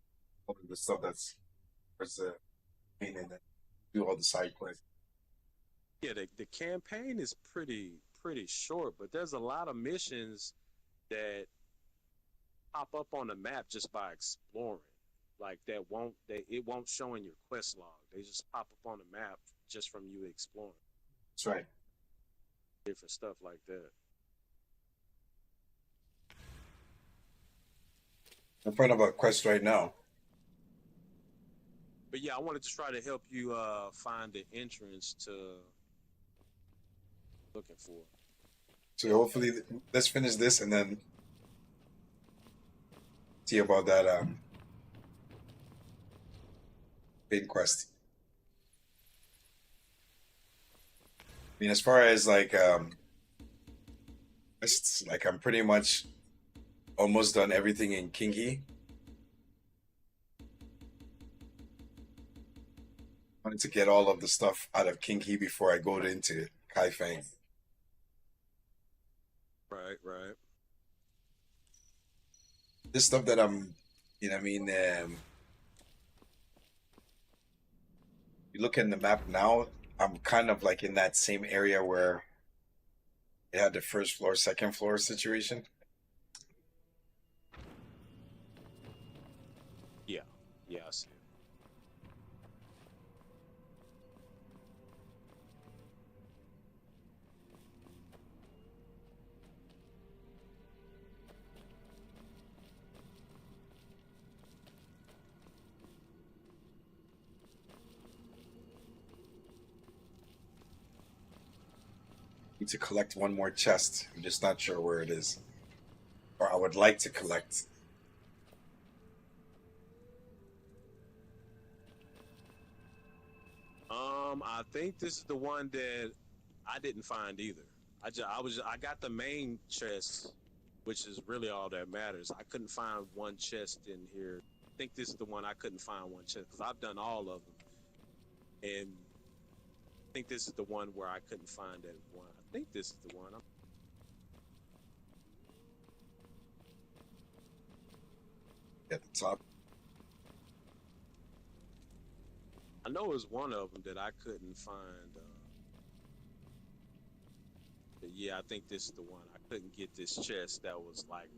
all of the stuff that's main and then do all the side quests. Yeah, the campaign is pretty short, but there's a lot of missions that pop up on the map just by exploring. Like it won't show in your quest log. They just pop up on the map just from you exploring That's right. different stuff like that. I'm in front of a quest right now. But yeah, I wanted to try to help you find the entrance to looking for. So hopefully, let's finish this and then see about that main quest. I mean, as far as like it's like I'm pretty much almost done everything in Kingi. Wanted to get all of the stuff out of Kingi before I go into Kaifeng. Right. This stuff that I'm, you know what I mean? You look at the map now, I'm kind of like in that same area where it had the first floor, second floor situation. Yeah, I see it. Need to collect one more chest. I'm just not sure where it is. Or I would like to collect. I think this is the one that I didn't find either. I got the main chest, which is really all that matters. I couldn't find one chest in here. I think this is the one I couldn't find one chest because I've done all of them, and I think this is the one where I couldn't find that one. I think this is the one. At the top. I know it was one of them that I couldn't find. But yeah, I think this is the one. I couldn't get this chest that was like.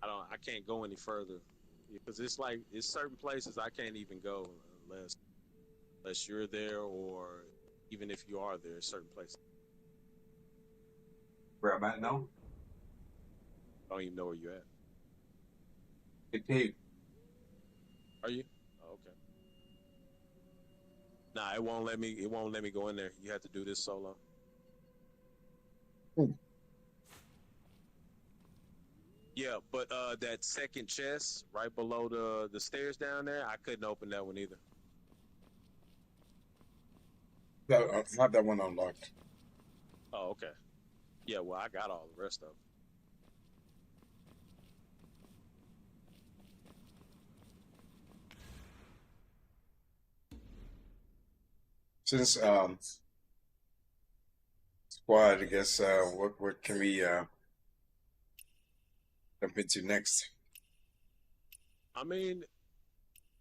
I can't go any further because it's like it's certain places I can't even go unless you're there, or even if you are there, certain places Where I'm at now? I don't even know where you're at. Big cave. Are you? Oh, okay. Nah, it won't let me. It won't let me go in there. You have to do this solo. Yeah, but that second chest right below the stairs down there, I couldn't open that one either. I have that one unlocked. Oh, okay. Yeah, well, I got all the rest of them. Since squad, I guess what can we jump into next? I mean,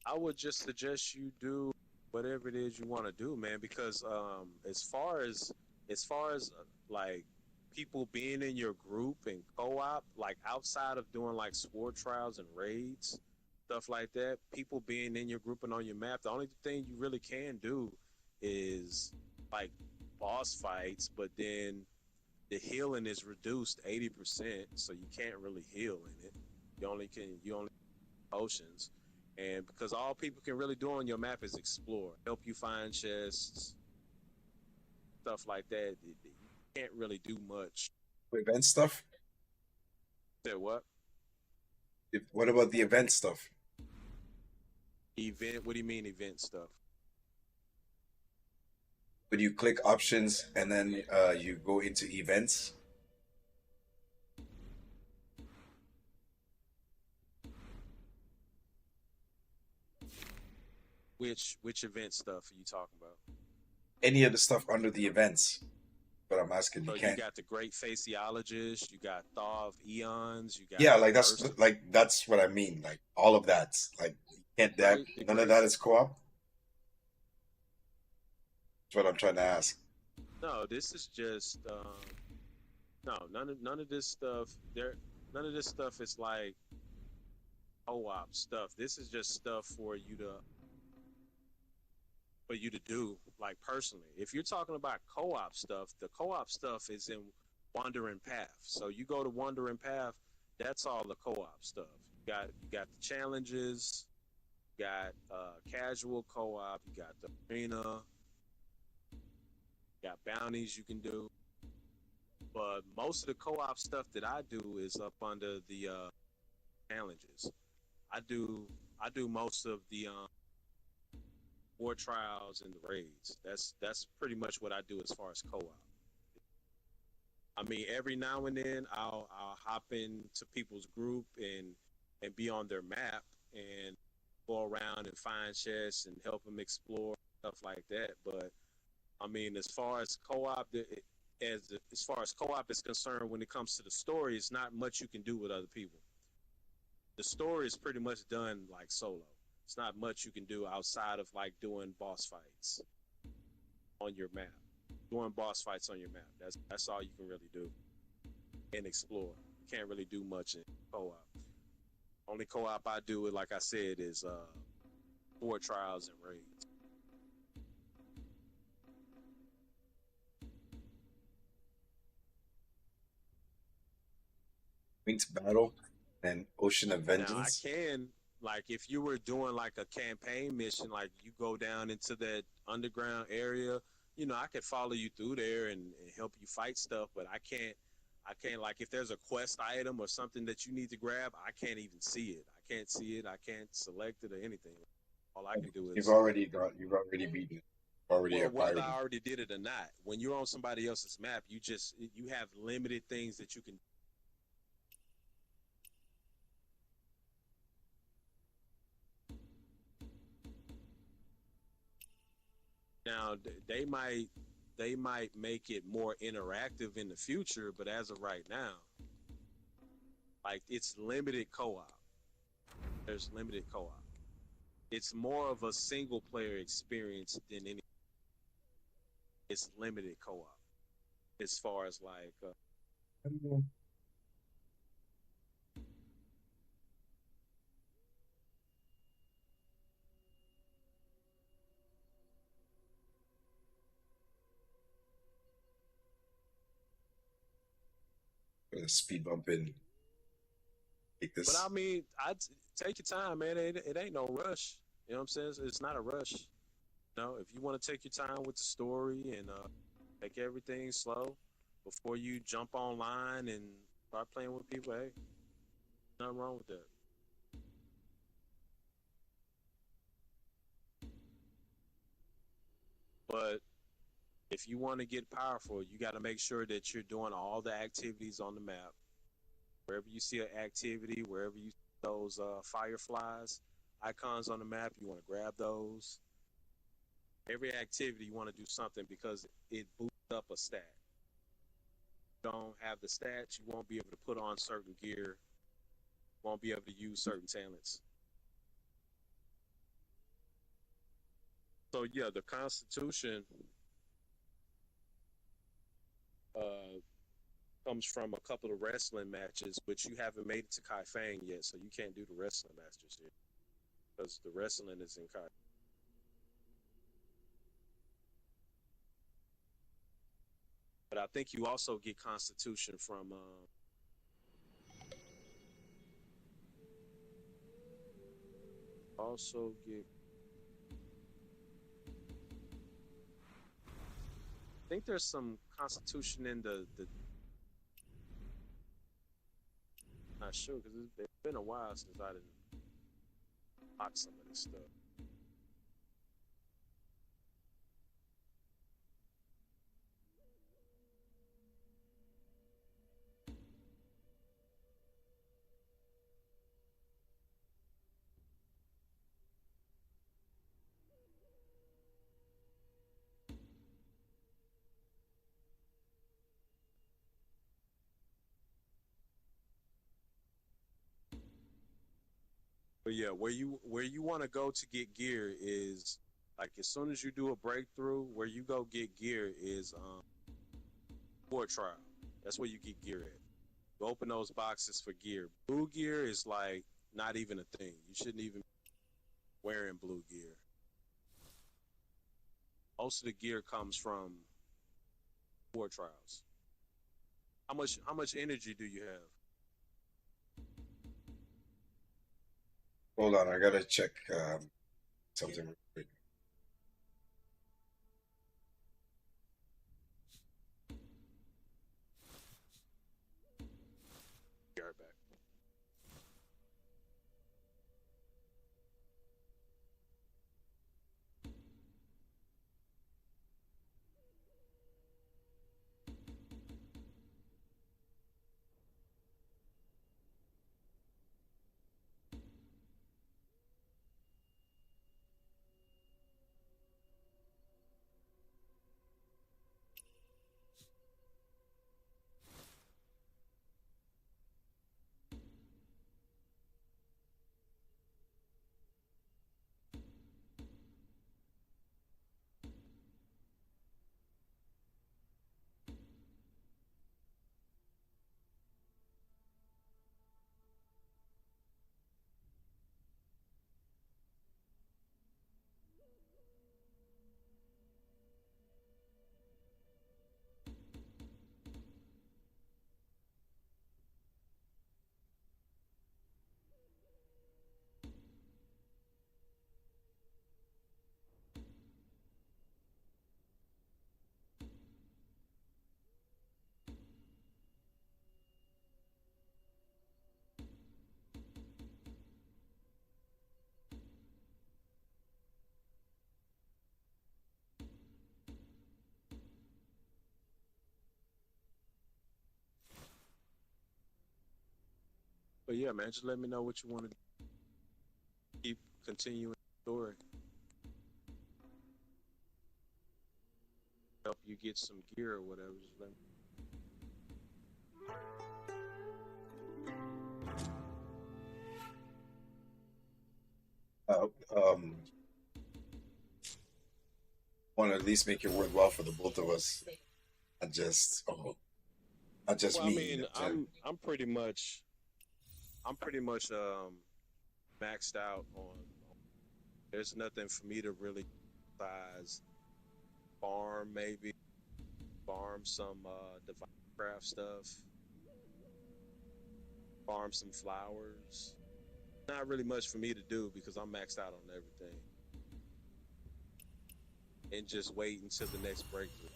I would just suggest you do whatever it is you want to do, man. Because as far as like people being in your group and co-op, like outside of doing like sword trials and raids, stuff like that, people being in your group and on your map, the only thing you really can do is like boss fights, but then the healing is reduced 80%, so you can't really heal in it. You only potions, and because all people can really do on your map is explore, help you find chests, stuff like that. You can't really do much. Event stuff? Say what? What about the event stuff? Event? What do you mean event stuff? When you click options and then you go into events? Which event stuff are you talking about? Any of the stuff under the events. But I'm asking, you So you can't. got the Great Faciologist, you got Thaw of Eons, you got Yeah, Mercy. that's what I mean. Like all of that. Like you can't that The none of Great. that is co-op. That's what I'm trying to ask. No, this is just no, none of this stuff. There, none of this stuff is like co-op stuff. This is just stuff for you to do like personally. If you're talking about co-op stuff, the co-op stuff is in Wandering Path. So you go to Wandering Path, that's all the co-op stuff. You got the challenges, you got casual co-op, you got the arena, you got bounties you can do. But most of the co-op stuff that I do is up under the challenges. I do I do most of the war trials and the raids. That's pretty much what I do as far as co-op. I mean, every now and then I'll hop into people's group and be on their map and go around and find chests and help them explore stuff like that. But I mean, as far as co-op, as far as co-op is concerned, when it comes to the story, it's not much you can do with other people. The story is pretty much done like solo. It's not much you can do outside of like doing boss fights on your map. Doing boss fights on your map. That's all you can really do and explore. You can't really do much in co-op. Only co-op I do it, like I said, is war trials and raids. Wings Battle and Ocean of Now I Vengeance. can, like, if you were doing like a campaign mission, like you go down into that underground area, I could follow you through there and help you fight stuff, but I can't like if there's a quest item or something that you need to grab, I can't even see it. I can't see it. I can't select it or anything. All I can do is, You've already beaten it. Already well, a whether pirate. I already did it or not, when you're on somebody else's map, you have limited things that you can. Now they might make it more interactive in the future, but as of right now, like it's limited co-op. There's limited co-op. It's more of a single player experience than any. It's limited co-op as far as like Gonna speed bump in. Take But I this. mean, take your time, man. It ain't no rush. You know what I'm saying? It's not a rush. If you want to take your time with the story and take everything slow before you jump online and start playing with people, hey, nothing wrong with that. But if you want to get powerful, you got to make sure that you're doing all the activities on the map. Wherever you see an activity, wherever you see those fireflies icons on the map, you want to grab those. Every activity you want to do something because it boosts up a stat. If you don't have the stats, you won't be able to put on certain gear, won't be able to use certain talents. So yeah, the Constitution uh, comes from a couple of wrestling matches, which you haven't made it to Kai Fang yet, so you can't do the wrestling matches yet because the wrestling is in Kai. But I think you also get Constitution from also get. I think there's some Constitution in the. Not sure because it's been a while since I didn't lock some of this stuff. But yeah, where you want to go to get gear is like as soon as you do a breakthrough, where you go get gear is War Trial. That's where you get gear at. You open those boxes for gear. Blue gear is like not even a thing. You shouldn't even be wearing blue gear. Most of the gear comes from War Trials. How much energy do you have? Hold on, I gotta check something real quick. Be right back. But yeah, man, just let me know what you want to keep continuing the story. Help you get some gear or whatever. Just let me. Uh, um, want to at least make it worthwhile for the both of us. Not just Well, I me. mean, I'm pretty much maxed out on. There's nothing for me to really besides farm some divine craft stuff, farm some flowers. Not really much for me to do because I'm maxed out on everything, and just wait until the next breakthrough.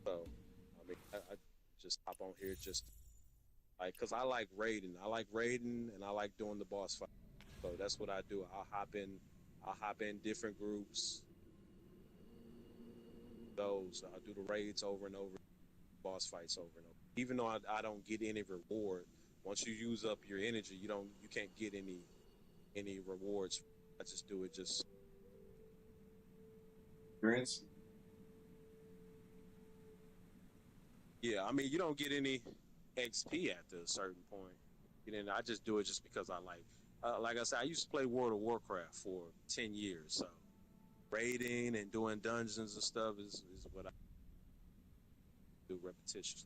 So, I mean, I just hop on here just like because I like raiding. I like raiding, and I like doing the boss fight. So that's what I do. I'll hop in different groups. I'll do the raids over and over, boss fights over and over. Even though I don't get any reward, once you use up your energy, you can't get any rewards. I just do it just. experience. Yeah, I mean, you don't get any XP after a certain point. And I just do it just because I like. Like I said, I used to play World of Warcraft for 10 years, so raiding and doing dungeons and stuff is what I do repetitiously.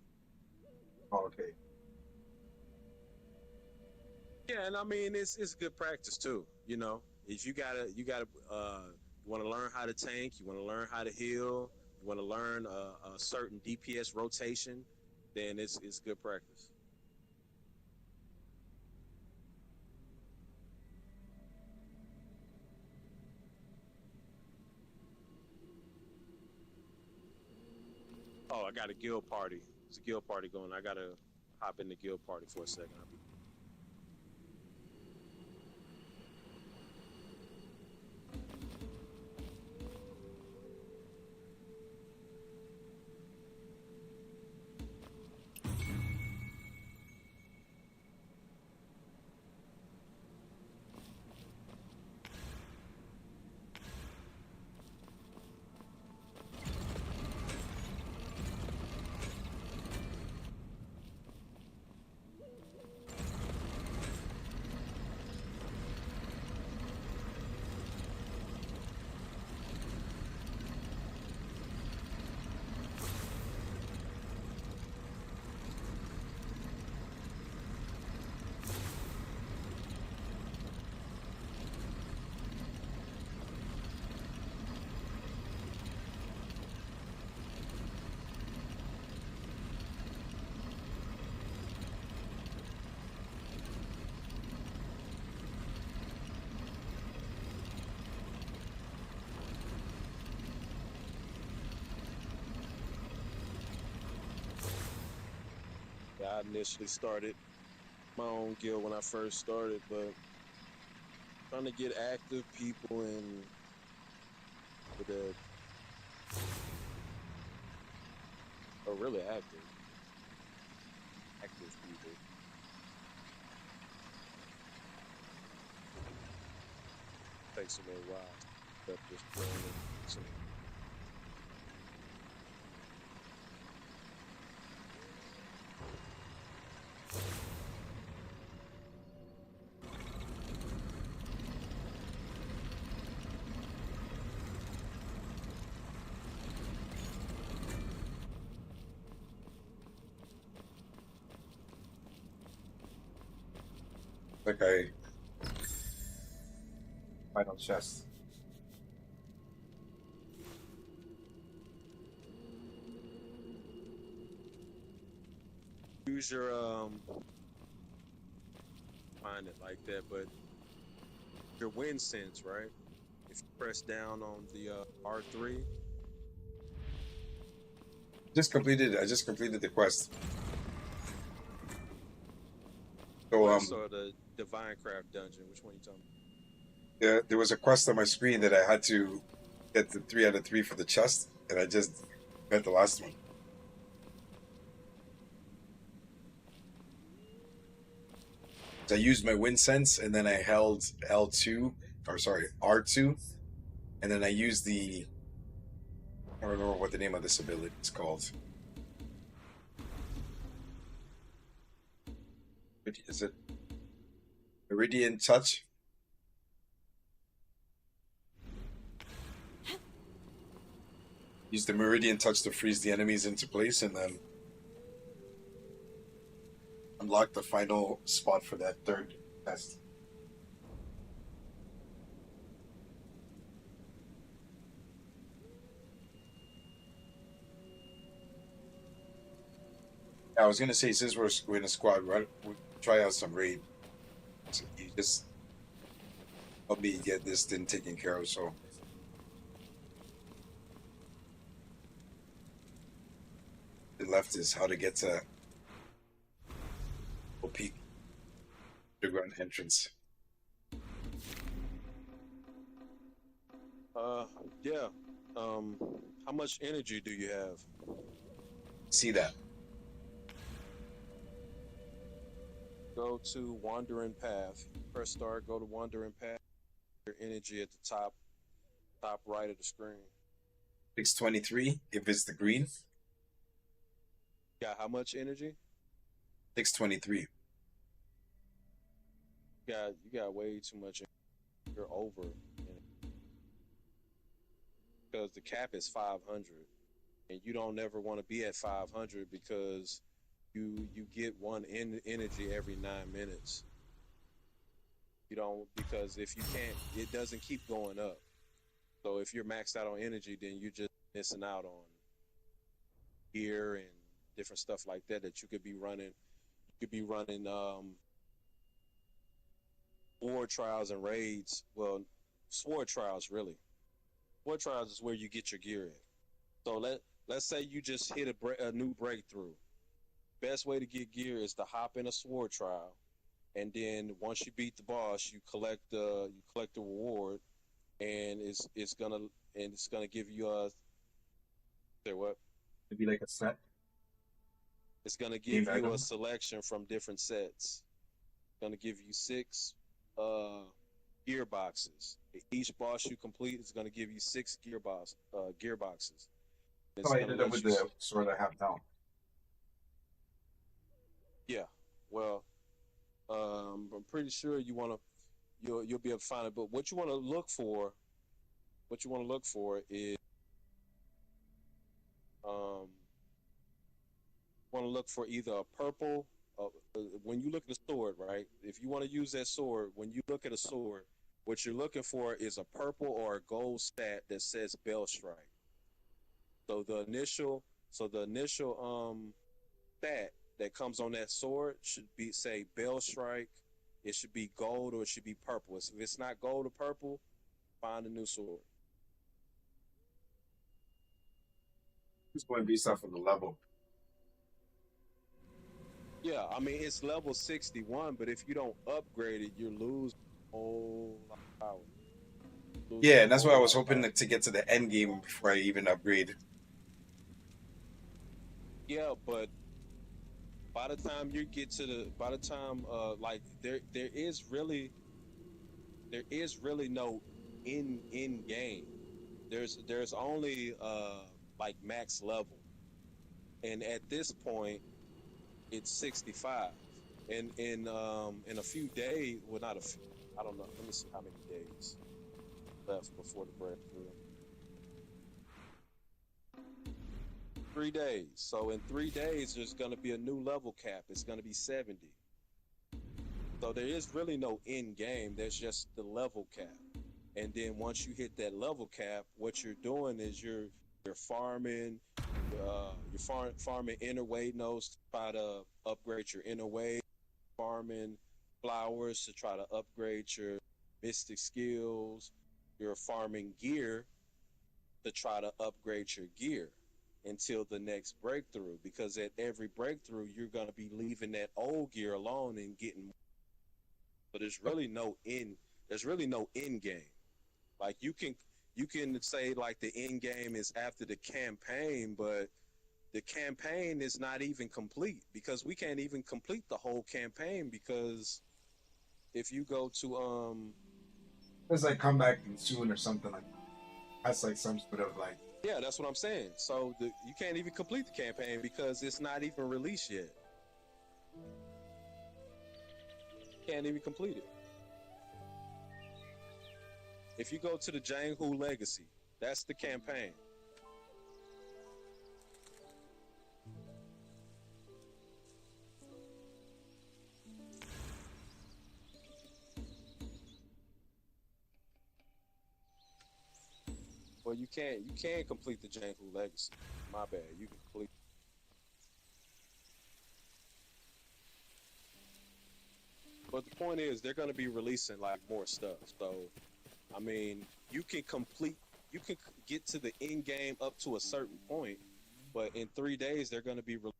Okay. Yeah, and I mean it's good practice too. You know, if you want to learn how to tank, you want to learn how to heal, you want to learn a certain DPS rotation, then it's good practice. Oh, I got a guild party. There's a guild party going. I gotta hop in the guild party for a second. I'll be I initially started my own guild when I first started, but trying to get active people and that are really active people. Takes a little while. But just so. Okay. Final chest. Use your find it like that, but your wind sense, right? If you press down on the R3, I just completed the quest. So quest or the Divine Craft dungeon, which one you talking about? there was a quest on my screen that I had to get the 3 out of 3 for the chest, and I just got the last one. I used my wind sense, and then I held L2, or sorry, R2, and then I used the, I don't remember what the name of this ability is called. Is it Meridian Touch? Use the Meridian Touch to freeze the enemies into place, and then unlock the final spot for that third test. I was gonna say, since we're in a squad, right? We'll try out some raid. So you just help me get this thing taken care of. So the left is how to get to OP underground entrance. Yeah. How much energy do you have? See that? Go to Wandering Path. Press start, go to Wandering Path. Your energy at the top right of the screen. 623 if it's the green. Got how much energy? 623. You got way too much energy. You're over. Because the cap is 500. And you don't ever want to be at 500 because you get one energy every 9 minutes. You don't, because if you can't, it doesn't keep going up. So if you're maxed out on energy, then you're just missing out on gear and different stuff like that you could be running. You could be running war trials and raids. Well, sword trials really. Sword trials is where you get your gear at. So let's say you just hit a new breakthrough. Best way to get gear is to hop in a sword trial, and then once you beat the boss, you collect the reward, and it's gonna give you a say what? It'd be like a set. It's gonna give you item. a selection from different sets. It's gonna give you 6 gearboxes. Each boss you complete is gonna give you 6 gearboxes. So I ended up with the sword I have now. Yeah, well, I'm pretty sure you'll be able to find it. But what you want to look for is want to look for either a purple. When you look at a sword, right? If you want to use that sword, when you look at a sword, what you're looking for is a purple or a gold stat that says Bell Strike. So the initial stat that comes on that sword should be say Bell Strike. It should be gold or it should be purple. If it's not gold or purple, find a new sword. Who's going based off of the level? Yeah, I mean it's level 61, but if you don't upgrade it, you lose a whole lot of power. Losing Yeah, a and that's why I whole was lot of hoping power. to get to the end game before I even upgrade. Yeah, but by the time you get to the, by the time like there is really no in game. There's only like max level, and at this point it's 65. And in a few days, well, not a few, I don't know. Let me see how many days left before the breakthrough. 3 days. So in 3 days, there's going to be a new level cap. It's going to be 70. So there is really no end game. There's just the level cap. And then once you hit that level cap, what you're doing is you're farming, farming inner way nodes to try to upgrade your inner way, farming flowers to try to upgrade your mystic skills. You're farming gear to try to upgrade your gear until the next breakthrough. Because at every breakthrough, you're going to be leaving that old gear alone and getting. But there's really no end. There's really no end game. Like you can say like the end game is after the campaign, but the campaign is not even complete because we can't even complete the whole campaign because if you go to It's like come back soon or something like that. That's like some sort of like yeah, that's what I'm saying. So you can't even complete the campaign because it's not even released yet. Can't even complete it. If you go to the Janghu Legacy, that's the campaign. Well, you can't complete the Janghu Legacy. My bad. You can complete. But the point is, they're going to be releasing like more stuff. So, I mean, you can get to the end game up to a certain point, but in 3 days they're going to be released.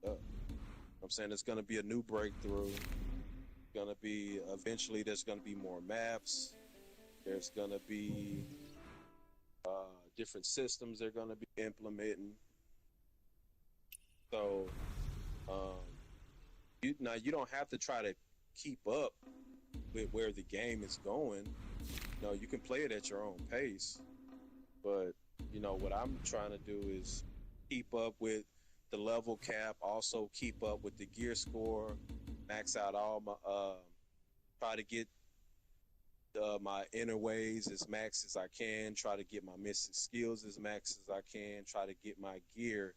I'm saying it's going to be a new breakthrough. Going to be eventually there's going to be more maps. There's going to be different systems they're going to be implementing. So, you don't have to try to keep up with where the game is going. No, you can play it at your own pace. But what I'm trying to do is keep up with the level cap, also keep up with the gear score, max out all my try to get my inner ways as max as I can, try to get my mystic skills as max as I can, try to get my gear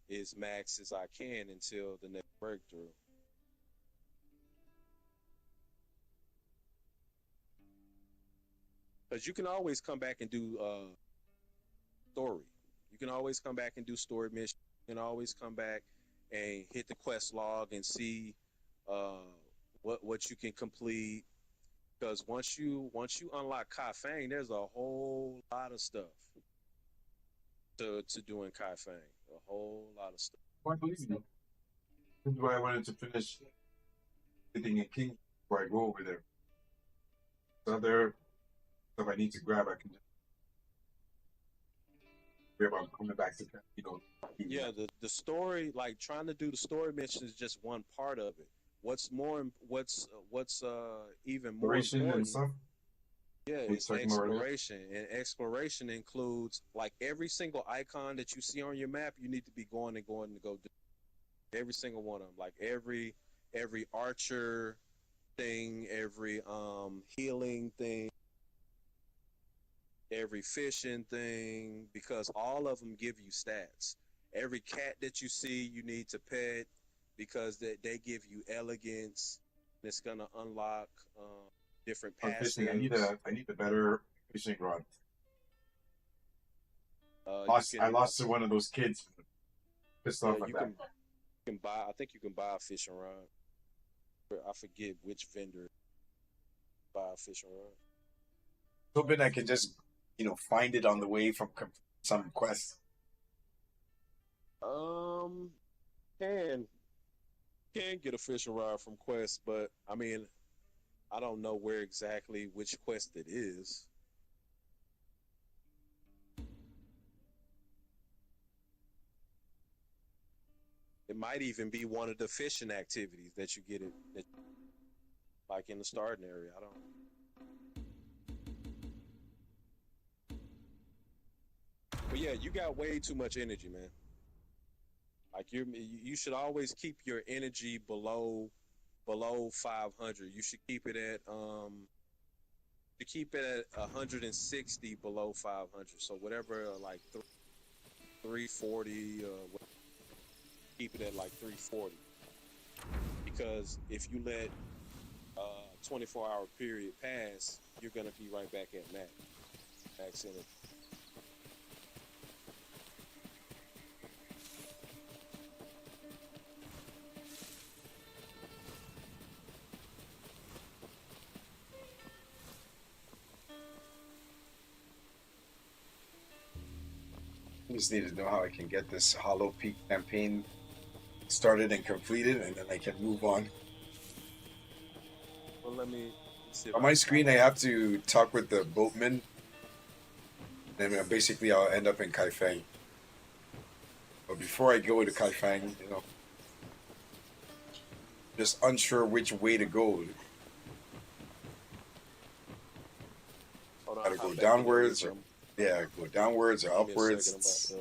as max as I can until the next breakthrough. Because you can always come back and do story. You can always come back and do story mission. You can always come back and hit the quest log and see what you can complete. Because once you unlock Kai Fang, there's a whole lot of stuff to do in Kai Fang. A whole lot of stuff. I believe you. This is why I wanted to finish getting in King before I go over there. So other stuff I need to grab, I can just grab. I'm coming back to Yeah, the story, like trying to do the story mission is just one part of it. What's even more exploration and important? stuff. Yeah, We it's talking about earlier? exploration, and exploration includes like every single icon that you see on your map. You need to be going to go do every single one of them. Like every archer thing, every healing thing, every fishing thing, because all of them give you stats. Every cat that you see, you need to pet because they give you elegance. And it's gonna unlock different On fishing, I need passives. a better fishing rod. You I can lost to one of those kids. Pissed off at you that. can buy. I think you can buy a fishing rod. I forget which vendor buy a fishing rod. Hoping I can just find it on the way from some quest. Can can get a fishing rod from Quest, but I mean, I don't know where exactly which Quest it is. It might even be one of the fishing activities that you get it, like in the starting area. I don't. But yeah, you got way too much energy, man. Like you should always keep your energy below 500. You should keep it at to keep it at 160 below 500. So whatever, like 340, keep it at like 340. Because if you let 24-hour period pass, you're gonna be right back at max energy. I just need to know how I can get this Hollow Peak campaign started and completed, and then I can move on. Well, let me see. On my screen, I have to talk with the boatman, and then basically I'll end up in Kaifeng. But before I go to Kaifeng, just unsure which way to go. Gotta go downwards, or go downwards or upwards.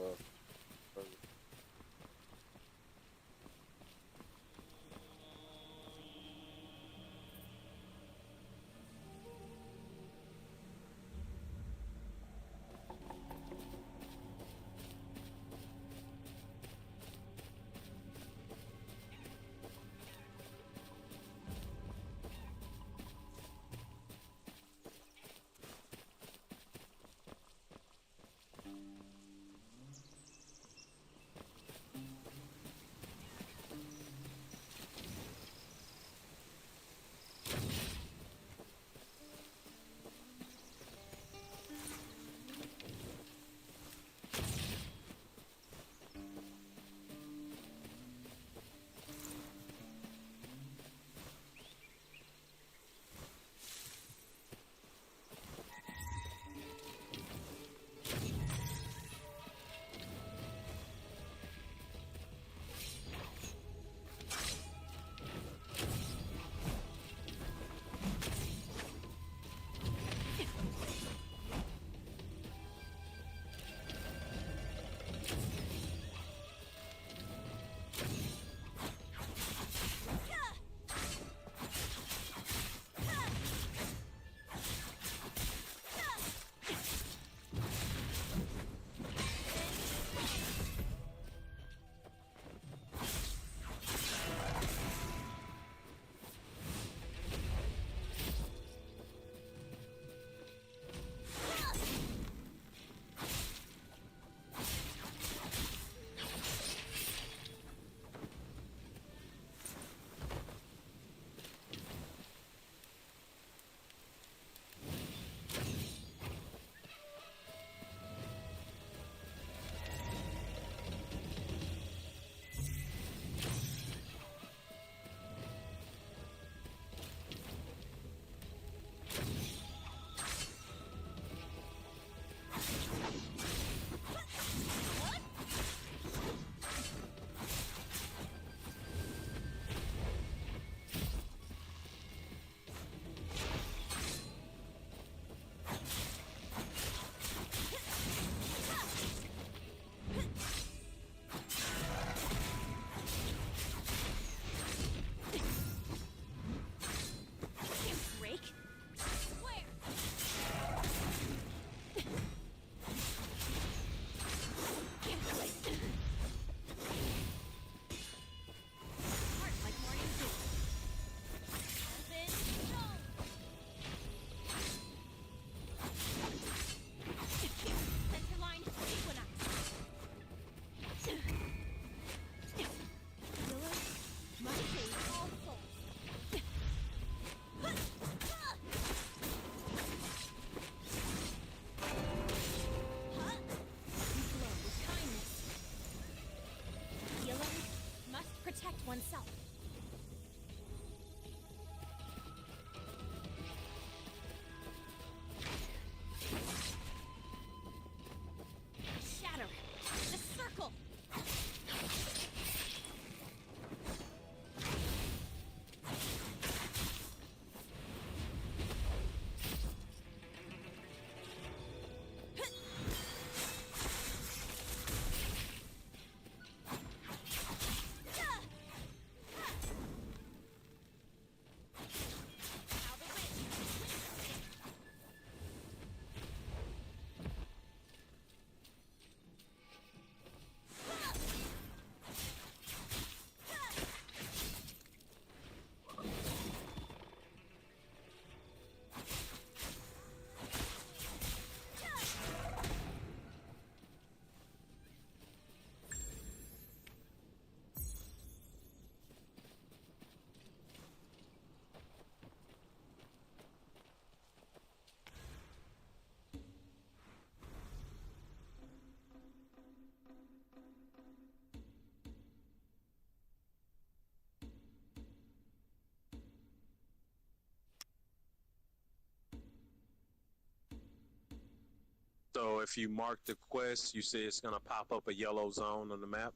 So if you mark the quest, you see it's gonna pop up a yellow zone on the map.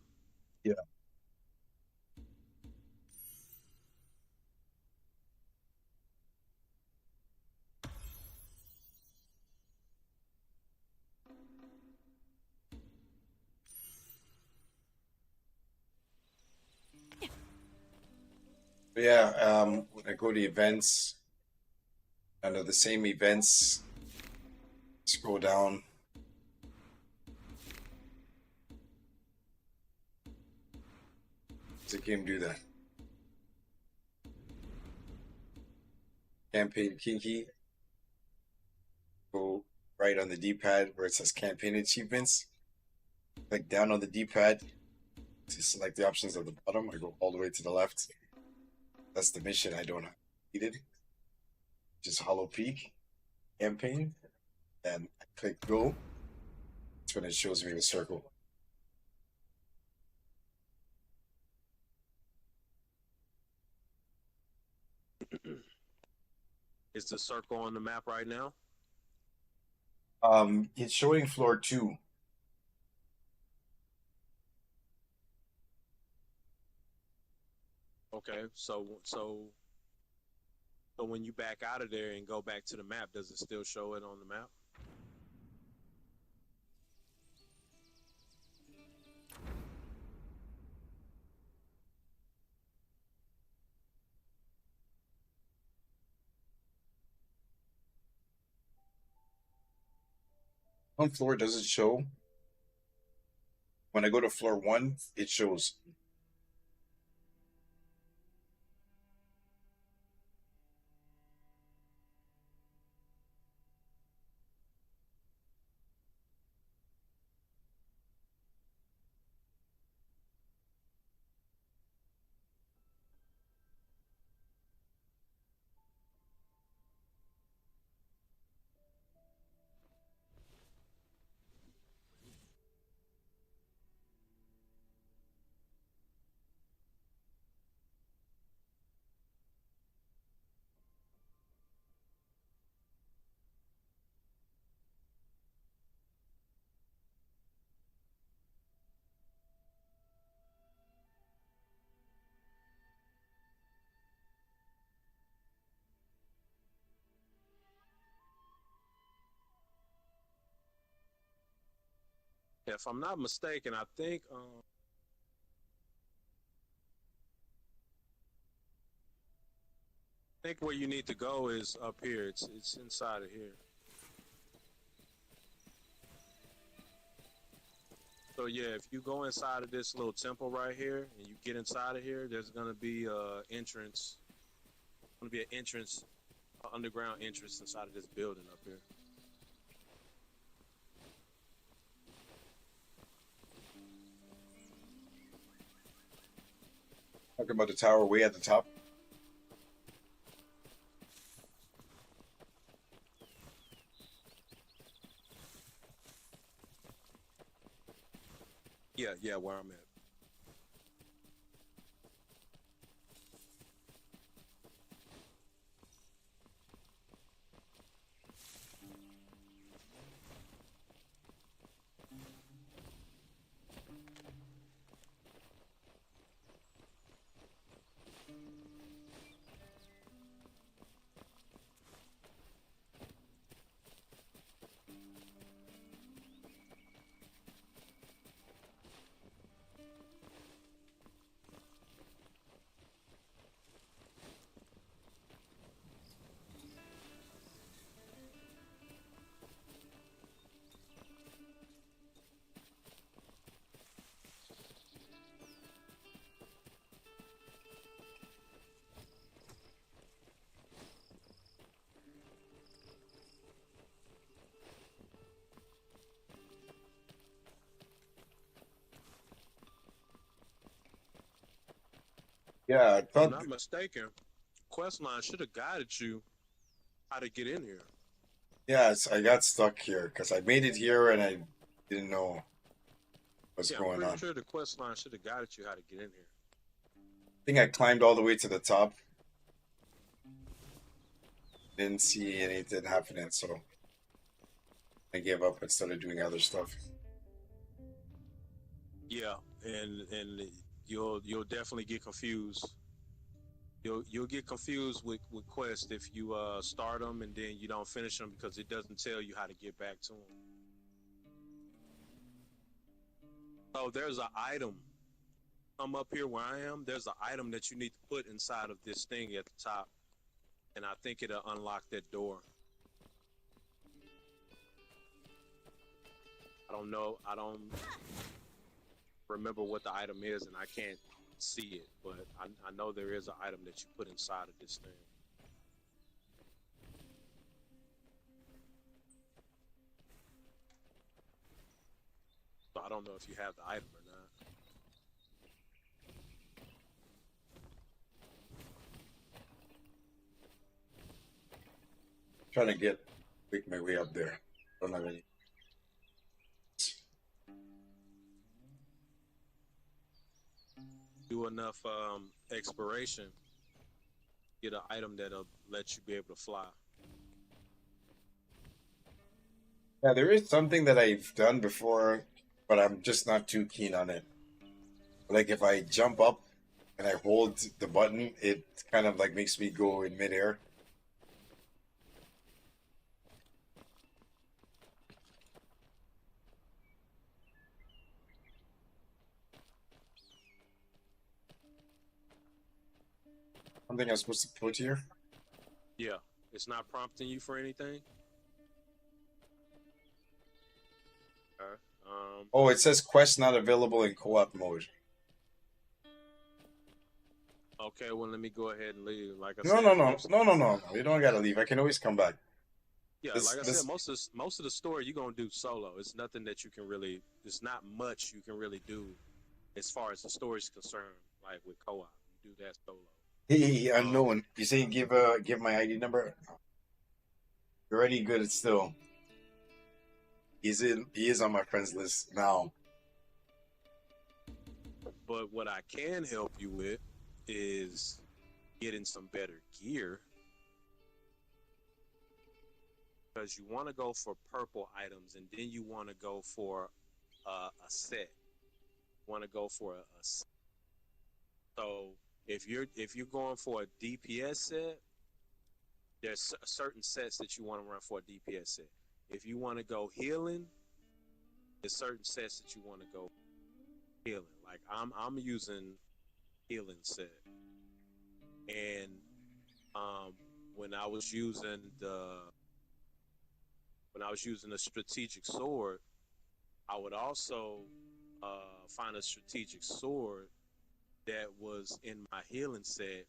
Yeah. But yeah, when I go to events, under the same events, scroll down. Does the game do that? Campaign Kinky. Go right on the D-pad where it says campaign achievements. Click down on the D-pad to select the options at the bottom. I go all the way to the left. That's the mission I don't have completed. Just Hollow Peak campaign. And I click go. That's when it shows me the circle. Is the circle on the map right now? It's showing floor 2. Okay, so when you back out of there and go back to the map, does it still show it on the map? On floor doesn't show. When I go to floor 1, it shows. If I'm not mistaken, I think where you need to go is up here. It's inside of here. So yeah, if you go inside of this little temple right here and you get inside of here, there's gonna be entrance. Gonna be an entrance, underground entrance inside of this building up here. Talking about the tower way at the top. Yeah, where I'm at. Yeah, I If I'm thought. not mistaken, Questline should have guided you how to get in here. Yeah, I got stuck here because I made it here and I didn't know what's Yeah, I'm going pretty on. sure the Questline should have guided you how to get in here. I think I climbed all the way to the top. Didn't see anything happening, so I gave up and started doing other stuff. Yeah, and you'll definitely get confused. You'll get confused with quests if you start them and then you don't finish them because it doesn't tell you how to get back to them. Oh, there's an item. Come up here where I am. There's an item that you need to put inside of this thing at the top, and I think it'll unlock that door. I don't know. I don't remember what the item is, and I can't see it, but I know there is an item that you put inside of this thing. So I don't know if you have the item or not. Trying to make my way up there. Don't have any. Do enough exploration, get an item that'll let you be able to fly. Yeah, there is something that I've done before, but I'm just not too keen on it. Like if I jump up and I hold the button, it kind of like makes me go in midair. Something I'm supposed to put here. Yeah, it's not prompting you for anything. Okay. Oh, it says quest not available in co-op mode. Okay, well, let me go ahead and leave. Like I No, said, no, no, no, no, no. You don't gotta leave. I can always come back. yeah, This, like I this. said, most of the story you're gonna do solo. It's nothing that you can really. It's not much you can really do as far as the story's concerned. Like with co-op, you do that solo. Hey, Um, unknown. You say give my ID number. You're already good at still. He is on my friends list now. but what I can help you with is getting some better gear because you want to go for purple items and then you want to go for a set. Want to go for a set. So if you're going for a DPS set, there's certain sets that you want to run for a DPS set. If you want to go healing, there's certain sets that you want to go healing. Like I'm using healing set, and when I was using the strategic sword, I would also find a strategic sword that was in my healing set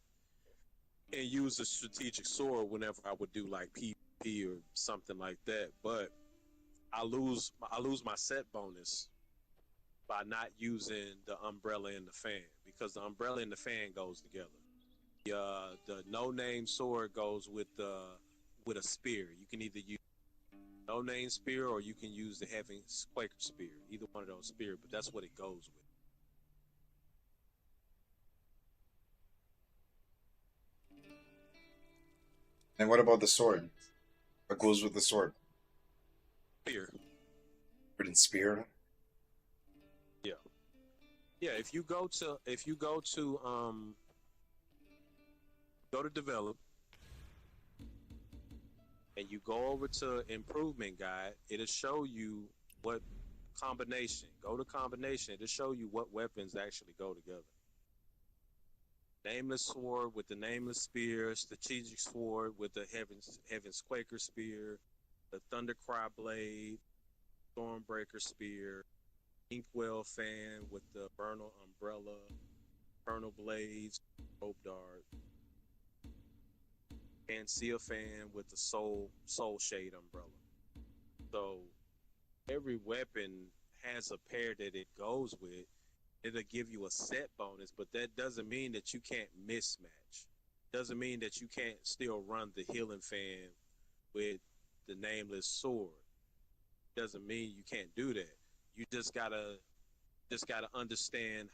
and use the strategic sword whenever I would do like PvP or something like that. But I lose my set bonus by not using the umbrella and the fan because the umbrella and the fan goes together. The no name sword goes with a spear. You can either use no name spear or you can use the heavy Quaker spear. Either one of those spear, but that's what it goes with. And what about the sword? What goes with the sword? Spear. Wooden spear. Yeah. Yeah, if you go to go to develop and you go over to improvement guide, it'll show you what combination. Go to combination, it'll show you what weapons actually go together. Nameless sword with the nameless spear, strategic sword with the heaven's Quaker spear, the Thundercry blade, Stormbreaker spear, Inkwell fan with the Vernal umbrella, Vernal blades, rope dart, and Sea fan with the Soul Shade umbrella. So every weapon has a pair that it goes with. It'll give you a set bonus, but that doesn't mean that you can't mismatch. Doesn't mean that you can't still run the healing fan with the nameless sword. Doesn't mean you can't do that. You just gotta understand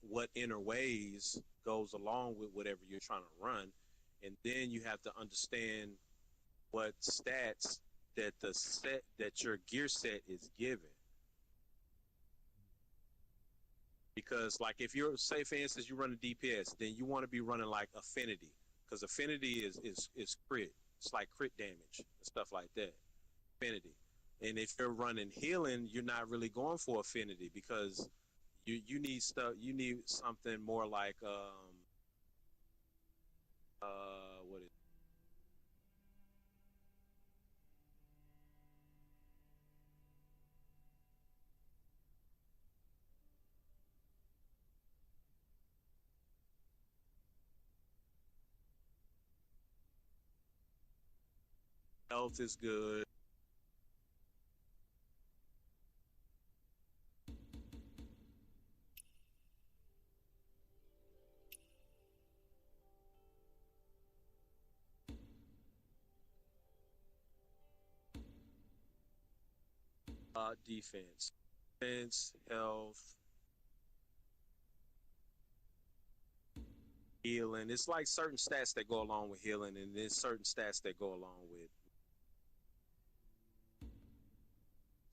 what inner ways goes along with whatever you're trying to run, and then you have to understand what stats the set that your gear set is given. Because like if you're, say for instance you run a DPS, then you want to be running like affinity, because affinity is crit. It's like crit damage and stuff like that. Affinity. And if you're running healing, you're not really going for affinity, because you need something more like what is health is good. Defense, health, healing. It's like certain stats that go along with healing, and then certain stats that go along with.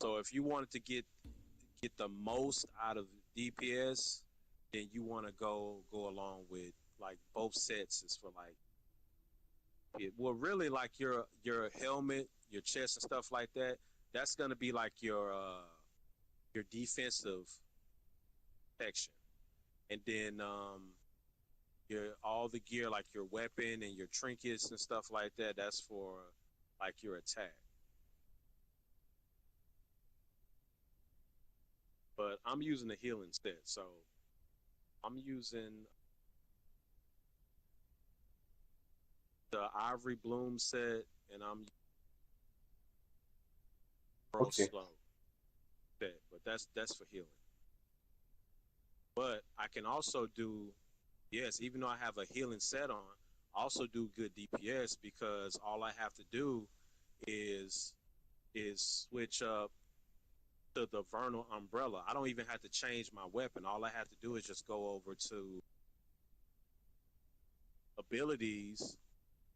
So if you wanted to get the most out of DPS, then you want to go along with like both sets is for like well really like your helmet, your chest and stuff like that. That's gonna be like your defensive protection, and then your all the gear like your weapon and your trinkets and stuff like that. That's for like your attack. But I'm using the healing set, so I'm using the Ivory Bloom set, and I'm Okay. slow set, but that's for healing. But I can also do, yes, even though I have a healing set on, I also do good DPS, because all I have to do is switch up to the Vernal Umbrella. I don't even have to change my weapon. All I have to do is just go over to abilities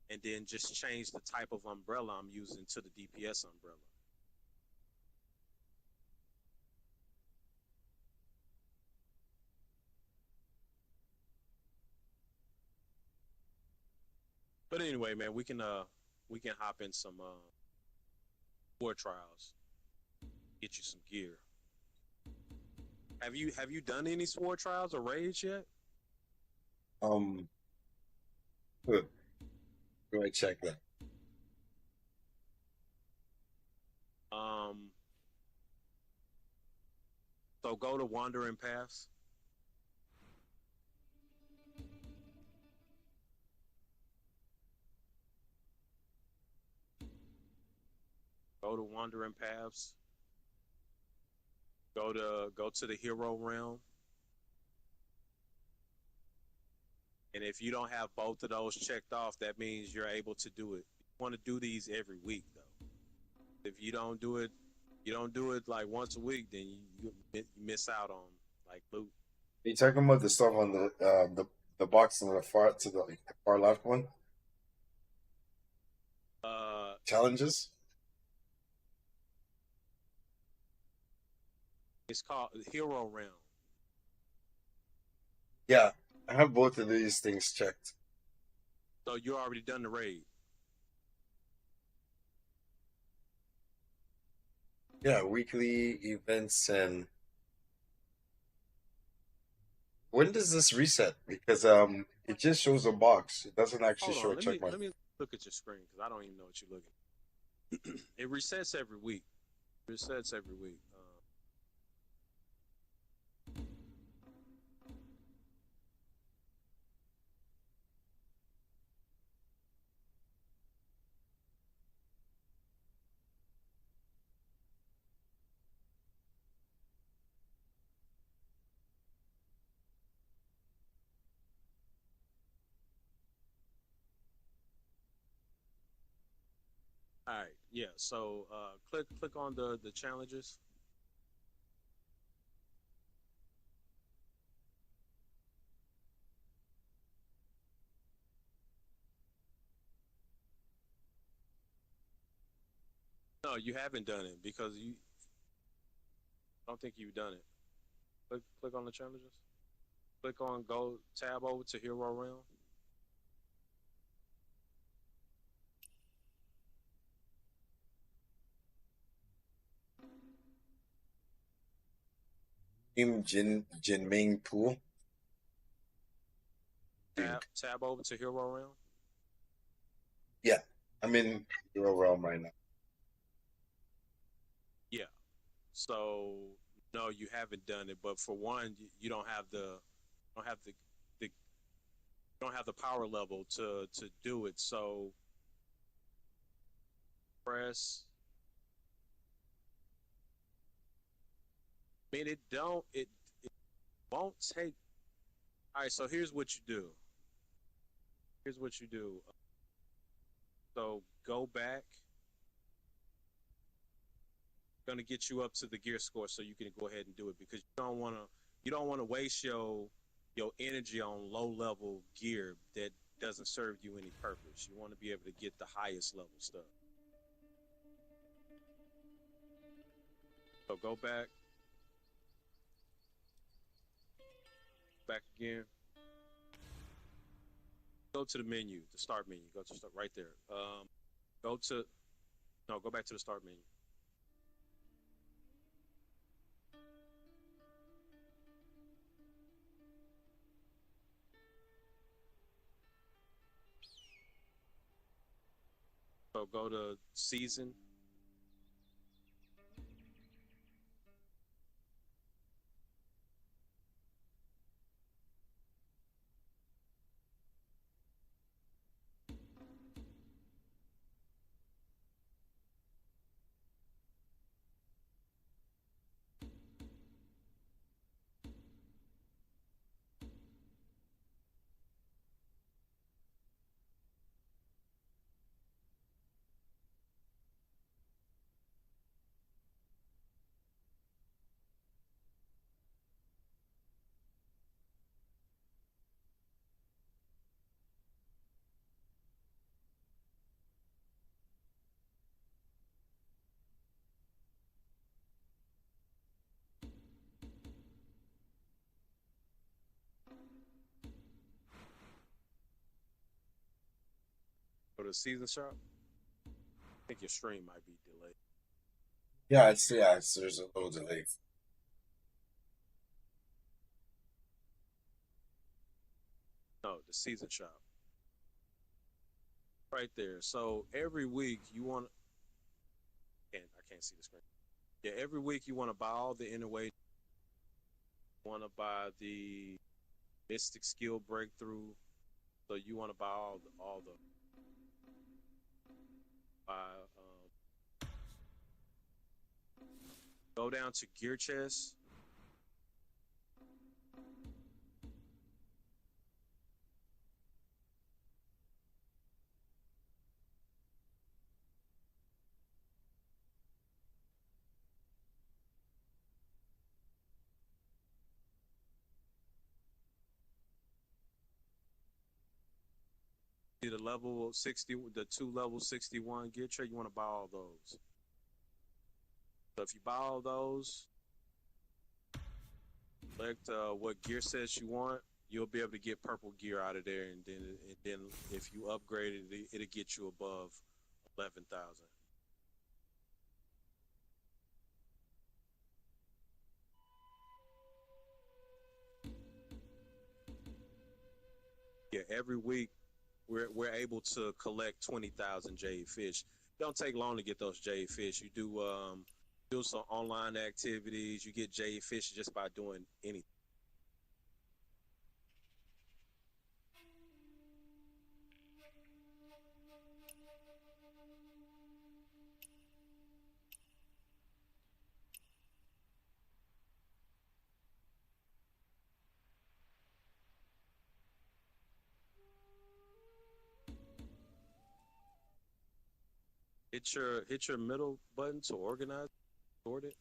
and then just change the type of umbrella I'm using to the DPS umbrella. But anyway, man, we can hop in some war trials. Get you some gear. Have you done any sword trials or raids yet? Good. Go ahead, check that. Um, so go to Wandering Paths. Go to Wandering Paths. Go to the Hero Realm. And if you don't have both of those checked off, that means you're able to do it. You want to do these every week, though. If you don't do it like once a week, then you miss out on like loot. Are you talking about the stuff on the box on the far left one? Challenges? It's called Hero Realm. Yeah, I have both of these things checked. So you already done the raid. Yeah, weekly events. And when does this reset? Because it just shows a box. It doesn't actually Hold show on, a check mark. let me look at your screen, because I don't even know what you're looking at. It resets every week. Resets every week. All right, yeah. So click on the challenges. No, you haven't done it because you. I don't think you've done it. Click on the challenges. Click on go tab over to Hero Realm. Team Jinming Pool. Tab over to Hero Realm. Yeah, I'm in Hero Realm right now. Yeah. So no, you haven't done it. But for one, you don't have the you don't have the power level to do it. So press. I mean, it won't take. All right. So here's what you do. Here's what you do. So go back. Going to get you up to the gear score so you can go ahead and do it because you don't want to waste your energy on low level gear that doesn't serve you any purpose. You want to be able to get the highest level stuff. So go back again. Go to the menu, the start menu. Go to start right there. Go back to the start menu. So go to season. Go to season shop. I think your stream might be delayed. There's a little delay. No, the season shop. Right there. So every week you want. I can't see the screen. Yeah, every week you want to buy all the inner weight. You want to buy the Mystic Skill Breakthrough. So you want to buy all the go down to gear chest. See the level 60, the two level 61 gear tray. You want to buy all those. So if you buy all those, select what gear sets you want. You'll be able to get purple gear out of there, and then if you upgrade it, it'll get you above 11,000. Yeah, every week we're able to collect 20,000 jade fish. It don't take long to get those jade fish. You do some online activities. You get jade fish just by doing anything. Hit your middle button to organize, sort it.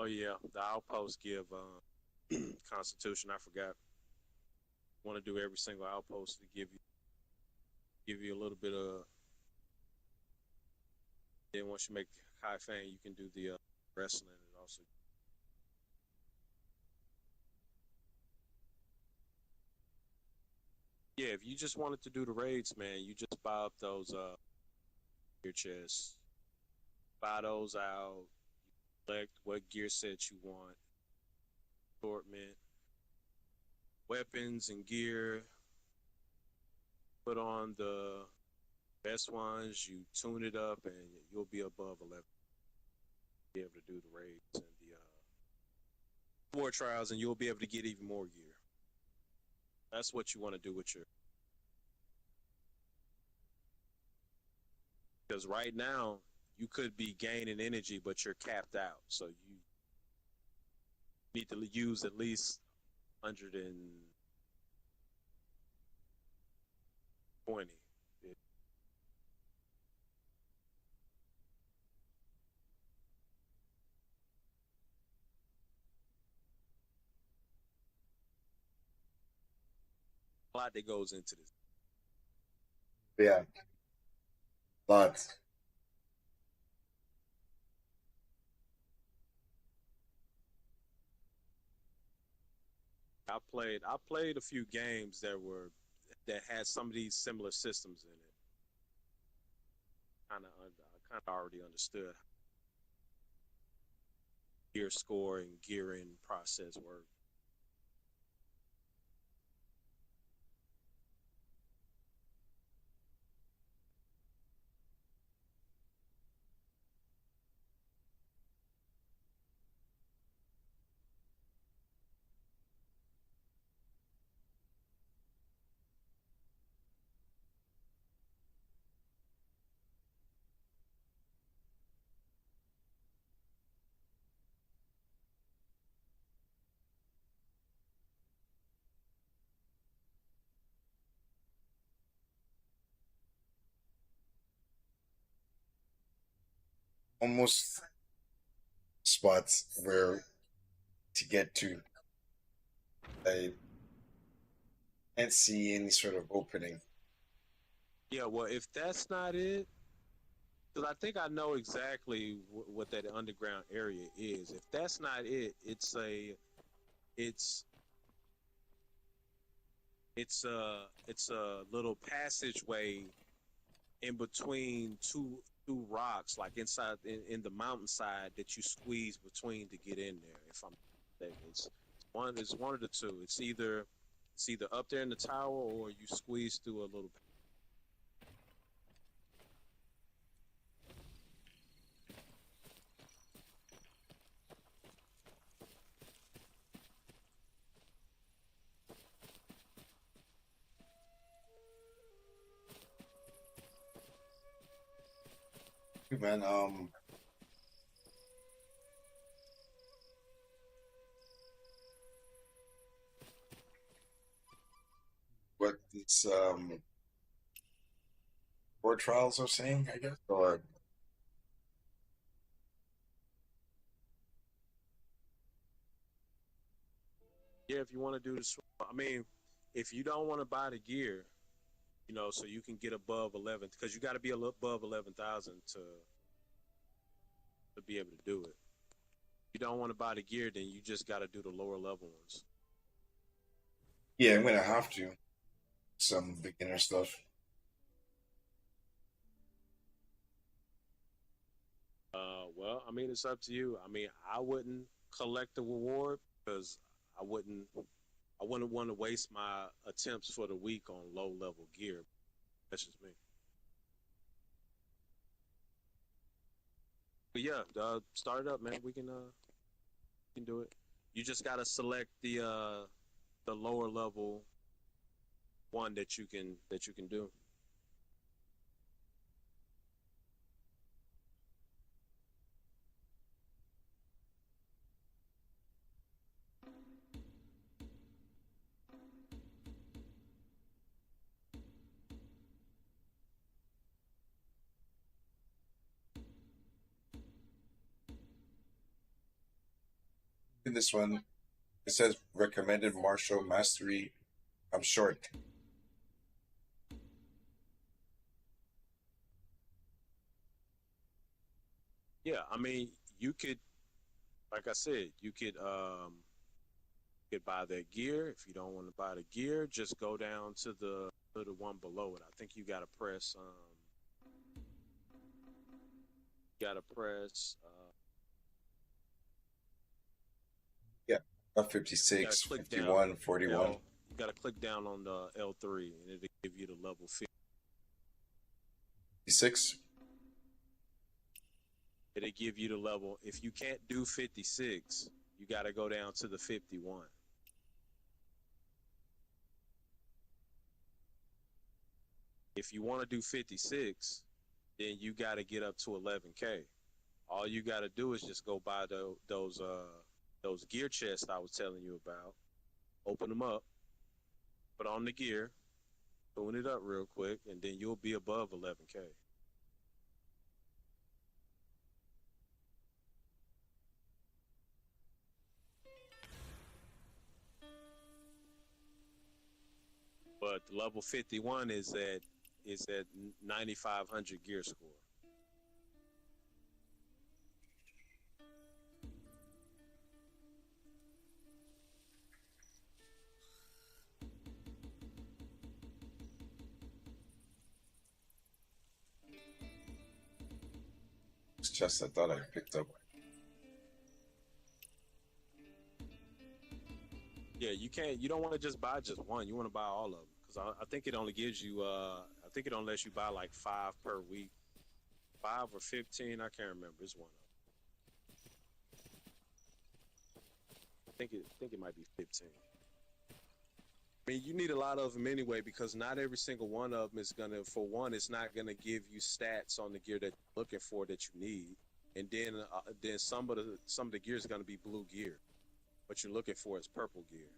Oh yeah, the outposts give Constitution. I forgot. Want to do every single outpost to give you a little bit of. Then once you make high fan, you can do the wrestling and also. Yeah, if you just wanted to do the raids, man, you just buy up those gear chests, buy those out, select what gear set you want, assortment, weapons and gear. Put on the best ones, you tune it up, and you'll be above 11. Be able to do the raids and the war trials, and you'll be able to get even more gear. That's what you want to do with your. Because right now you could be gaining energy, but you're capped out. So you need to use at least 120. A lot that goes into this. Yeah, lots. I played a few games that had some of these similar systems in it. I kind of already understood gear scoring, gearing process work. Almost spots where to get to. I can't see any sort of opening. Yeah, well, if that's not it, because I think I know exactly what that underground area is. If that's not it, it's it's a little passageway in between two rocks, like inside in the mountainside that you squeeze between to get in there. If I'm mistaken, it's one of the two. It's either up there in the tower or you squeeze through a little. Man, what these board trials are saying, I guess, or Yeah, if you want to do this, I mean, if you don't want to buy the gear, so you can get above 11, because you got to be a little above 11,000 to be able to do it. If you don't want to buy the gear, then you just got to do the lower level ones. yeah, I'm gonna have to some beginner stuff. Well, I mean, it's up to you. I mean, I wouldn't collect the reward because I wouldn't. I wouldn't want to waste my attempts for the week on low level gear. That's just me. But yeah, start it up, man. We can do it. You just gotta select the lower level one that you can do. In this one, it says recommended martial mastery. I'm short. Yeah, I mean, you could, like I said, you could buy that gear. If you don't want to buy the gear, just go down to the one below it. I think you gotta press Yeah. you gotta 56, click down 51, 41. L. You gotta click down on the L3, and it'll give you the level 50. 56. It'll give you the level. If you can't do 56, you gotta go down to the 51. If you want to do 56, then you got to get up to 11K. All you got to do is just go buy those gear chests I was telling you about. Open them up, put on the gear, tune it up real quick, and then you'll be above 11K. But level 51 is at 9,500 gear score. It's just I thought I picked up. Yeah, you don't want to just buy just one. You want to buy all of them because I think it only gives you. I think it only lets you buy like 5 per week, 5 or 15. I can't remember. It's one of them. I think it might be 15. I mean, you need a lot of them anyway because not every single one of them is gonna. For one, it's not gonna give you stats on the gear that you're looking for that you need, and then some of the gear is gonna be blue gear. What you're looking for is purple gear.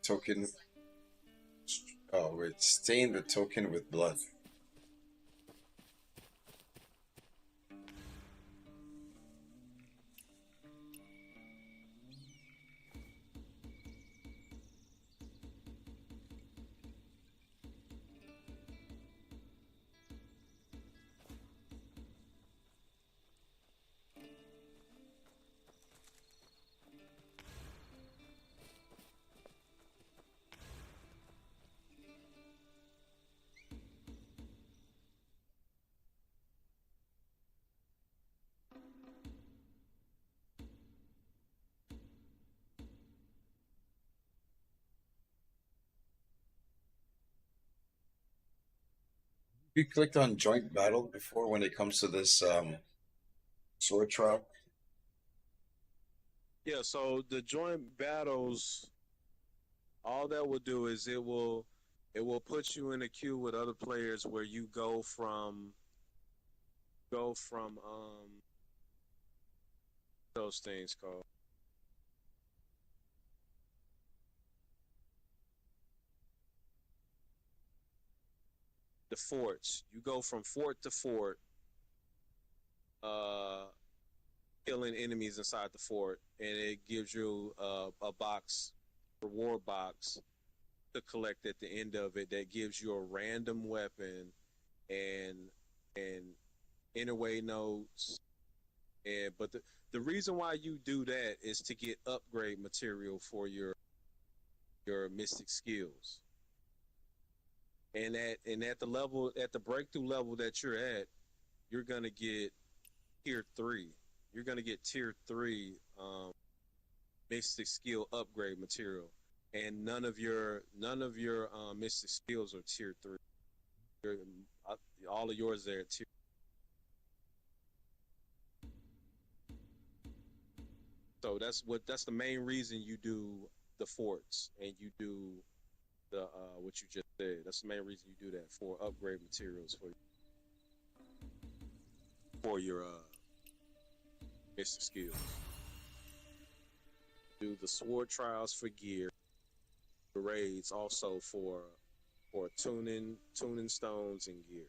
Token. Oh, wait. Stain the token with blood. You clicked on joint battle before when it comes to this sword trial. Yeah. So the joint battles, all that will do is it will put you in a queue with other players where you go from those things called the forts. You go from fort to fort, uh, killing enemies inside the fort, and it gives you a box, reward box, to collect at the end of it. That gives you a random weapon and and interway notes. And but the reason why you do that is to get upgrade material for your mystic skills. And at the breakthrough level that you're at, you're gonna get tier 3. You're gonna get tier 3 mystic skill upgrade material, and none of your mystic skills are tier 3. Your, uh, all of yours are So that's the main reason you do the forts and you do the what you just said. That's the main reason you do that, for upgrade materials for your mystic skills. Do the sword trials for gear, the raids also for tuning stones and gear.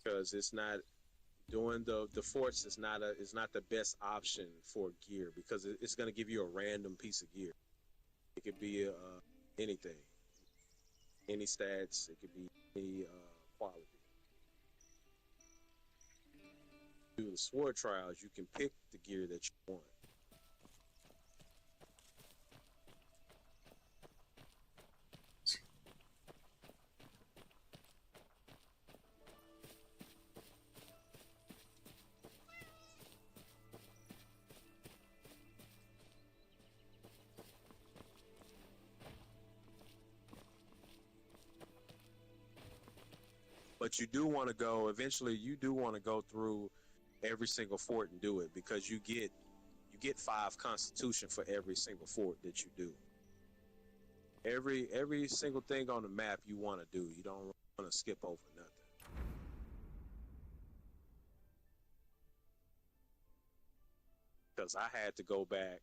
Because it's not doing the forts is not the best option for gear, because it's going to give you a random piece of gear. It could be anything, any stats. It could be any quality. Do the sword trials, you can pick the gear that you want. But you do want to go eventually. You do want to go through every single fort and do it, because you get 5 constitution for every single fort that you do. Every single thing on the map you want to do. You don't want to skip over nothing. Because I had to go back.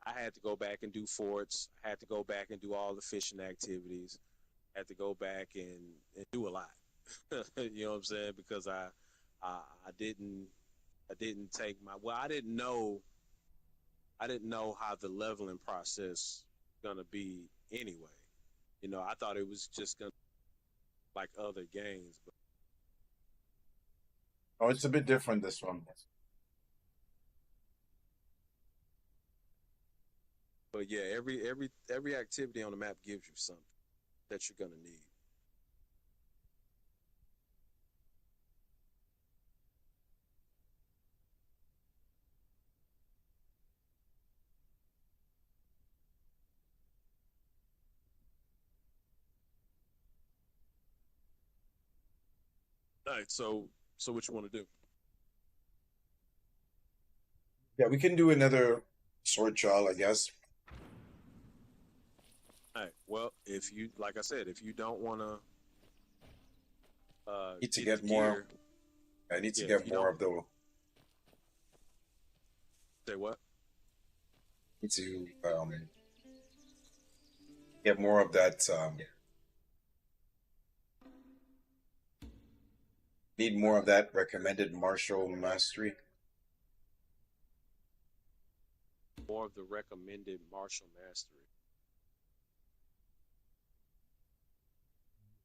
I had to go back and do forts. I had to go back and do all the fishing activities. I had to go back and do a lot. You know what I'm saying? Because I didn't take my, well, I didn't know how the leveling process gonna be anyway. You know, I thought it was just gonna be like other games, Oh, it's a bit different, this one. but yeah, every activity on the map gives you something that you're gonna need. All right, so what you want to do? Yeah, we can do another sword trial, I guess. All right. Well, if you, like I said, if you don't want to Need to get get the more. gear, I need to yeah, if get you more don't of the. say what? Need to get more of that. Need more of that recommended martial mastery. More of the recommended martial mastery.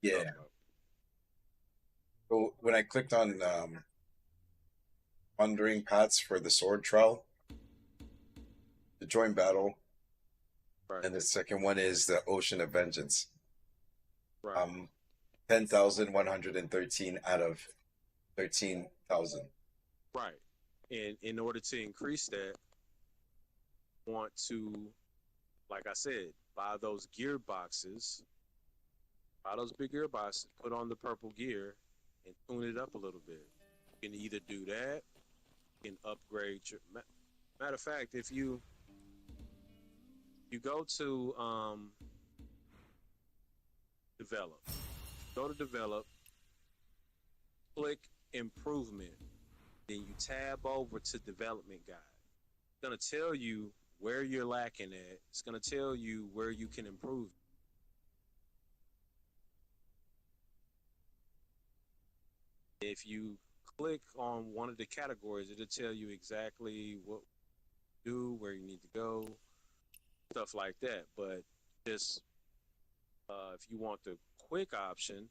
Yeah. So when I clicked on wandering paths for the sword trial, the join battle, Right. and the second one is the Ocean of Vengeance. Right. 10,113 out of 13,000. Right. And in order to increase that, want to, like I said, buy those gear boxes, buy those big gear boxes, put on the purple gear, and tune it up a little bit. You can either do that, you can upgrade your. Matter of fact, if you go to develop, go to develop, click improvement, then you tab over to development guide. It's gonna tell you where you're lacking at. It's gonna tell you where you can improve. If you click on one of the categories, it'll tell you exactly what to do, where you need to go, stuff like that. But just if you want the quick option,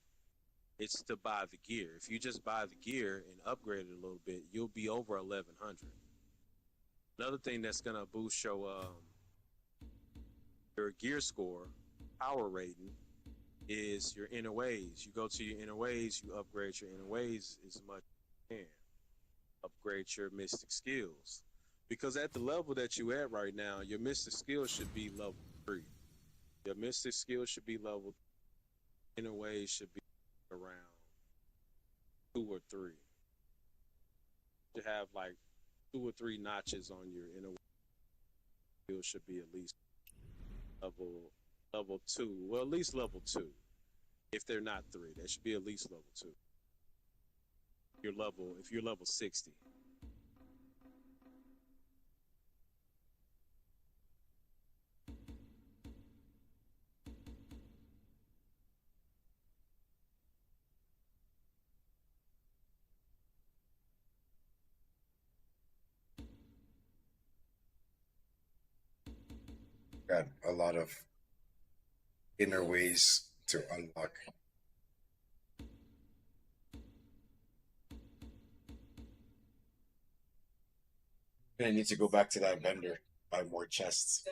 it's to buy the gear. If you just buy the gear and upgrade it a little bit, you'll be over 1100. Another thing that's gonna boost your gear score, power rating, is your inner ways. You go to your inner ways, you upgrade your inner ways as much as you can. Upgrade your mystic skills. Because at the level that you at right now, your mystic skill should be level 3. Your mystic skill should be level. Inner ways should be around 2 or 3. You have like 2 or 3 notches on your inner skill should be at least level 2. Well, at least level 2. If they're not 3, they should be at least level 2. If you're level 60. Got a lot of inner ways to unlock. I need to go back to that vendor, buy more chests.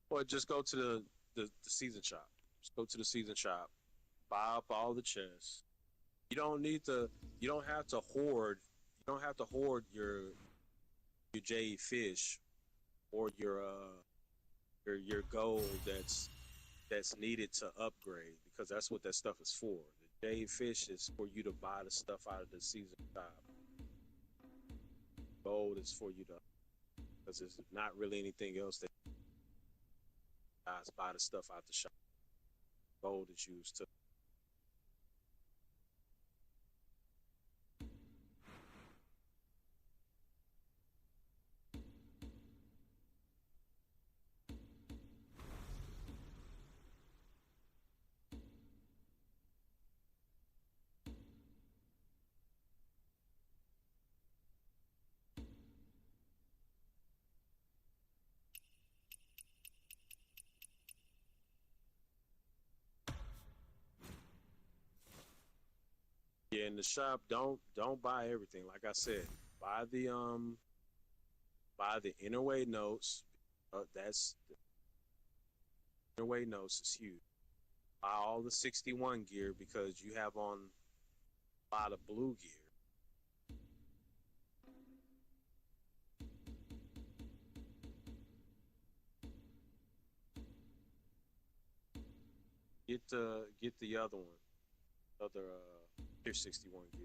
Or just go to the season shop. Just go to the season shop, buy up all the chests. You don't have to hoard. You don't have to hoard your jade fish or your gold that's needed to upgrade, because that's what that stuff is for. The jade fish is for you to buy the stuff out of the season shop. Gold is for you to, because there's not really anything else that guys buy the stuff out the shop. Gold is used to. Yeah, in the shop, don't buy everything. Like I said, buy the inner way notes. That's inner way notes is huge. Buy all the 61 gear because you have on a lot of blue gear. Get the other one, Tier 61 gear.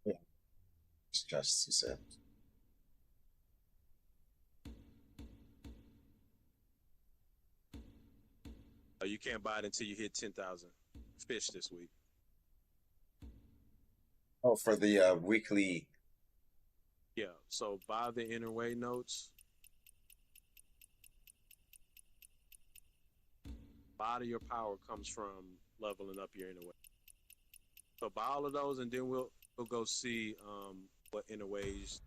Yeah, it's just, he said. You can't buy it until you hit 10,000 fish this week. Oh, for the weekly. Yeah, so buy the inner way notes. A lot of your power comes from leveling up your inner way. So buy all of those, and then we'll go see what inner ways.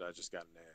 I just got an ad.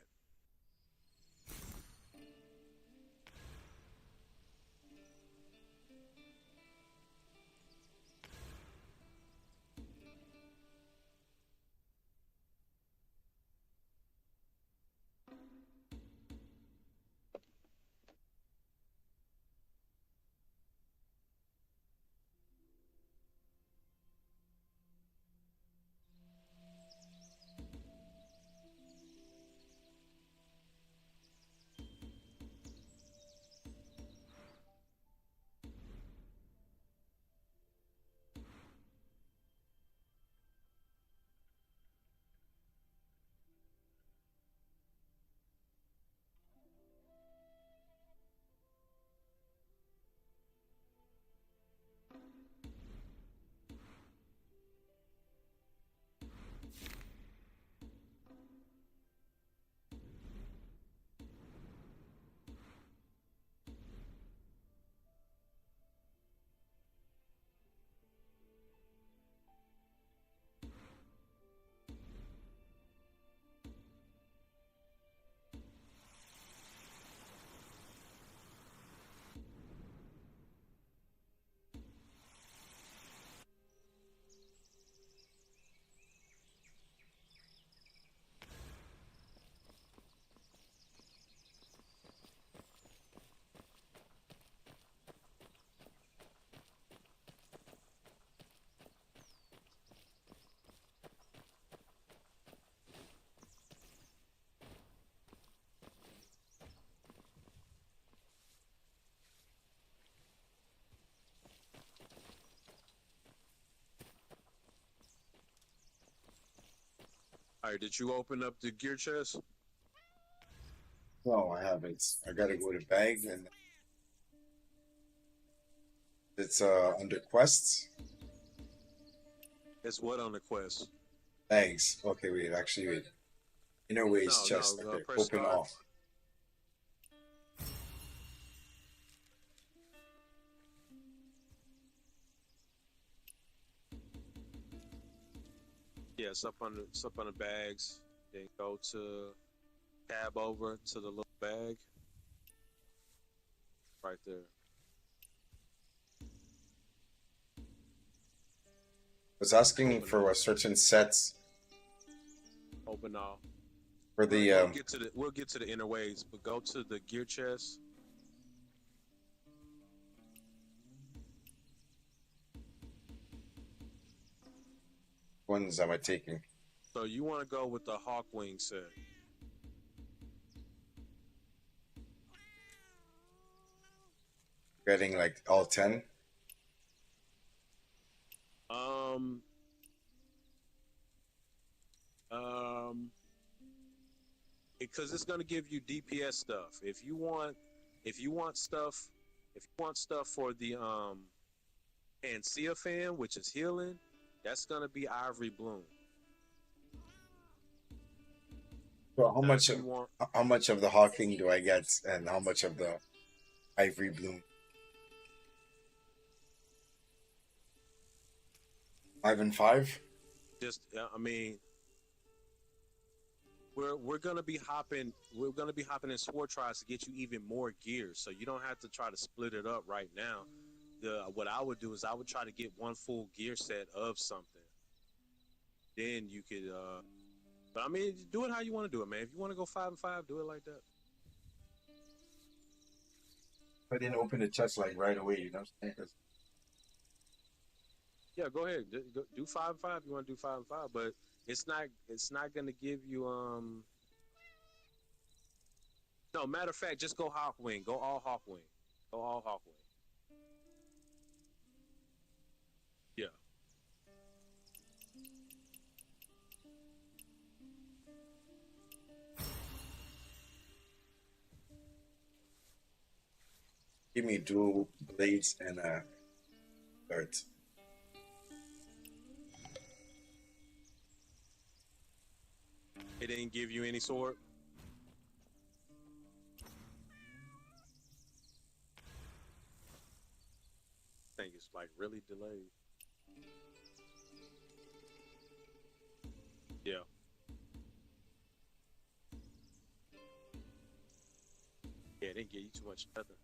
All right, did you open up the gear chest? No, I haven't. I gotta go to bag and it's under quests. It's what on the quest? Bags. Okay, wait, actually wait. Inner ways No, chest. no. Okay, Press open start. all. Yeah, it's up on the bags. Then go to tab over to the little bag. Right there. Was asking for a certain sets Open all. for the We'll get to the inner ways, but go to the gear chest. ones am I taking? So you want to go with the Hawkwing set. Getting like all 10. Um, because it's gonna give you DPS stuff. If you want stuff, for the Panacea fan, which is healing, that's gonna be Ivory Bloom. So how Now, much if of you want, how much of the Hawking do I get, and how much of the Ivory Bloom? 5 and 5. just I mean, we're gonna be hopping in Sword Trials to get you even more gear, so you don't have to try to split it up right now. What I would do is I would try to get one full gear set of something. Then you could but I mean, do it how you want to do it, man. If you want to go 5 and 5, do it like that. I didn't open the chest like right away, you know what I'm saying? 'Cause Yeah, go ahead. Do 5 and 5. You want to do 5 and 5, but it's not gonna give you No, matter of fact, just go Hawkwing. Go all Hawkwing. Go all Hawkwing. Yeah. give me dual blades and a dart. It didn't give you any sword. I think it's like really delayed. Yeah. Yeah, it didn't give you too much nothing.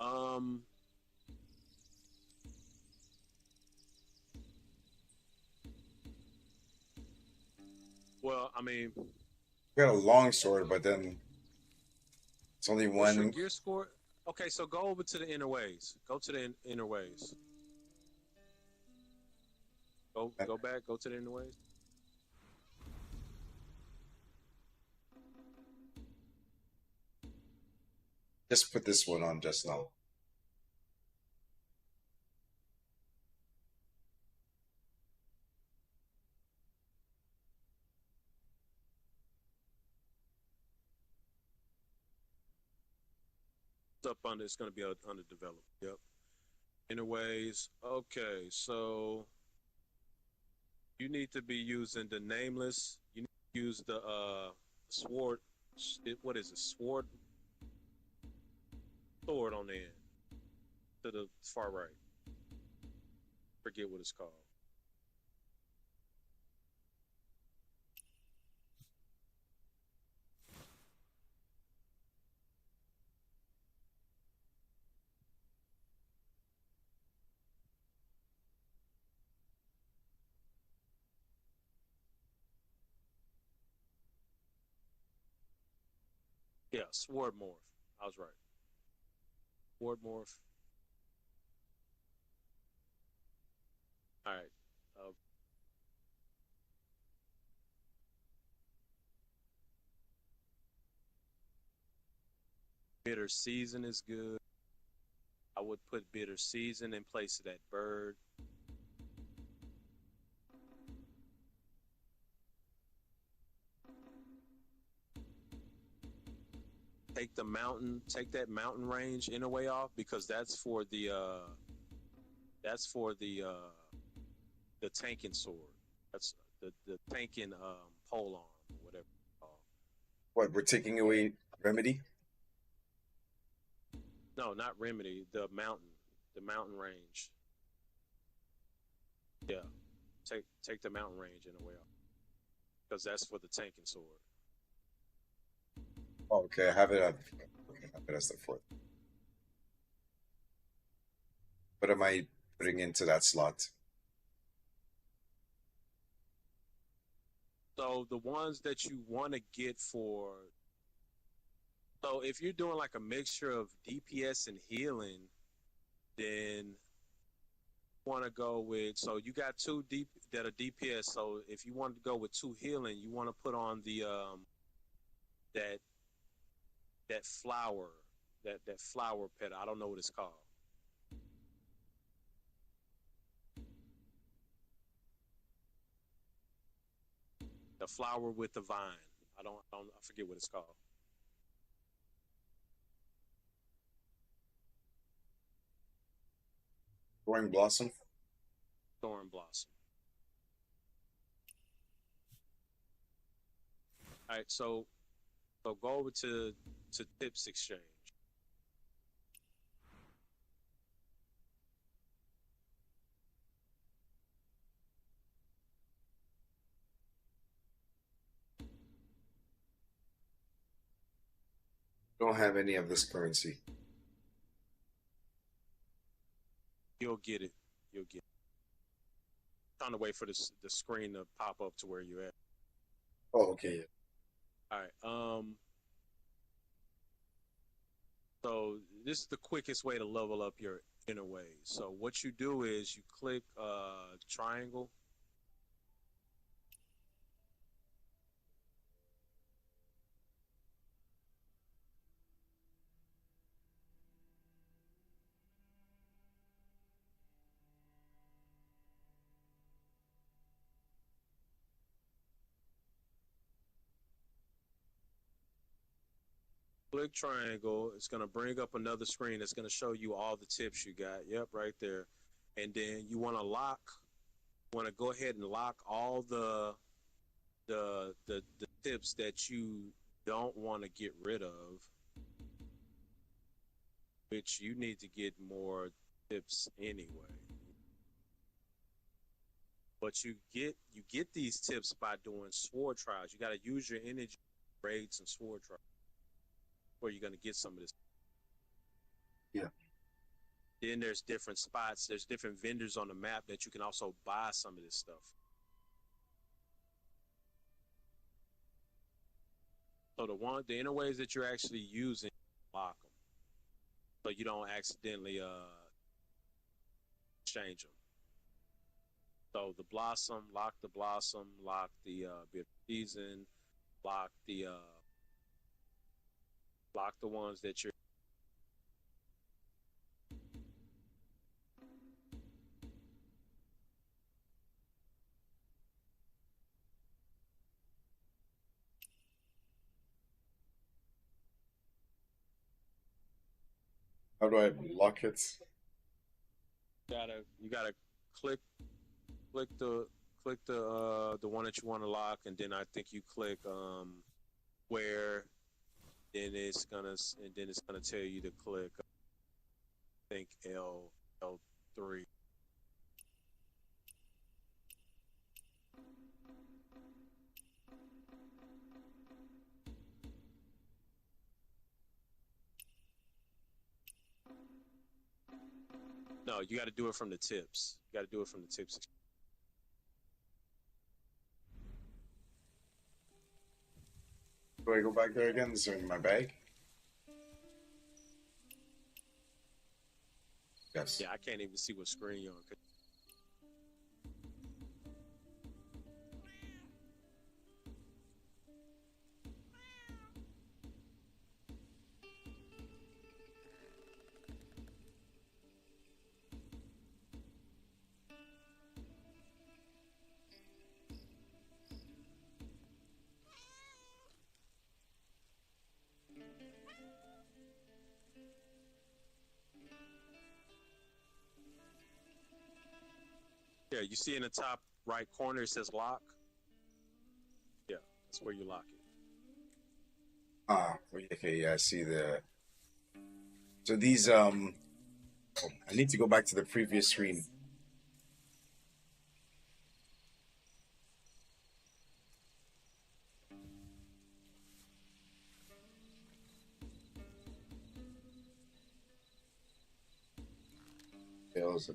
Um, well, I mean, I got a long sword, but then it's only what's your one. gear score? Okay, so go over to the inner ways. Go to the inner ways. Go back. Go to the inner ways. Just put this one on just now. It's up under. It's going to be underdeveloped. Yep. Inner ways. Okay, so you need to be using the nameless. You need to use the sword. What is it? Sword on the end to the far right. Forget what it's called. Yeah, sword morph. I was right. Sword morph. All right. Bitter season is good. I would put bitter season in place of that bird. Take that mountain range in a way off because that's for the tanking sword. That's the tanking pole arm or whatever it's called. What, we're taking away Remedy? No, not remedy. The mountain range. Yeah, take the mountain range in a way off because that's for the tanking sword. Oh, okay, I have it at okay, I have it as the fourth. What am I putting into that slot? So the ones that you want to get for, so if you're doing like a mixture of DPS and healing, then want to go with, so you got two deep that are DPS. So if you want to go with two healing, you want to put on the that that flower that flower petal. I don't know what it's called. The flower with the vine. I forget what it's called. Growing Blossom? Thorn blossom. All right, so go over to tips exchange. Don't have any of this currency. You'll get it. You'll get it. Trying to wait for the screen to pop up to where you're at. Oh, okay. All right. So this is the quickest way to level up your inner ways. So what you do is you click triangle. Click triangle. It's going to bring up another screen. It's going to show you all the tips you got. Yep, right there. And then you want to go ahead and lock all the tips that you don't want to get rid of, which you need to get more tips anyway. But you get these tips by doing sword trials. You got to use your energy raids and sword trials where you're going to get some of this. Yeah. Then there's different spots. There's different vendors on the map that you can also buy some of this stuff. So the inner ways that you're actually using, lock them, so you don't accidentally exchange them. So the blossom, lock the bitter season, lock the ones that you're. How do I lock it? You gotta click the one that you want to lock, and then I think you click where, then it's gonna tell you to click I think L3. No, you got to do it from the tips. You got to do it from the tips. Do I go back there again? Is it in my bag? Yes. Yeah, I can't even see what screen you're on. Yeah, you see in the top right corner it says lock. Yeah, that's where you lock it. Okay, yeah, I see the. So these oh, I need to go back to the previous screen. Fails.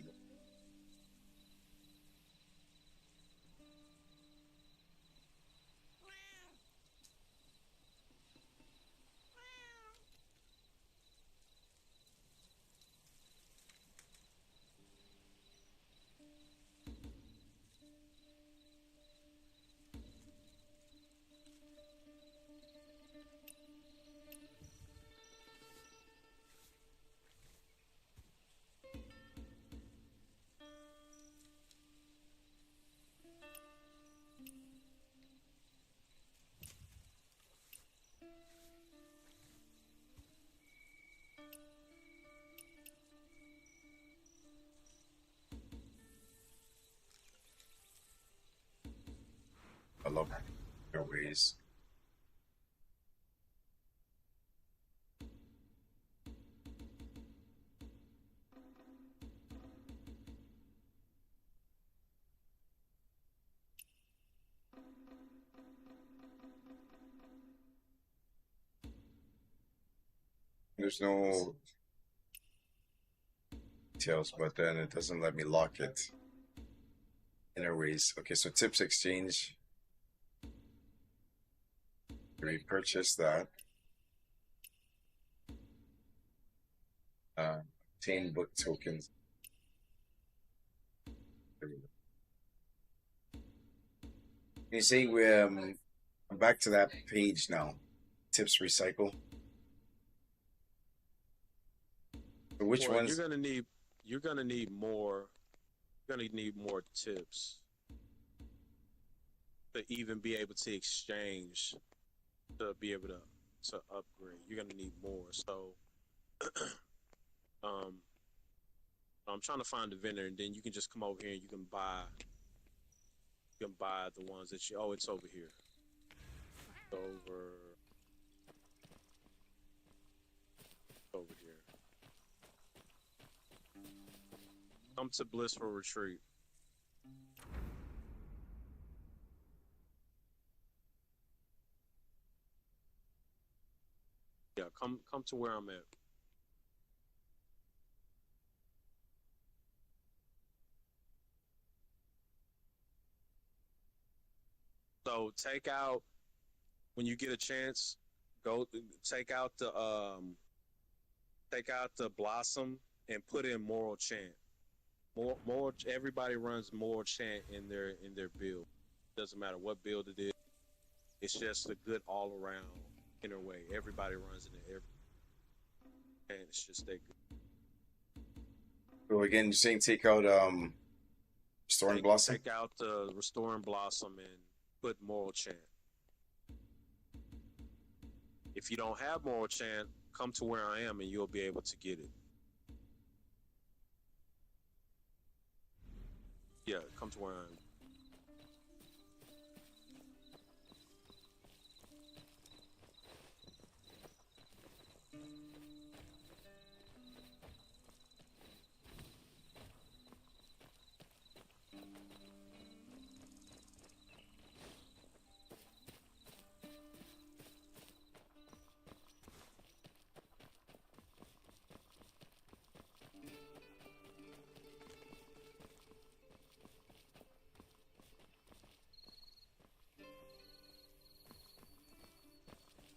I love airways. There's no details, but then it doesn't let me lock it. Airways. Okay, so tips exchange. Repurchase that. Obtain book tokens. You see, I'm back to that page now. Tips recycle. So which Well, ones? you're gonna need more. You're gonna need more tips to even be able to exchange to be able to upgrade. You're gonna need more. So, um, I'm trying to find the vendor, and then you can just come over here and you can buy. You can buy the ones that you. Oh, it's over here. Over here. Come to Blissful Retreat. Yeah, come to where I'm at. So take out when you get a chance. Go take out the blossom and put in moral chant. More. Everybody runs moral chant in their build. Doesn't matter what build it is. It's just a good all around inner way. Everybody runs in it. And it's just that good. So again, you're saying take out Restoring Blossom? Take out the Restoring Blossom and put moral chant. If you don't have moral chant, come to where I am and you'll be able to get it. Yeah, come to where I am.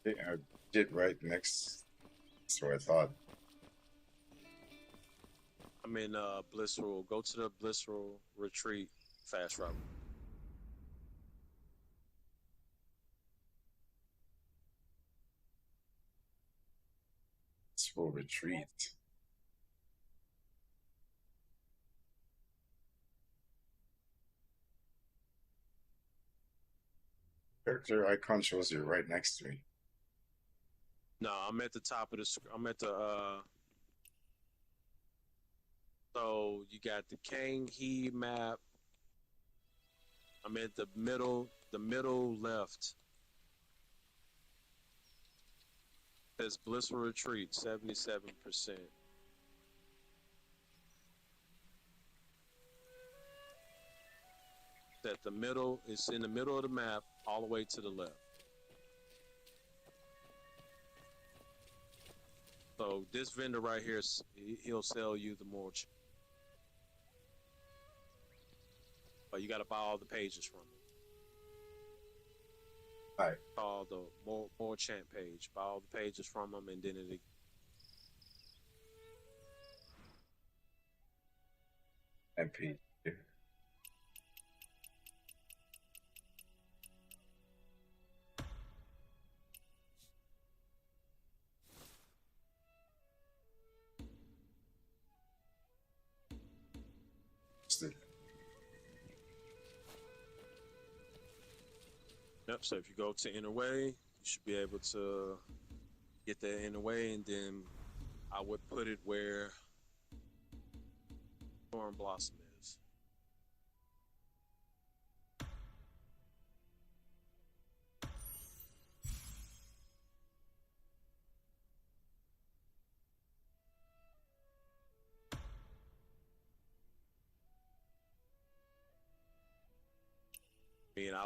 Okay, I did right next. That's what I thought. I'm in Blissful. Go to the Blissful Retreat fast route. It's for retreat. Character icon shows you right next to me. No, I'm at the top of the. I'm at the. So you got the Kang He map. I'm at the middle left. Says Blissful Retreat, 77%. At the middle, it's in the middle of the map, all the way to the left. So this vendor right here, he'll sell you the more. But you got to buy all the pages from him. All right. All the more chant page. Buy all the pages from him, and then it. MP. Yep. So if you go to Inner Way, you should be able to get that Inner Way, and then I would put it where Storm Blossom is. I mean, I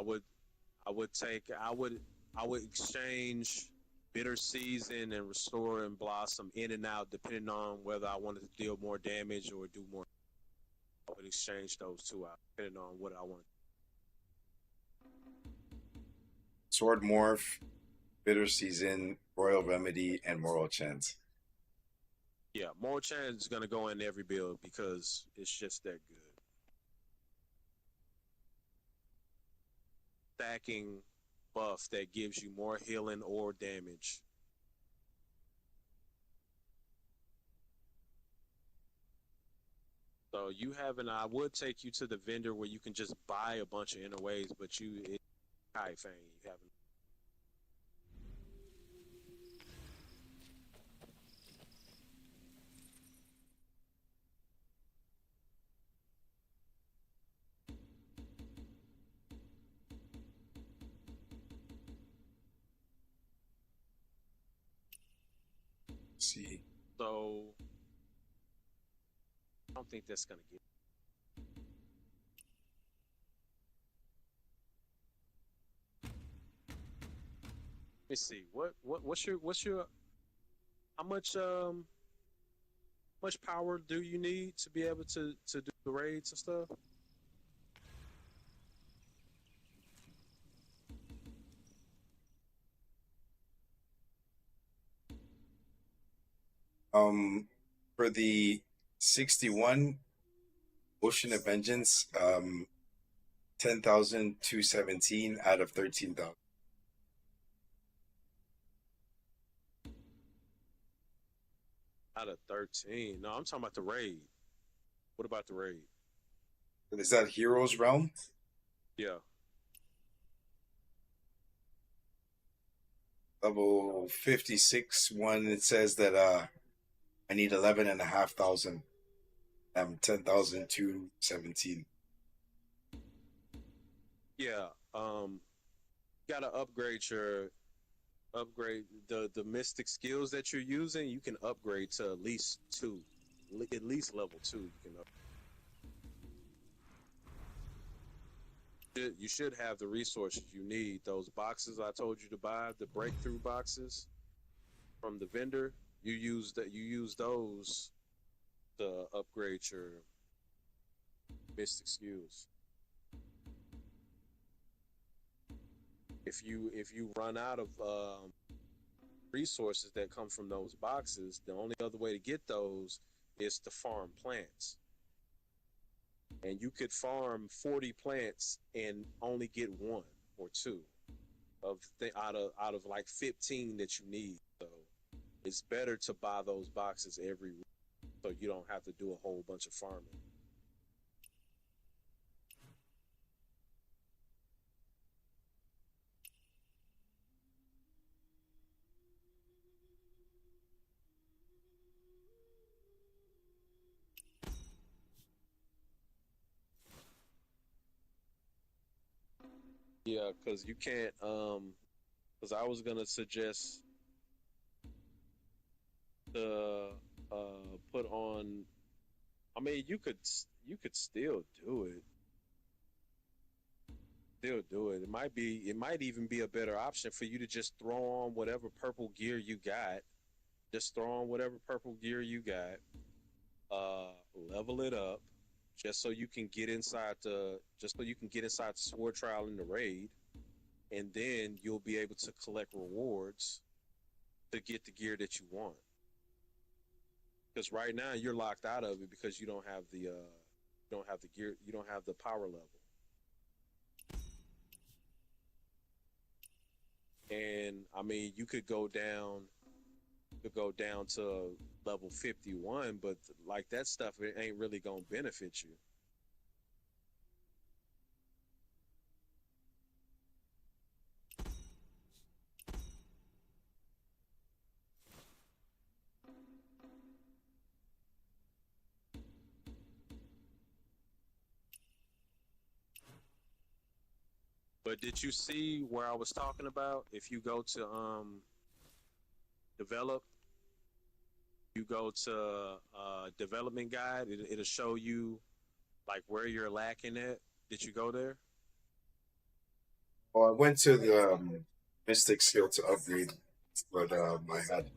would exchange Bitter Season and Restore and Blossom in and out depending on whether I wanted to deal more damage or do more. I would exchange those two out depending on what I want. Sword Morph, Bitter Season, Royal Remedy, and Moral Chance. Yeah, Moral Chance is gonna go in every build because it's just that good. Stacking buff that gives you more healing or damage. So you haven't. I would take you to the vendor where you can just buy a bunch of Inner Ways, but it's Kai Fang. You haven't. See. So I don't think that's gonna get. Let me see. What's your how much power do you need to be able to do the raids and stuff? For the 61 Ocean of Vengeance, 10,217 out of 13,000. Out of 13. No, I'm talking about the raid. What about the raid? Is that Heroes Realm? Yeah. Level 56 one, it says that I need 11,500. 10,217. Yeah. Gotta upgrade the mystic skills that you're using. You can upgrade to at least level 2. You can you should have the resources you need. Those boxes I told you to buy, the breakthrough boxes from the vendor, you use those to upgrade your mystic skills. If you run out of resources that come from those boxes, the only other way to get those is to farm plants. And you could farm 40 plants and only get 1 or 2 out of like 15 that you need. So it's better to buy those boxes every week so you don't have to do a whole bunch of farming. Yeah, because you can't. Because I was gonna suggest to put on. I mean, you could still do it. Still do it. It might even be a better option for you to just throw on whatever purple gear you got. Just throw on whatever purple gear you got. Level it up, just so you can get inside the sword trial in the raid, and then you'll be able to collect rewards to get the gear that you want. Because right now you're locked out of it because you don't have the gear, you don't have the power level. And I mean, you could go down to level 51, but like that stuff, it ain't really gonna benefit you. But did you see where I was talking about? If you go to develop, you go to development guide, it'll show you like where you're lacking at. Did you go there? Well, I went to the Mystic skill to upgrade, but I had.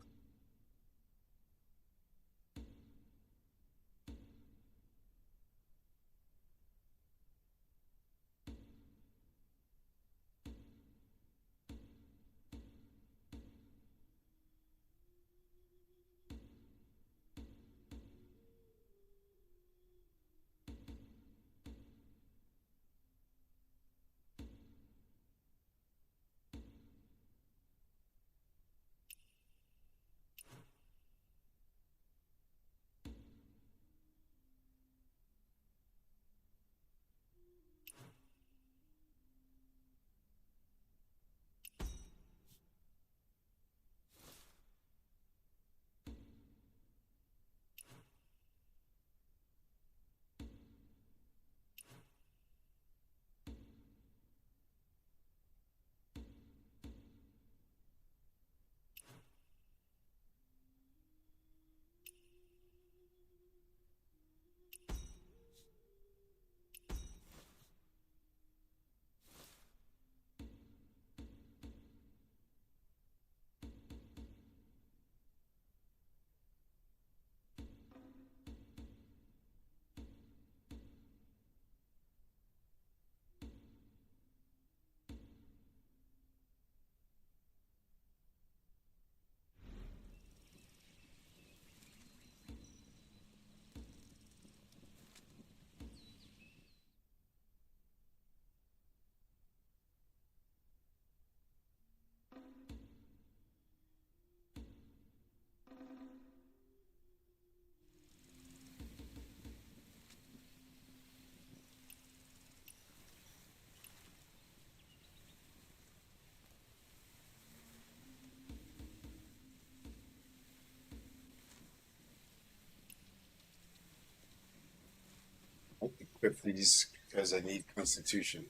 Equip these because I need Constitution.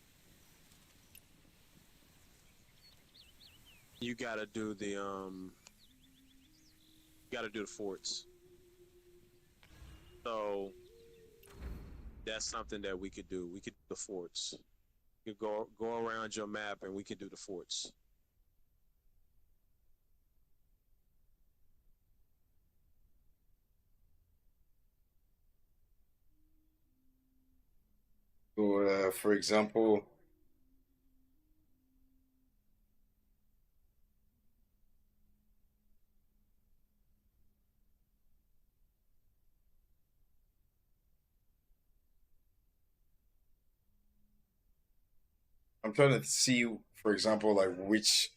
You gotta do the forts. So that's something that we could do. We could do the forts. You could go around your map and we could do the forts. So, for example, I'm trying to see, for example, like which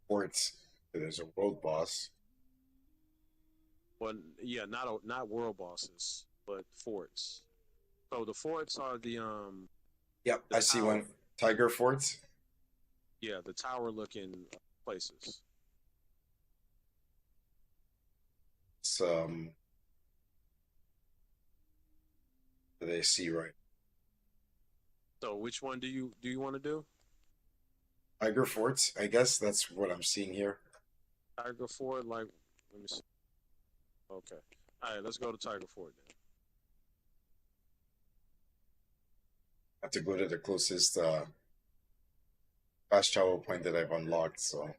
forts. There's a world boss. Well, yeah, not world bosses, but forts. So the forts are Yep, the I see tower. one. Tiger forts. Yeah, the tower looking places. It's that I see right. So which one do you want to do? Tiger Fort, I guess that's what I'm seeing here. Tiger Fort, like, let me see. Okay. All right, let's go to Tiger Fort then. I have to go to the closest fast travel point that I've unlocked. So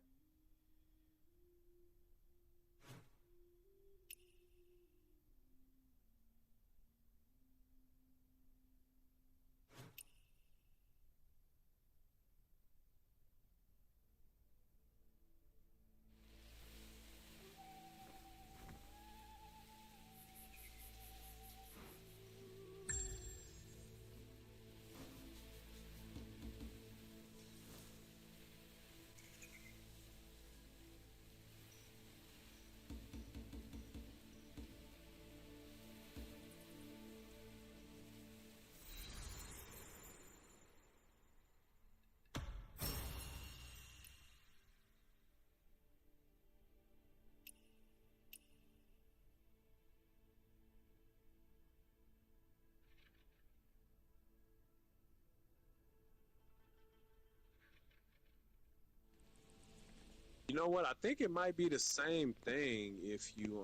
You know what? I think it might be the same thing if you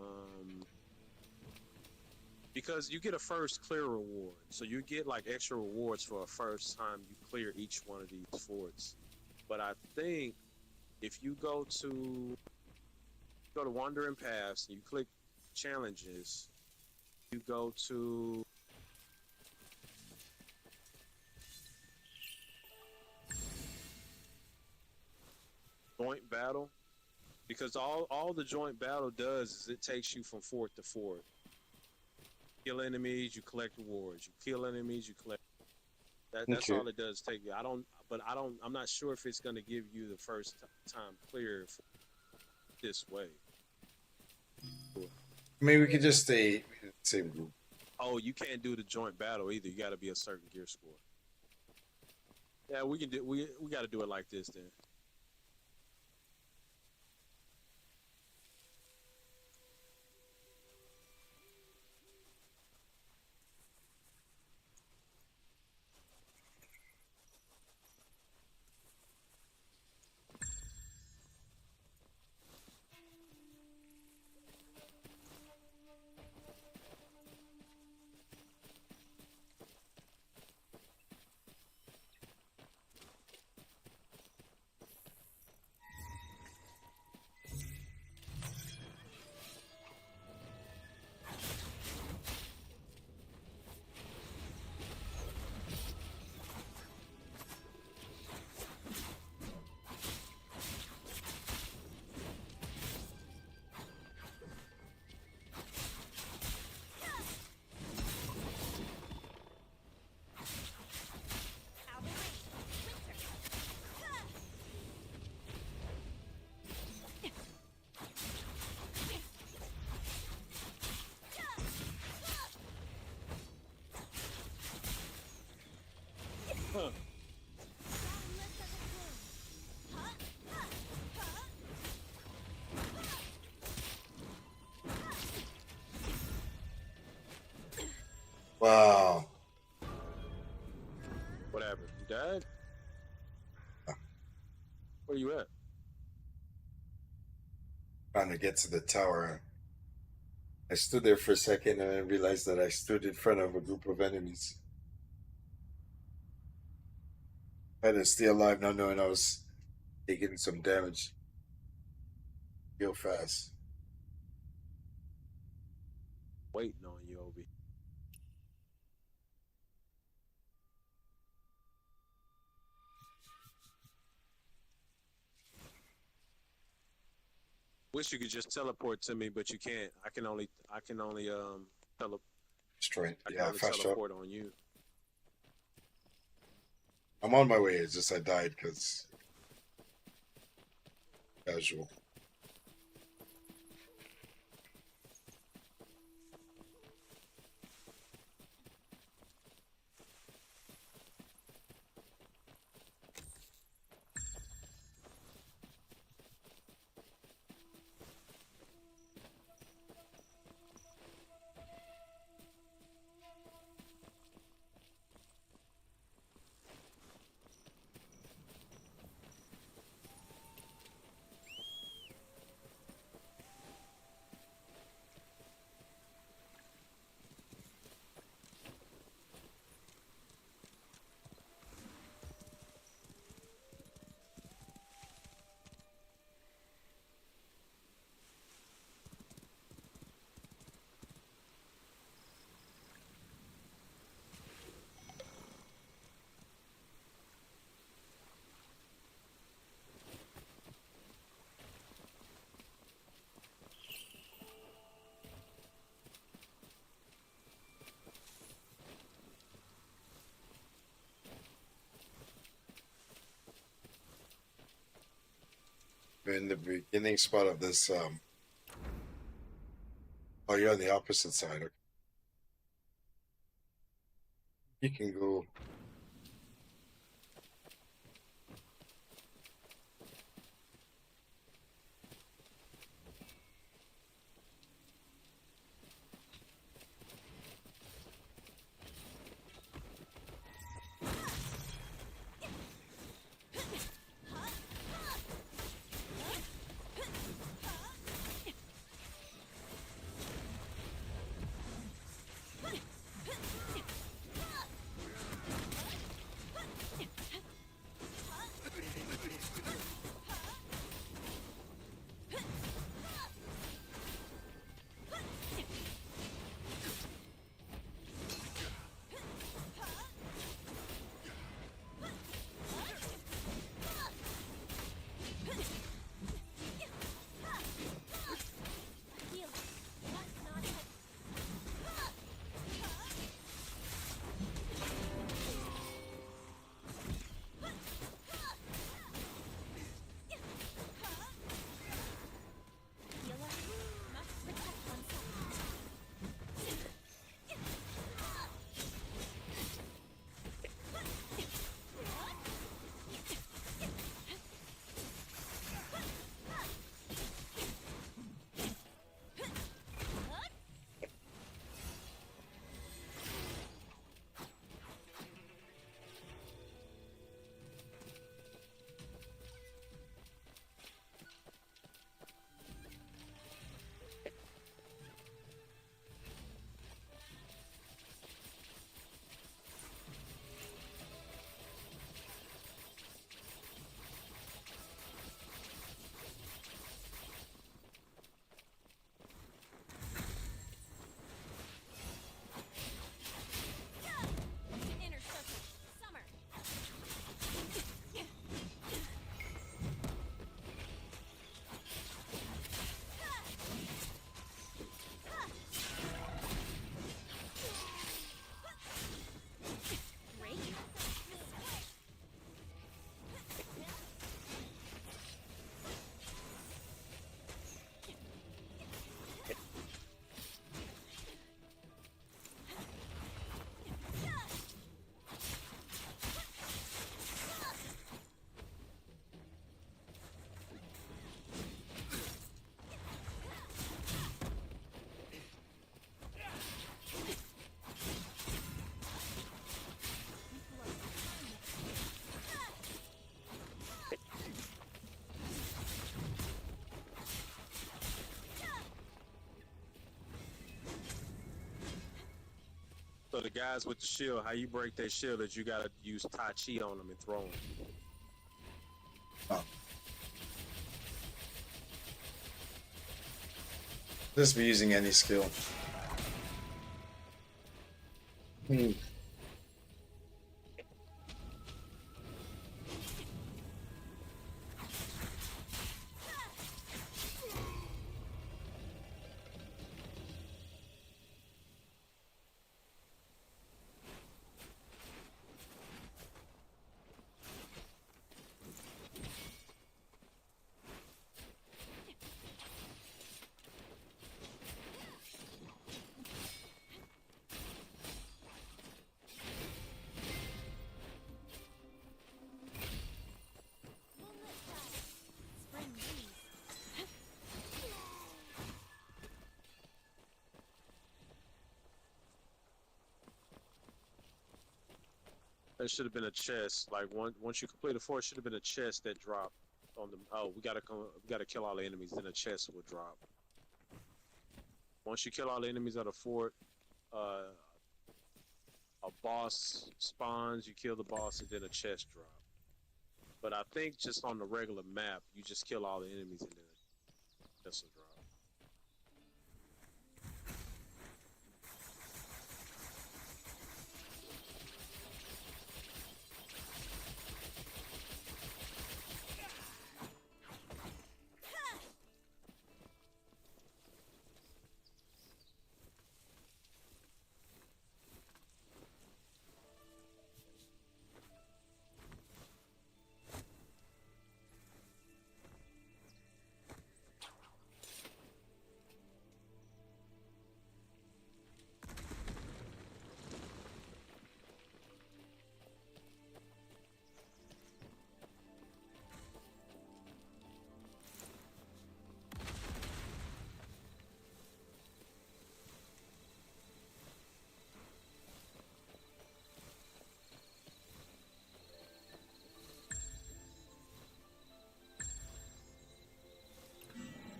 because you get a first clear reward. So you get like extra rewards for a first time you clear each one of these forts. But I think if you go to Wandering Paths, you click challenges, you go to joint battle, because all the joint battle does is it takes you from fort to fort. Kill enemies, you collect rewards. You kill enemies, you collect. That's Okay. all it does. Take you. I'm not sure if it's going to give you the first time clear this way. maybe we could just stay same group. Oh, you can't do the joint battle either. You got to be a certain gear score. Yeah, we can do. We got to do it like this then. Out of range. Huh. Wow. Whatever. You died? Where you at? Trying to get to the tower. I stood there for a second and I realized that I stood in front of a group of enemies. I had to stay alive, not knowing I was taking some damage real fast. Waiting on you, Obi. Wish you could just teleport to me, but you can't. I can only tele Destroying. I can Yeah, only fast travel. teleport on you. I'm on my way. It's just I died because casual. We're in the beginning spot of this. Oh, you're on the opposite side. Okay. You can go. Inner circle. Summer. Break. So the guys with the shield, how you break their shield is you gotta use Tai Chi on them and throw them. Oh. Just be using any skill. Hmm. Moonlit sky. Spring breeze. There should have been a chest. Like once you complete a fort, should have been a chest that dropped on the. Oh, we gotta kill all the enemies. Then a chest will drop. Once you kill all the enemies of the fort, a boss spawns. You kill the boss, and then a chest drop. But I think just on the regular map, you just kill all the enemies and then a chest will drop.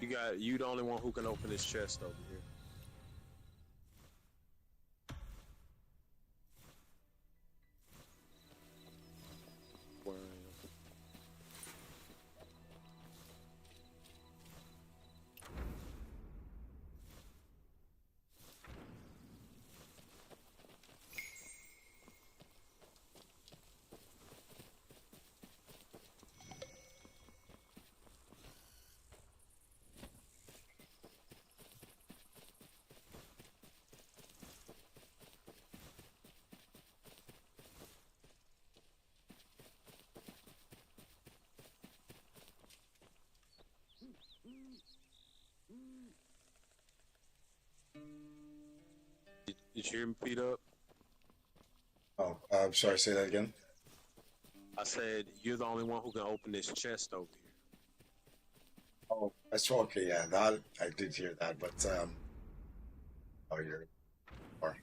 You the only one who can open this chest over here. Where I am. Did you hear me, Pete up? Oh, I'm sorry. Say that again. I said you're the only one who can open this chest over here. Oh, that's okay. Yeah, that I did hear that, but oh, you're. Or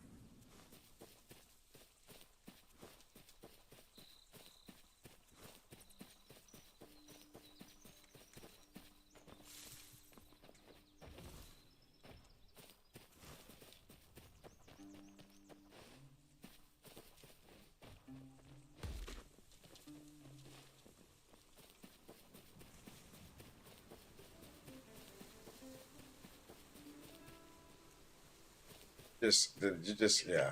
just yeah.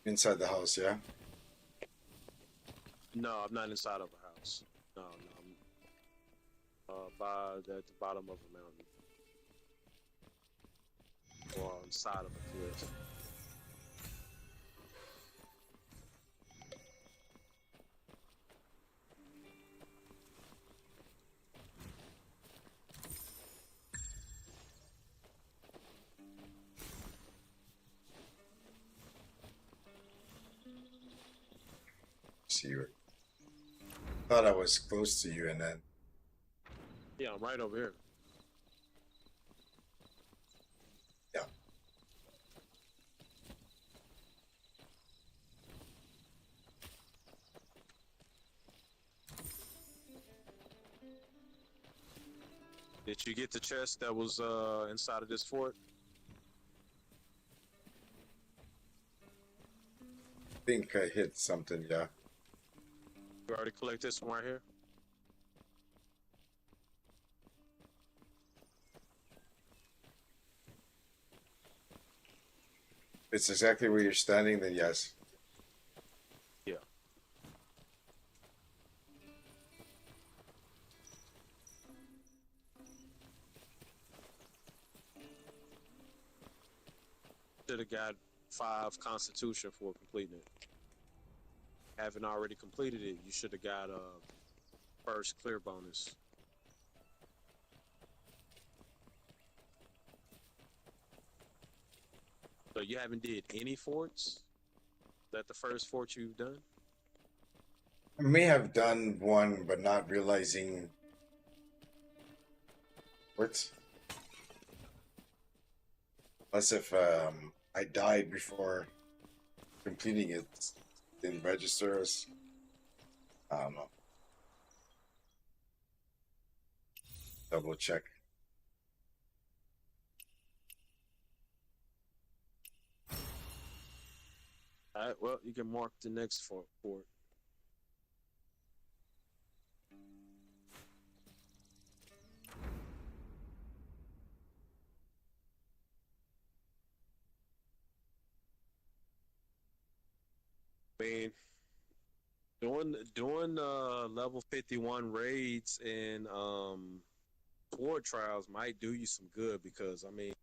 Inside the house, yeah. No, I'm not inside of a house. No, I'm by at the bottom of a mountain or on the side of a cliff. See you. Thought I was close to you, and then Yeah, I'm right over here. yeah. Did you get the chest that was inside of this fort? I think I hit something. Yeah. You already collect this one right here? If it's exactly where you're standing, then yes. Yeah. Should have got 5 Constitution for completing it. Haven't already completed it, you should have got a first clear bonus. So you haven't did any forts? Is that the first fort you've done? I may have done one, but not realizing what. Unless if I died before completing it, didn't register as. I don't know. Double check. Alright, well, you can mark the next fort. I mean, doing level 51 raids and sword trials might do you some good because I mean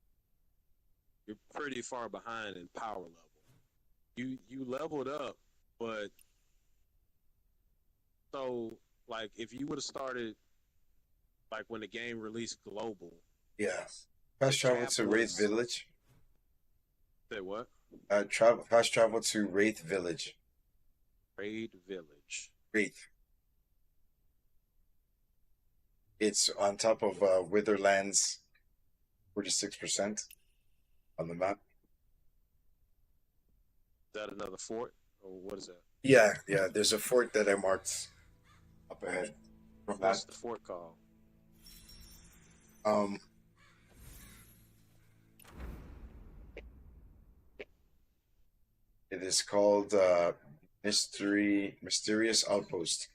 you're pretty far behind in power level. You leveled up, but so like if you would have started like when the game released global, Yeah. Fast travel cap to Wraith was- Village. say what? Fast travel to Wraith Village. Raid Village. Wraith. It's on top of Witherlands, 46% on the map. Is that another fort or what is that? Yeah, yeah. There's a fort that I marked Up ahead. From What's that, the fort called? um, it is called Mysterious Outpost.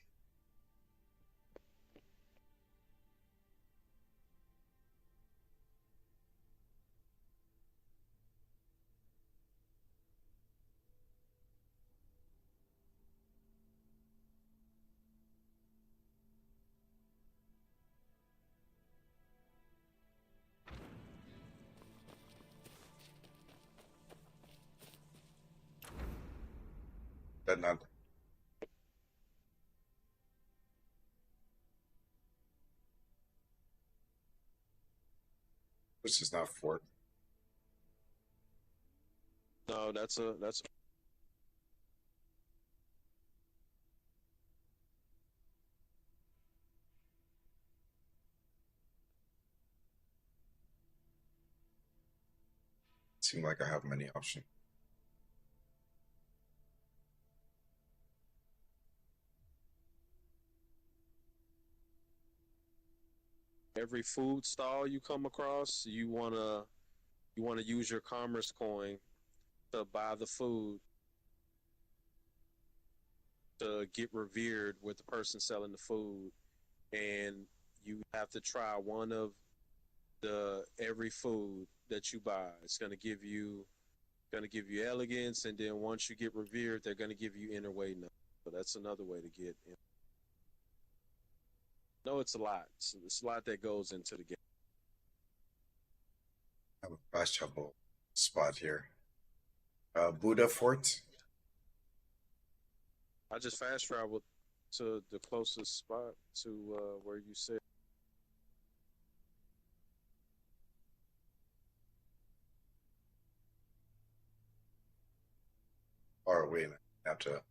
That not This is not fort. No, that's Seem like I have many options. every food stall you come across. You wanna use your commerce coin to buy the food to get revered with the person selling the food, and you have to try one of the every food that you buy. It's gonna give you elegance, and then once you get revered, they're gonna give you inner way. So that's another way to get in. No, it's a lot. It's a lot that goes into the game. I have a fast travel spot here. Buddha Fort. I just fast traveled to the closest spot to where you said. Or wait a minute. I have to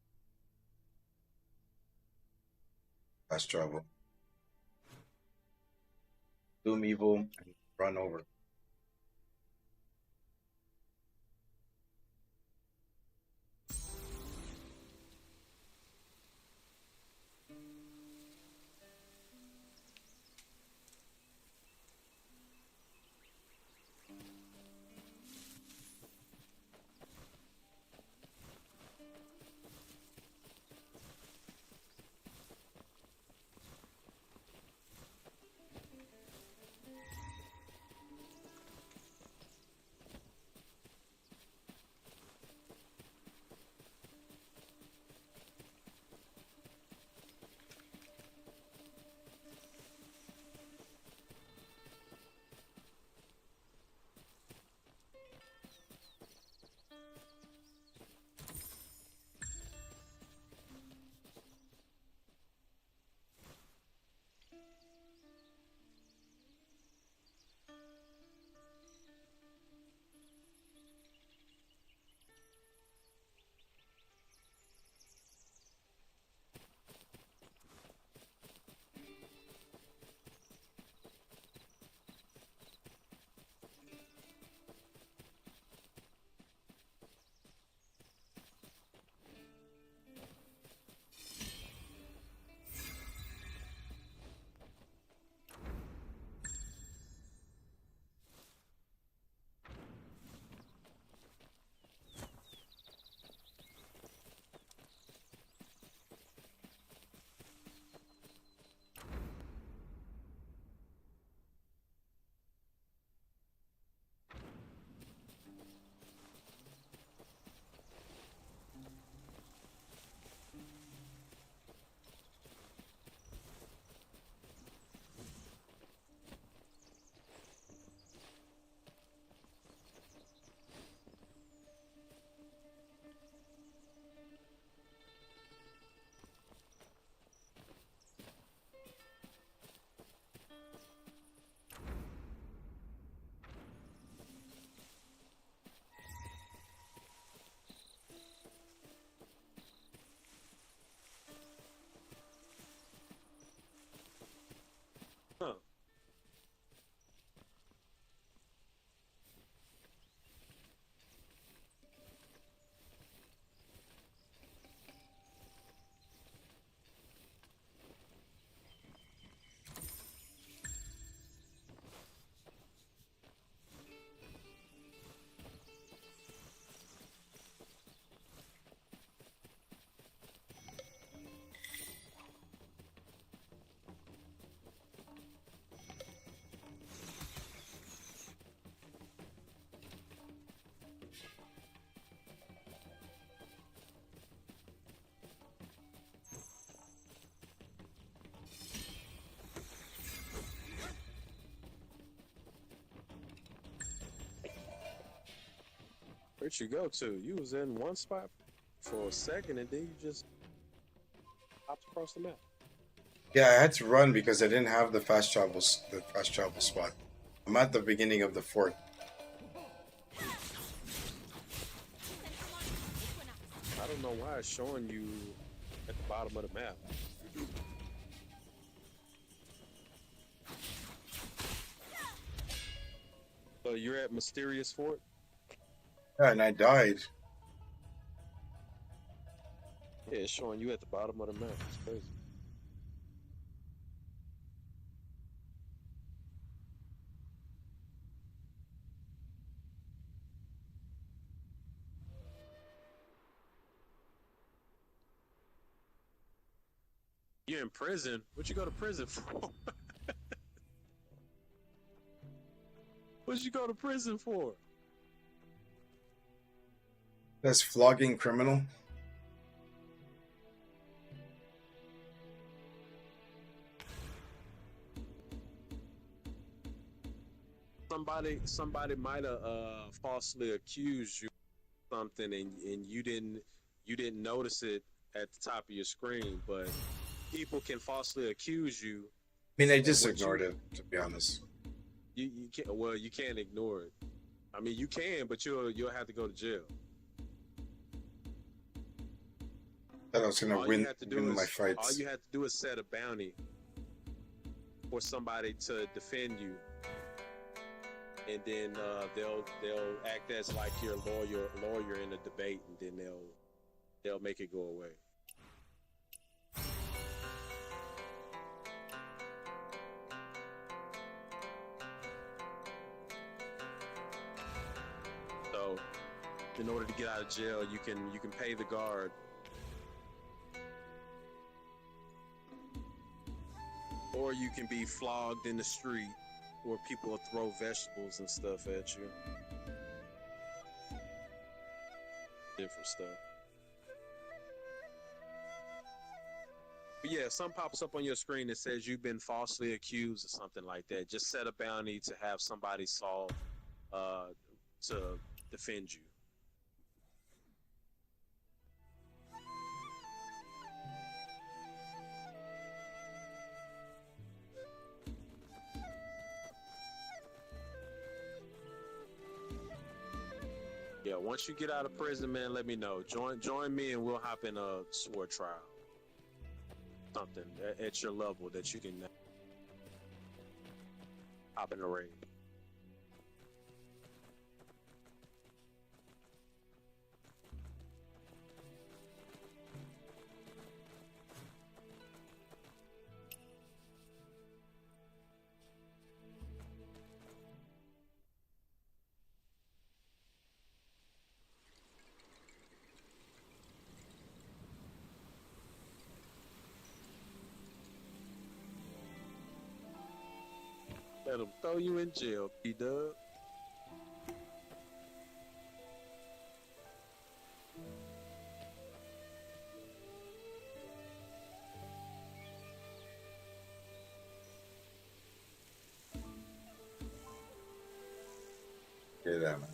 fast travel. Doom Evil and run over. Where'd you go to? You was in one spot for a second, and then you just hopped across the map. Yeah, I had to run because I didn't have the fast travel spot. I'm at the beginning of the fort. I don't know why it's showing you at the bottom of the map. So you're at Mysterious Fort? Yeah, and I died. Yeah, it's showing you at the bottom of the map. It's crazy. You're in prison? What you go to prison for? What'd you go to prison for? That's flogging criminal. Somebody might have falsely accused you of something, and you didn't notice it at the top of your screen. But people can falsely accuse you. I mean, I just what ignored you- it, to be honest. You can't. Well, you can't ignore it. I mean, you can, but you'll have to go to jail. That I was gonna All you win have to do my is all fights. you have to do is set a bounty for somebody to defend you, and then they'll act as like your lawyer in a debate, and then they'll make it go away. So, in order to get out of jail, you can pay the guard, or you can be flogged in the street, where people will throw vegetables and stuff at you. Different stuff. But yeah, if something pops up on your screen that says you've been falsely accused or something like that, just set a bounty to have somebody solve to defend you. Yeah, once you get out of prison, man, let me know. Join me, and we'll hop in a sword trial. Something at your level that you can hop in a raid. Let them throw you in jail, P-Dub. Yeah, that man.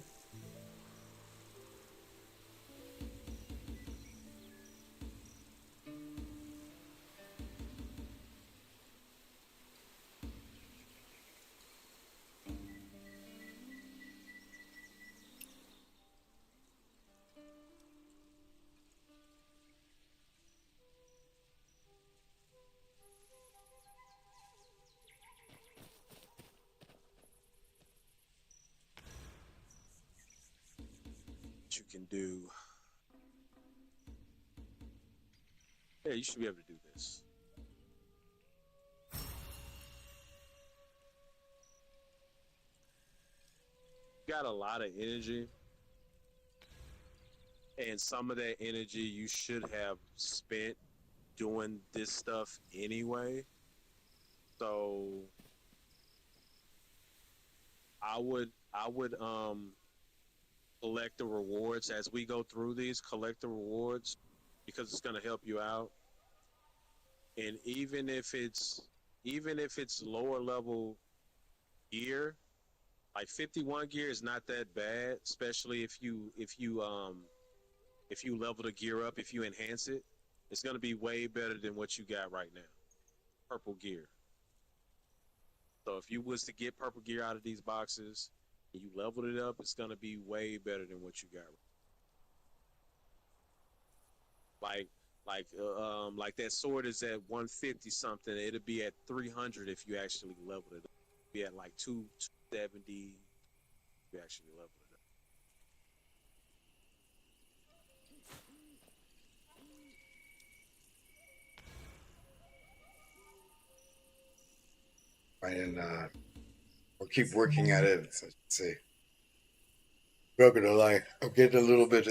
What you can do. Yeah, you should be able to do this. You got a lot of energy, and some of that energy you should have spent doing this stuff anyway. So I would collect the rewards as we go through these. Collect the rewards because it's going to help you out. And even if it's lower level gear, Like 51 gear is not that bad, especially if you level the gear up, if you enhance it, it's gonna be way better than what you got right now. Purple gear. So if you was to get purple gear out of these boxes and you leveled it up, it's gonna be way better than what you got. Like that sword is at 150 something. It'll be at 300 if you actually leveled it up. It'll be at like 270 if you actually leveled it up. And we'll keep working at it. I should say. Not gonna lie, I'm getting a little bit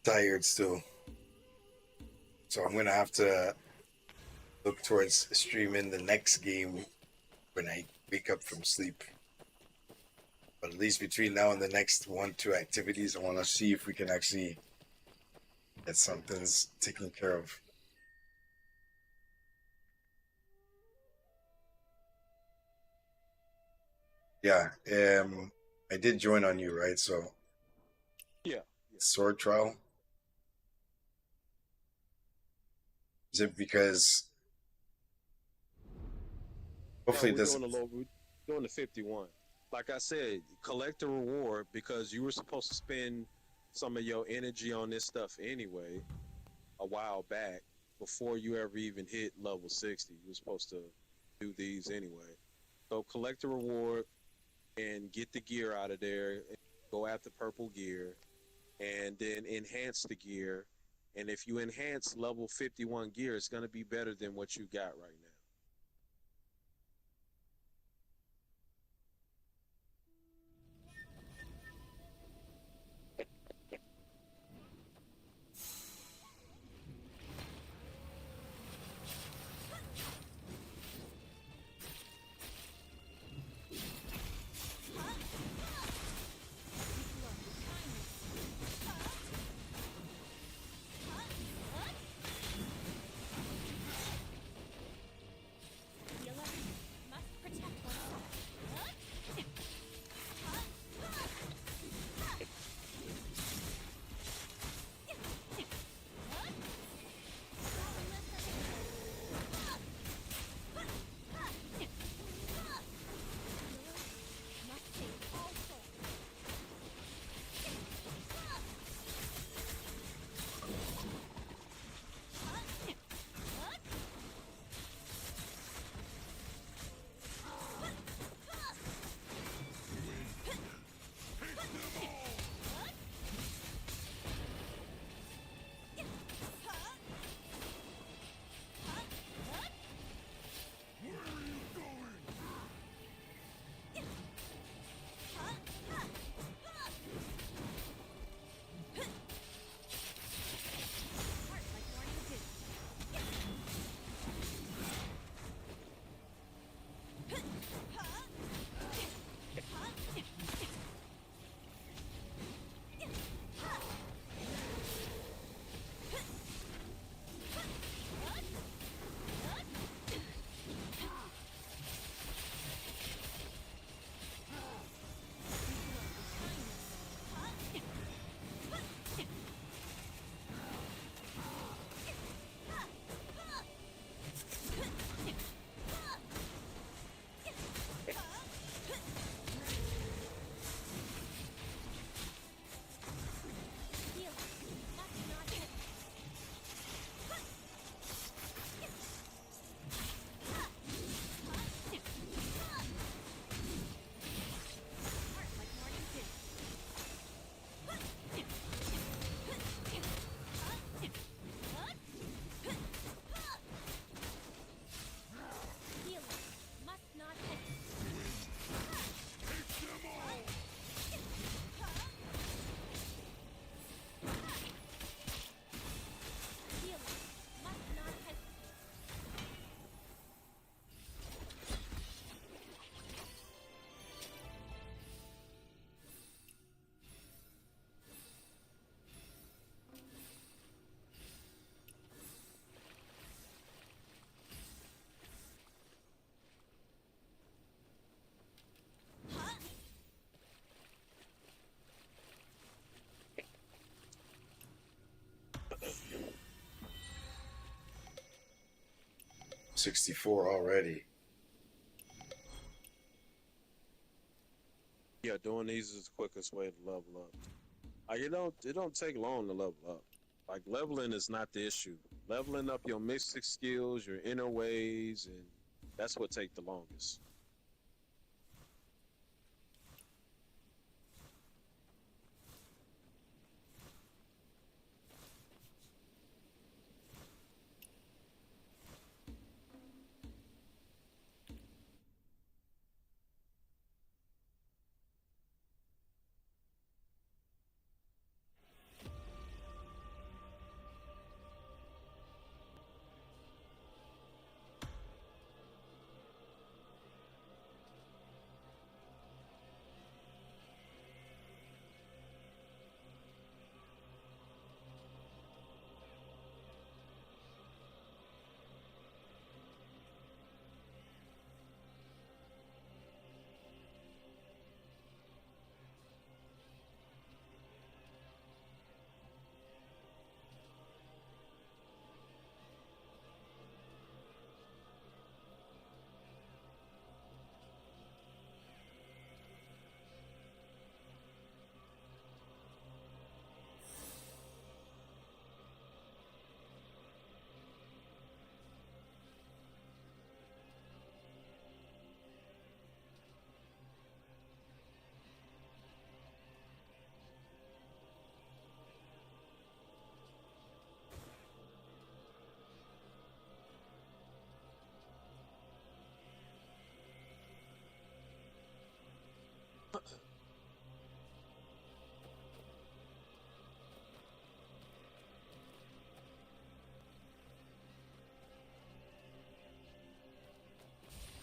tired still, so I'm gonna have to look towards streaming the next game when I wake up from sleep. But at least between now and the next 1-2 activities, I want to see if we can actually get something's taken care of. Yeah, I did join on you, right? So Yeah. sword trial. Is it because hopefully it we're doesn't? we're doing the 51. Like I said, collect the reward because you were supposed to spend some of your energy on this stuff anyway a while back before you ever even hit level 60. You were supposed to do these anyway. So collect the reward and get the gear out of there. Go after purple gear and then enhance the gear. And if you enhance level 51 gear, it's going to be better than what you got right now. 64 already. Yeah, doing these is the quickest way to level up. Like it don't take long to level up. Like leveling is not the issue. Leveling up your mystic skills, your inner ways, and that's what take the longest.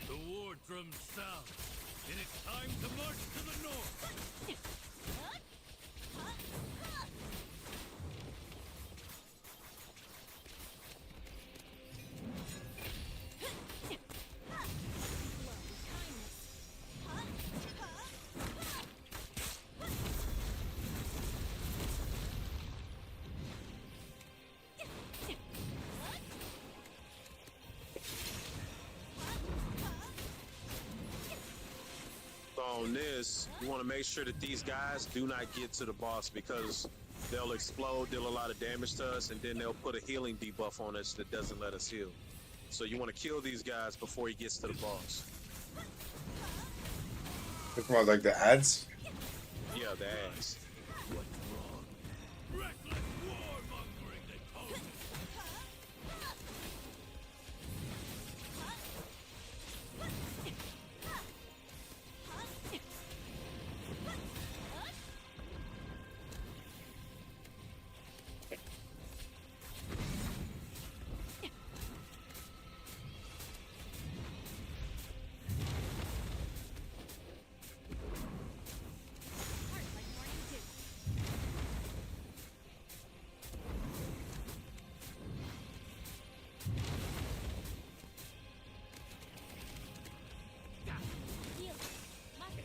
The war drums sound, and it's time to march to the north. On this, you want to make sure that these guys do not get to the boss because they'll explode, deal a lot of damage to us, and then they'll put a healing debuff on us that doesn't let us heal. So you want to kill these guys before he gets to the boss. Talking about like the ads? Yeah, the ass. Reckless warmongering, they call it.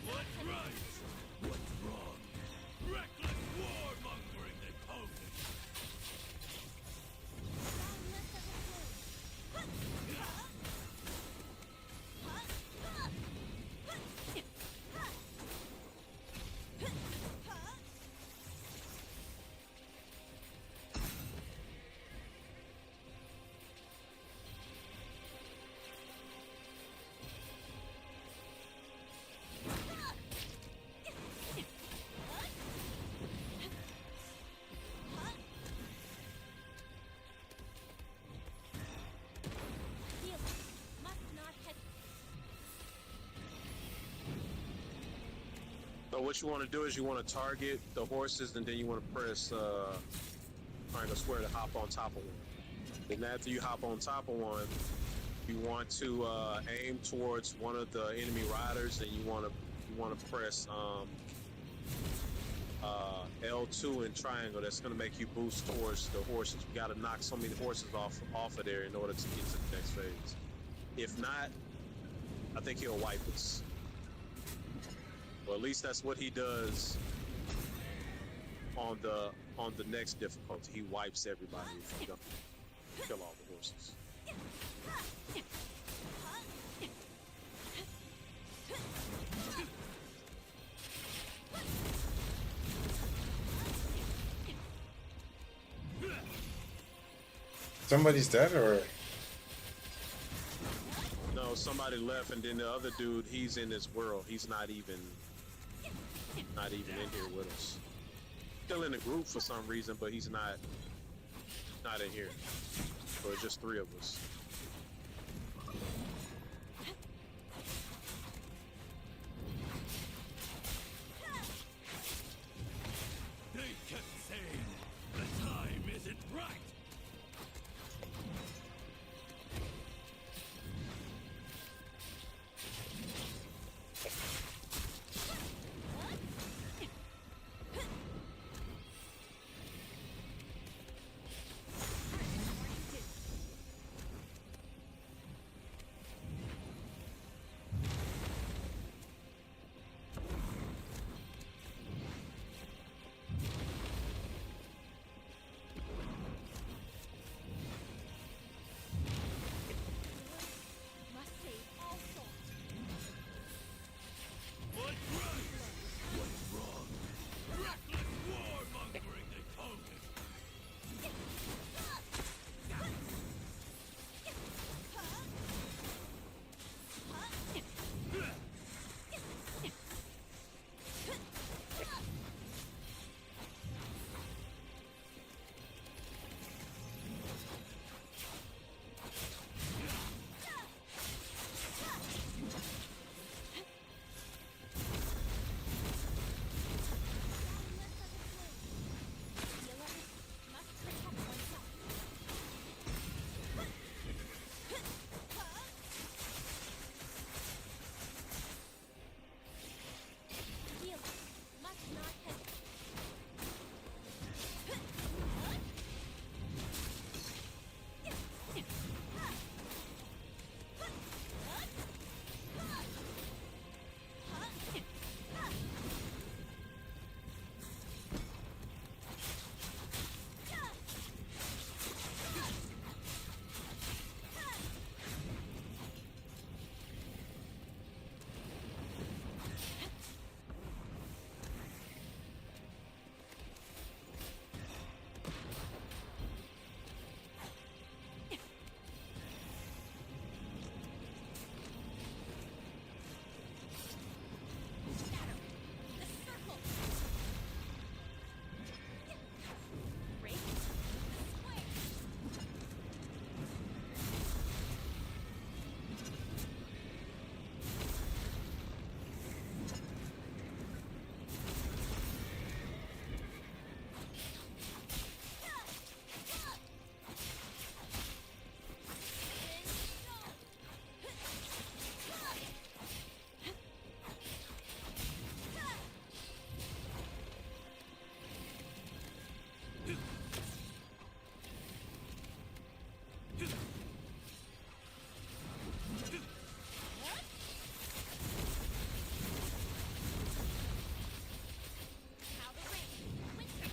What's right? What's wrong? Reckless warmongering, they call it. So what you want to do is you want to target the horses, and then you want to press triangle square to hop on top of one. Then after you hop on top of one, you want to aim towards one of the enemy riders, and you want to press L2 and triangle. That's going to make you boost towards the horses. You got to knock so many horses off of there in order to get to the next phase. If not, I think he'll wipe us. Well, at least that's what he does on the next difficulty. He wipes everybody if you don't kill all the horses. Somebody's dead, or No, somebody left, and then the other dude, he's in this world. He's not even in here with us. Still in the group for some reason, but he's not in here. So it's just three of us. They kept saying the time isn't right. Must save all souls. What's right? What's wrong? Reckless warmongering, they told me. Must protect oneself. Healing. Must not hesitate. The circle. Break. Square. How the ring. Winter.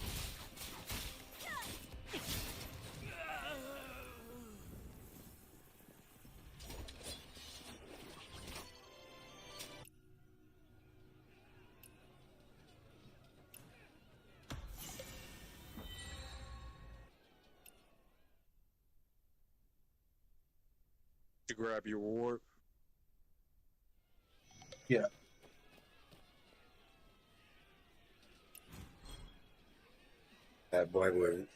You grab your reward. yeah. That boy would.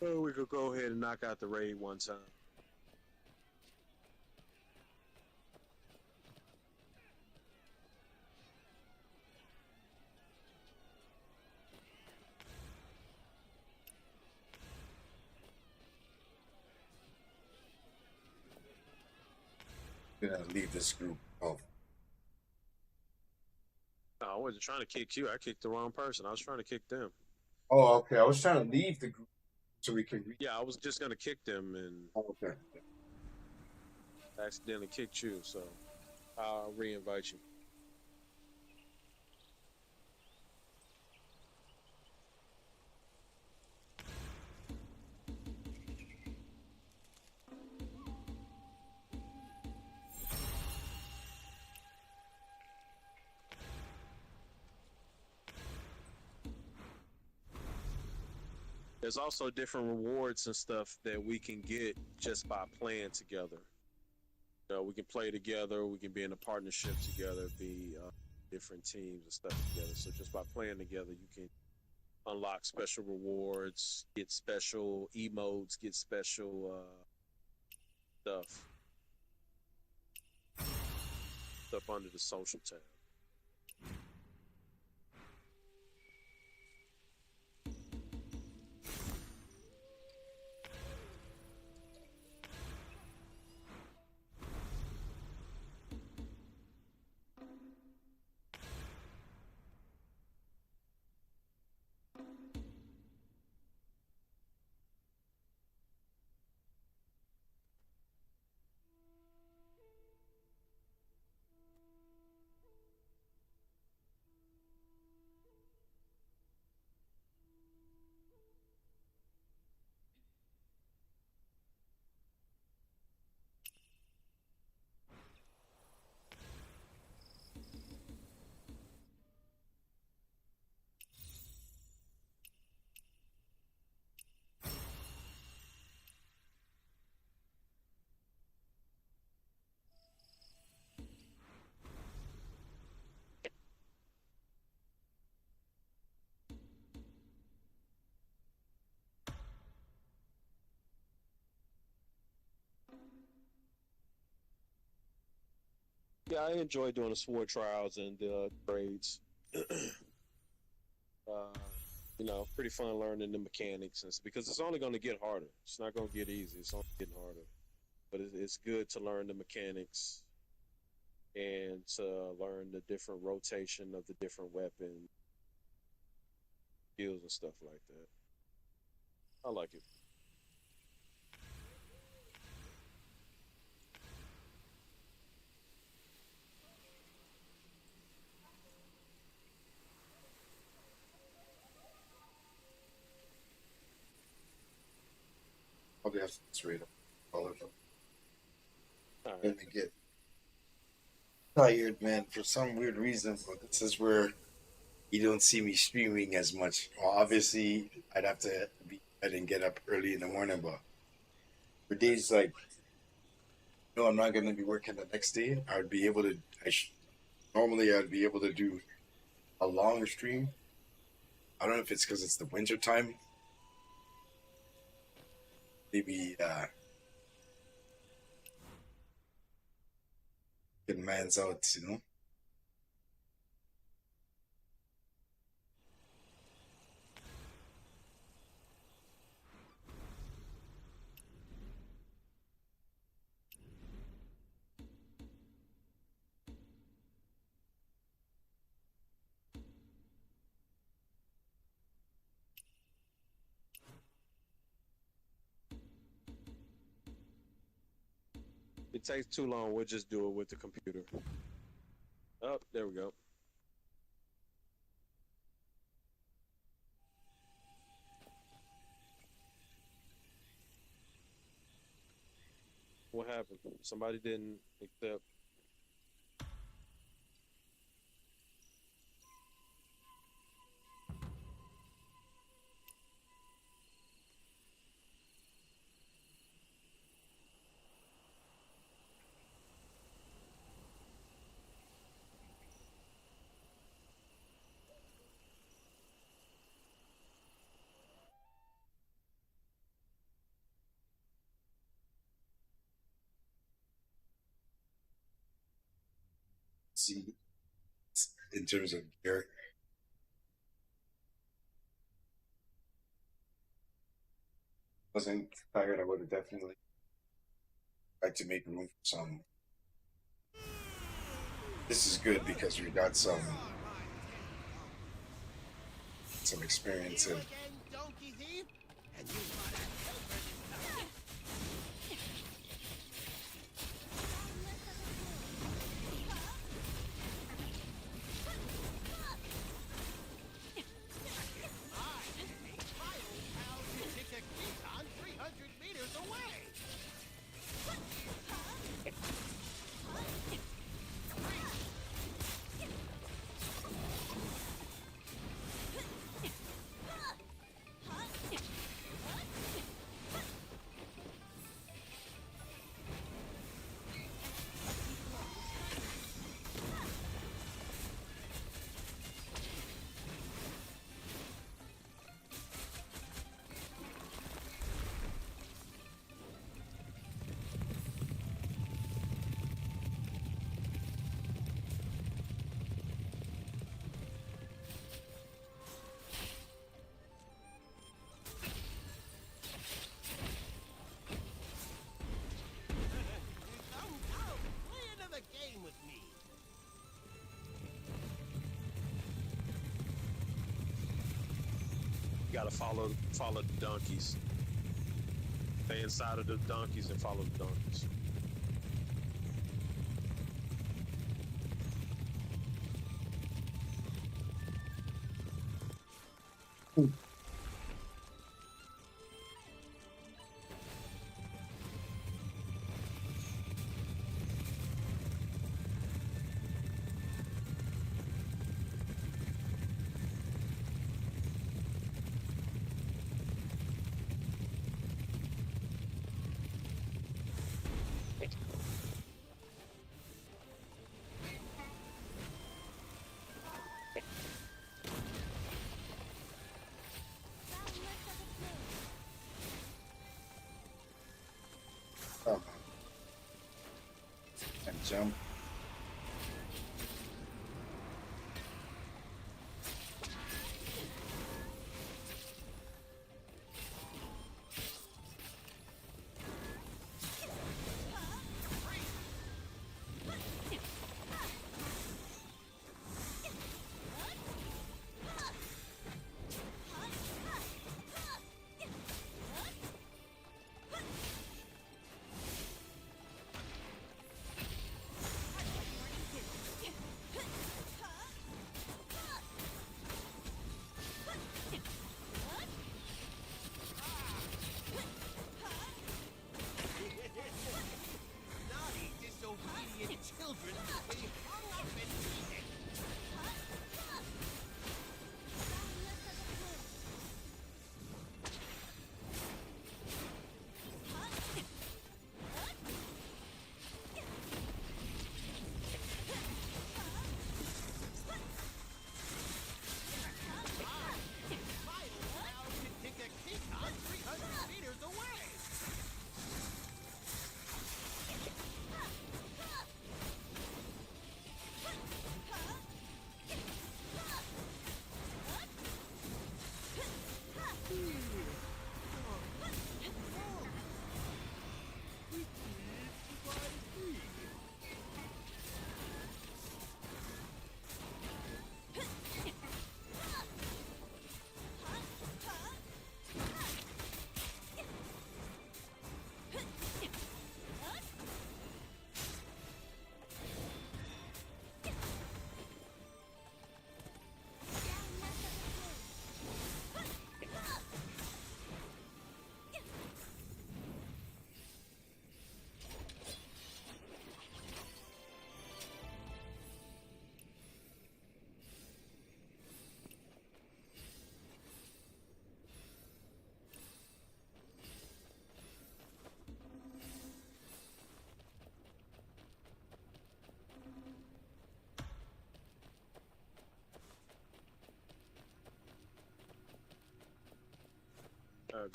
Oh, we could go ahead and knock out the raid one time. Gonna leave this group off. No, I wasn't trying to kick you. I kicked the wrong person. I was trying to kick them. Oh, okay. I was trying to leave the group so we could. Yeah, I was just gonna kick them and Oh, okay. accidentally kicked you, so I'll re-invite you. There's also different rewards and stuff that we can get just by playing together. We can play together. We can be in a partnership together, be different teams and stuff together. So just by playing together, you can unlock special rewards, get special emotes, get special stuff up under the social tab. Yeah, I enjoy doing the sword trials and the grades. Pretty fun learning the mechanics because it's only going to get harder. It's not going to get easy. It's only getting harder. But it's good to learn the mechanics and to learn the different rotation of the different weapons, skills, and stuff like that. I like it. Probably have to trade all of them. All right. And to get tired, man, for some weird reason. But this is where you don't see me streaming as much. Well, obviously, I'd have to be I didn't get up early in the morning, but for days like no, I'm not going to be working the next day. I would be able to. Normally I'd be able to do a longer stream. I don't know if it's because it's the winter time. Maybe get man's out, you know. It takes too long. We'll just do it with the computer. Oh, there we go. What happened? Somebody didn't accept. See, in terms of gear, wasn't tired. I would have definitely tried to make room for some. This is good because we got some some experience in. You again, donkey thief? And you got a helper this time. My old pal can kick a Keaton 300 meters away. Come, play another game with me. You gotta follow the donkeys. Stay inside of the donkeys and follow the donkeys. Come on. And jump. Naughty, disobedient children will be hung up and eaten. My old pal can kick a Keaton 300 meters away.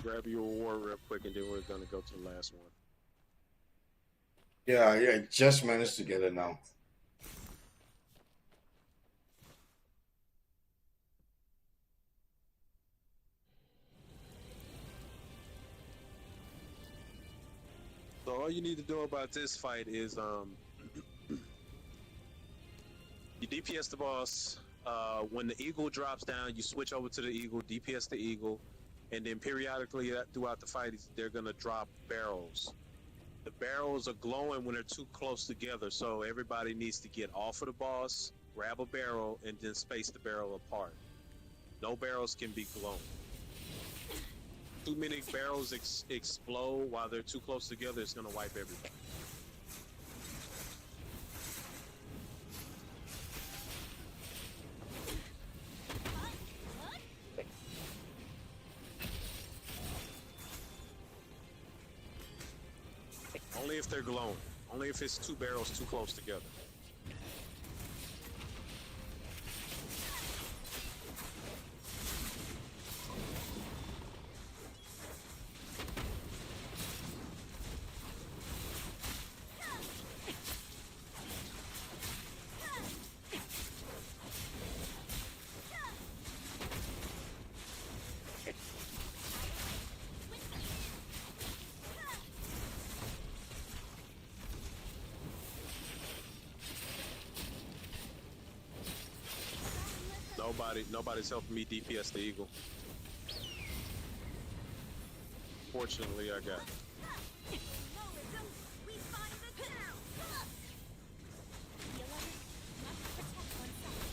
Grab your reward real quick, and then we're gonna go to the last one. Yeah, I just managed to get it now. So all you need to do about this fight is you DPS the boss, When the eagle drops down, you switch over to the eagle, DPS the eagle, and then periodically throughout the fight, they're gonna drop barrels. The barrels are glowing when they're too close together, so everybody needs to get off of the boss, grab a barrel, and then space the barrel apart. No barrels can be glowing. Too many barrels explode while they're too close together, it's gonna wipe everybody. Only if they're glowing. Only if it's two barrels too close together. Nobody's helping me DPS the eagle. Fortunately, I got it. We find the town. The 11th must protect oneself.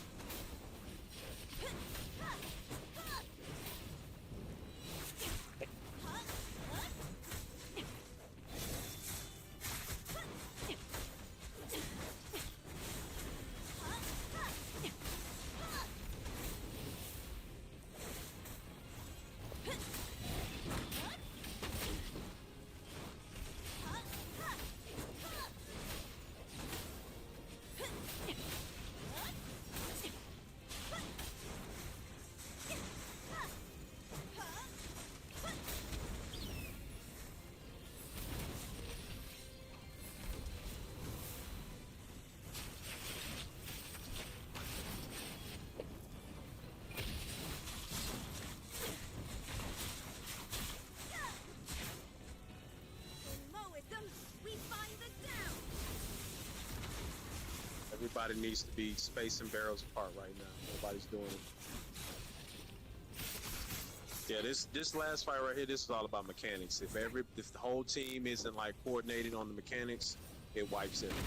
Everybody needs to be spacing barrels apart right now. Nobody's doing it. Yeah, this last fight right here, this is all about mechanics. If the whole team isn't like coordinating on the mechanics, it wipes everybody.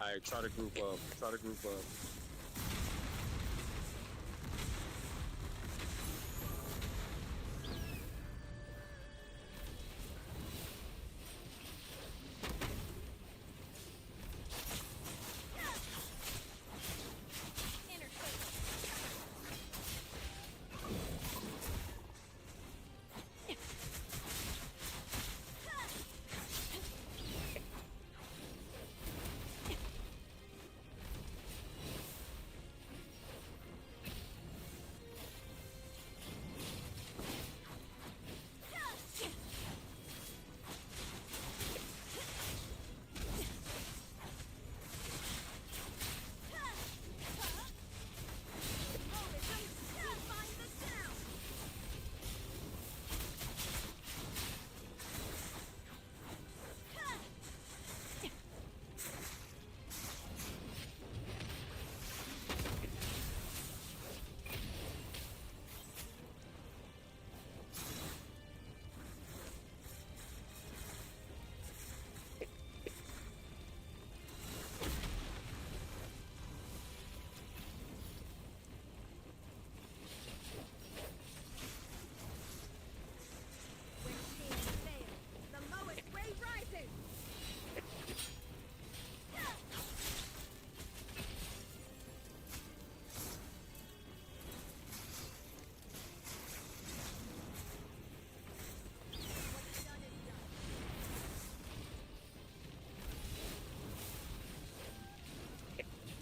Alright, try to group up. Try to group up.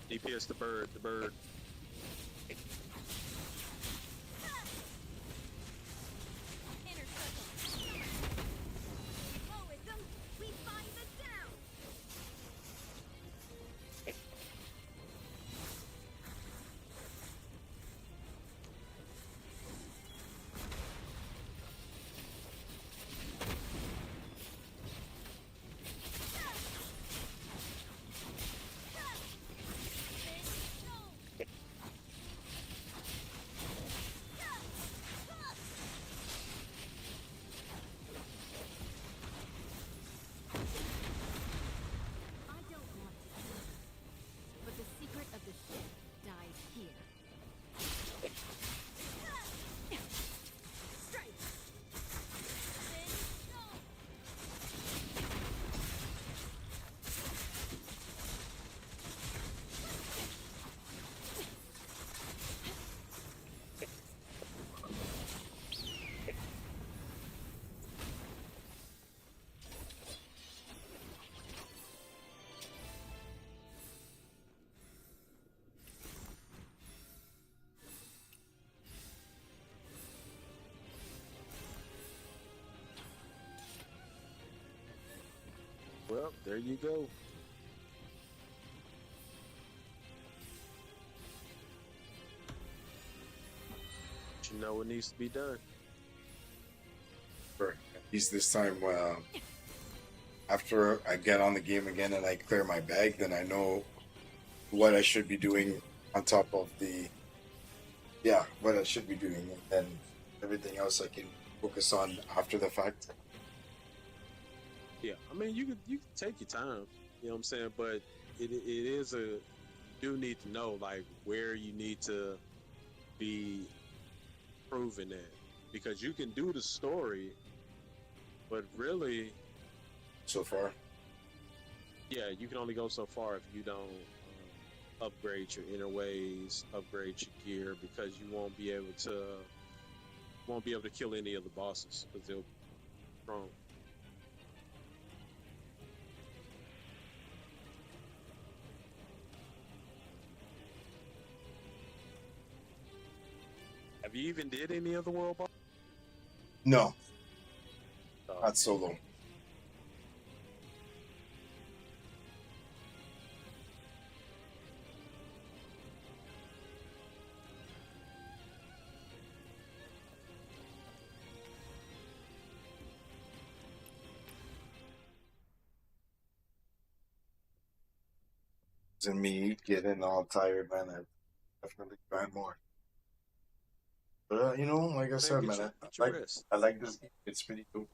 DPS the bird, the bird. Inner circle. Heroism, we find the town. Well, there you go. But you know what needs to be done. For at least this time, after I get on the game again and I clear my bag, then I know what I should be doing on top of the, yeah, what I should be doing, and then everything else I can focus on after the fact. Yeah, I mean, you can take your time. You know what I'm saying? But it is a you do need to know like where you need to be proven at, because you can do the story, but really, So far, yeah, you can only go so far if you don't upgrade your inner ways, upgrade your gear, because you won't be able to kill any of the bosses because they'll be strong. Have you even did any of the world boss? no, Oh, not solo. And me getting all tired, man. I definitely grind more. But like I said, man, get your rest. I like this game. It's pretty cool.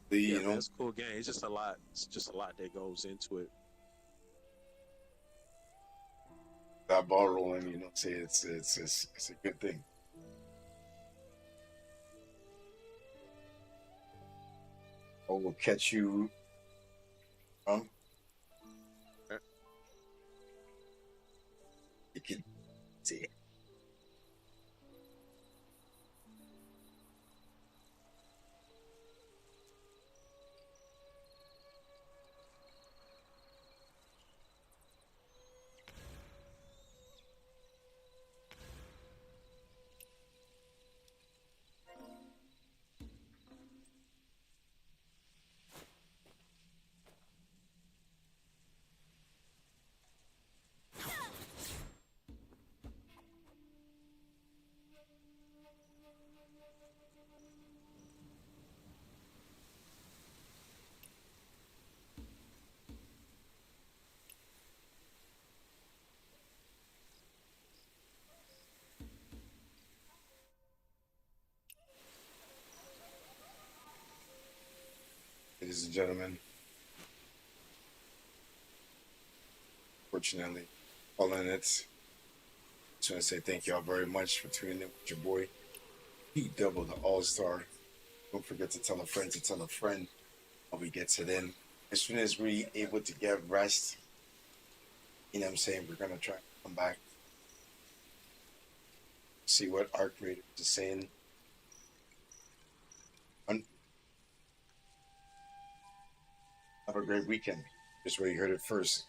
The Yeah, man, it's a cool game. It's just a lot. It's just a lot that goes into it. that ball rolling, say it's a good thing. I will catch you. Okay. You can see. Ladies and gentlemen, fortunately, calling it. Just want to say thank y'all very much for tuning in with your boy, Pete Double, the All Star. Don't forget to tell a friend to tell a friend how we get it in. As soon as we able to get rest, what I'm saying, we're gonna try and come back, see what our creators are saying. Have a great weekend. Just where you heard it first.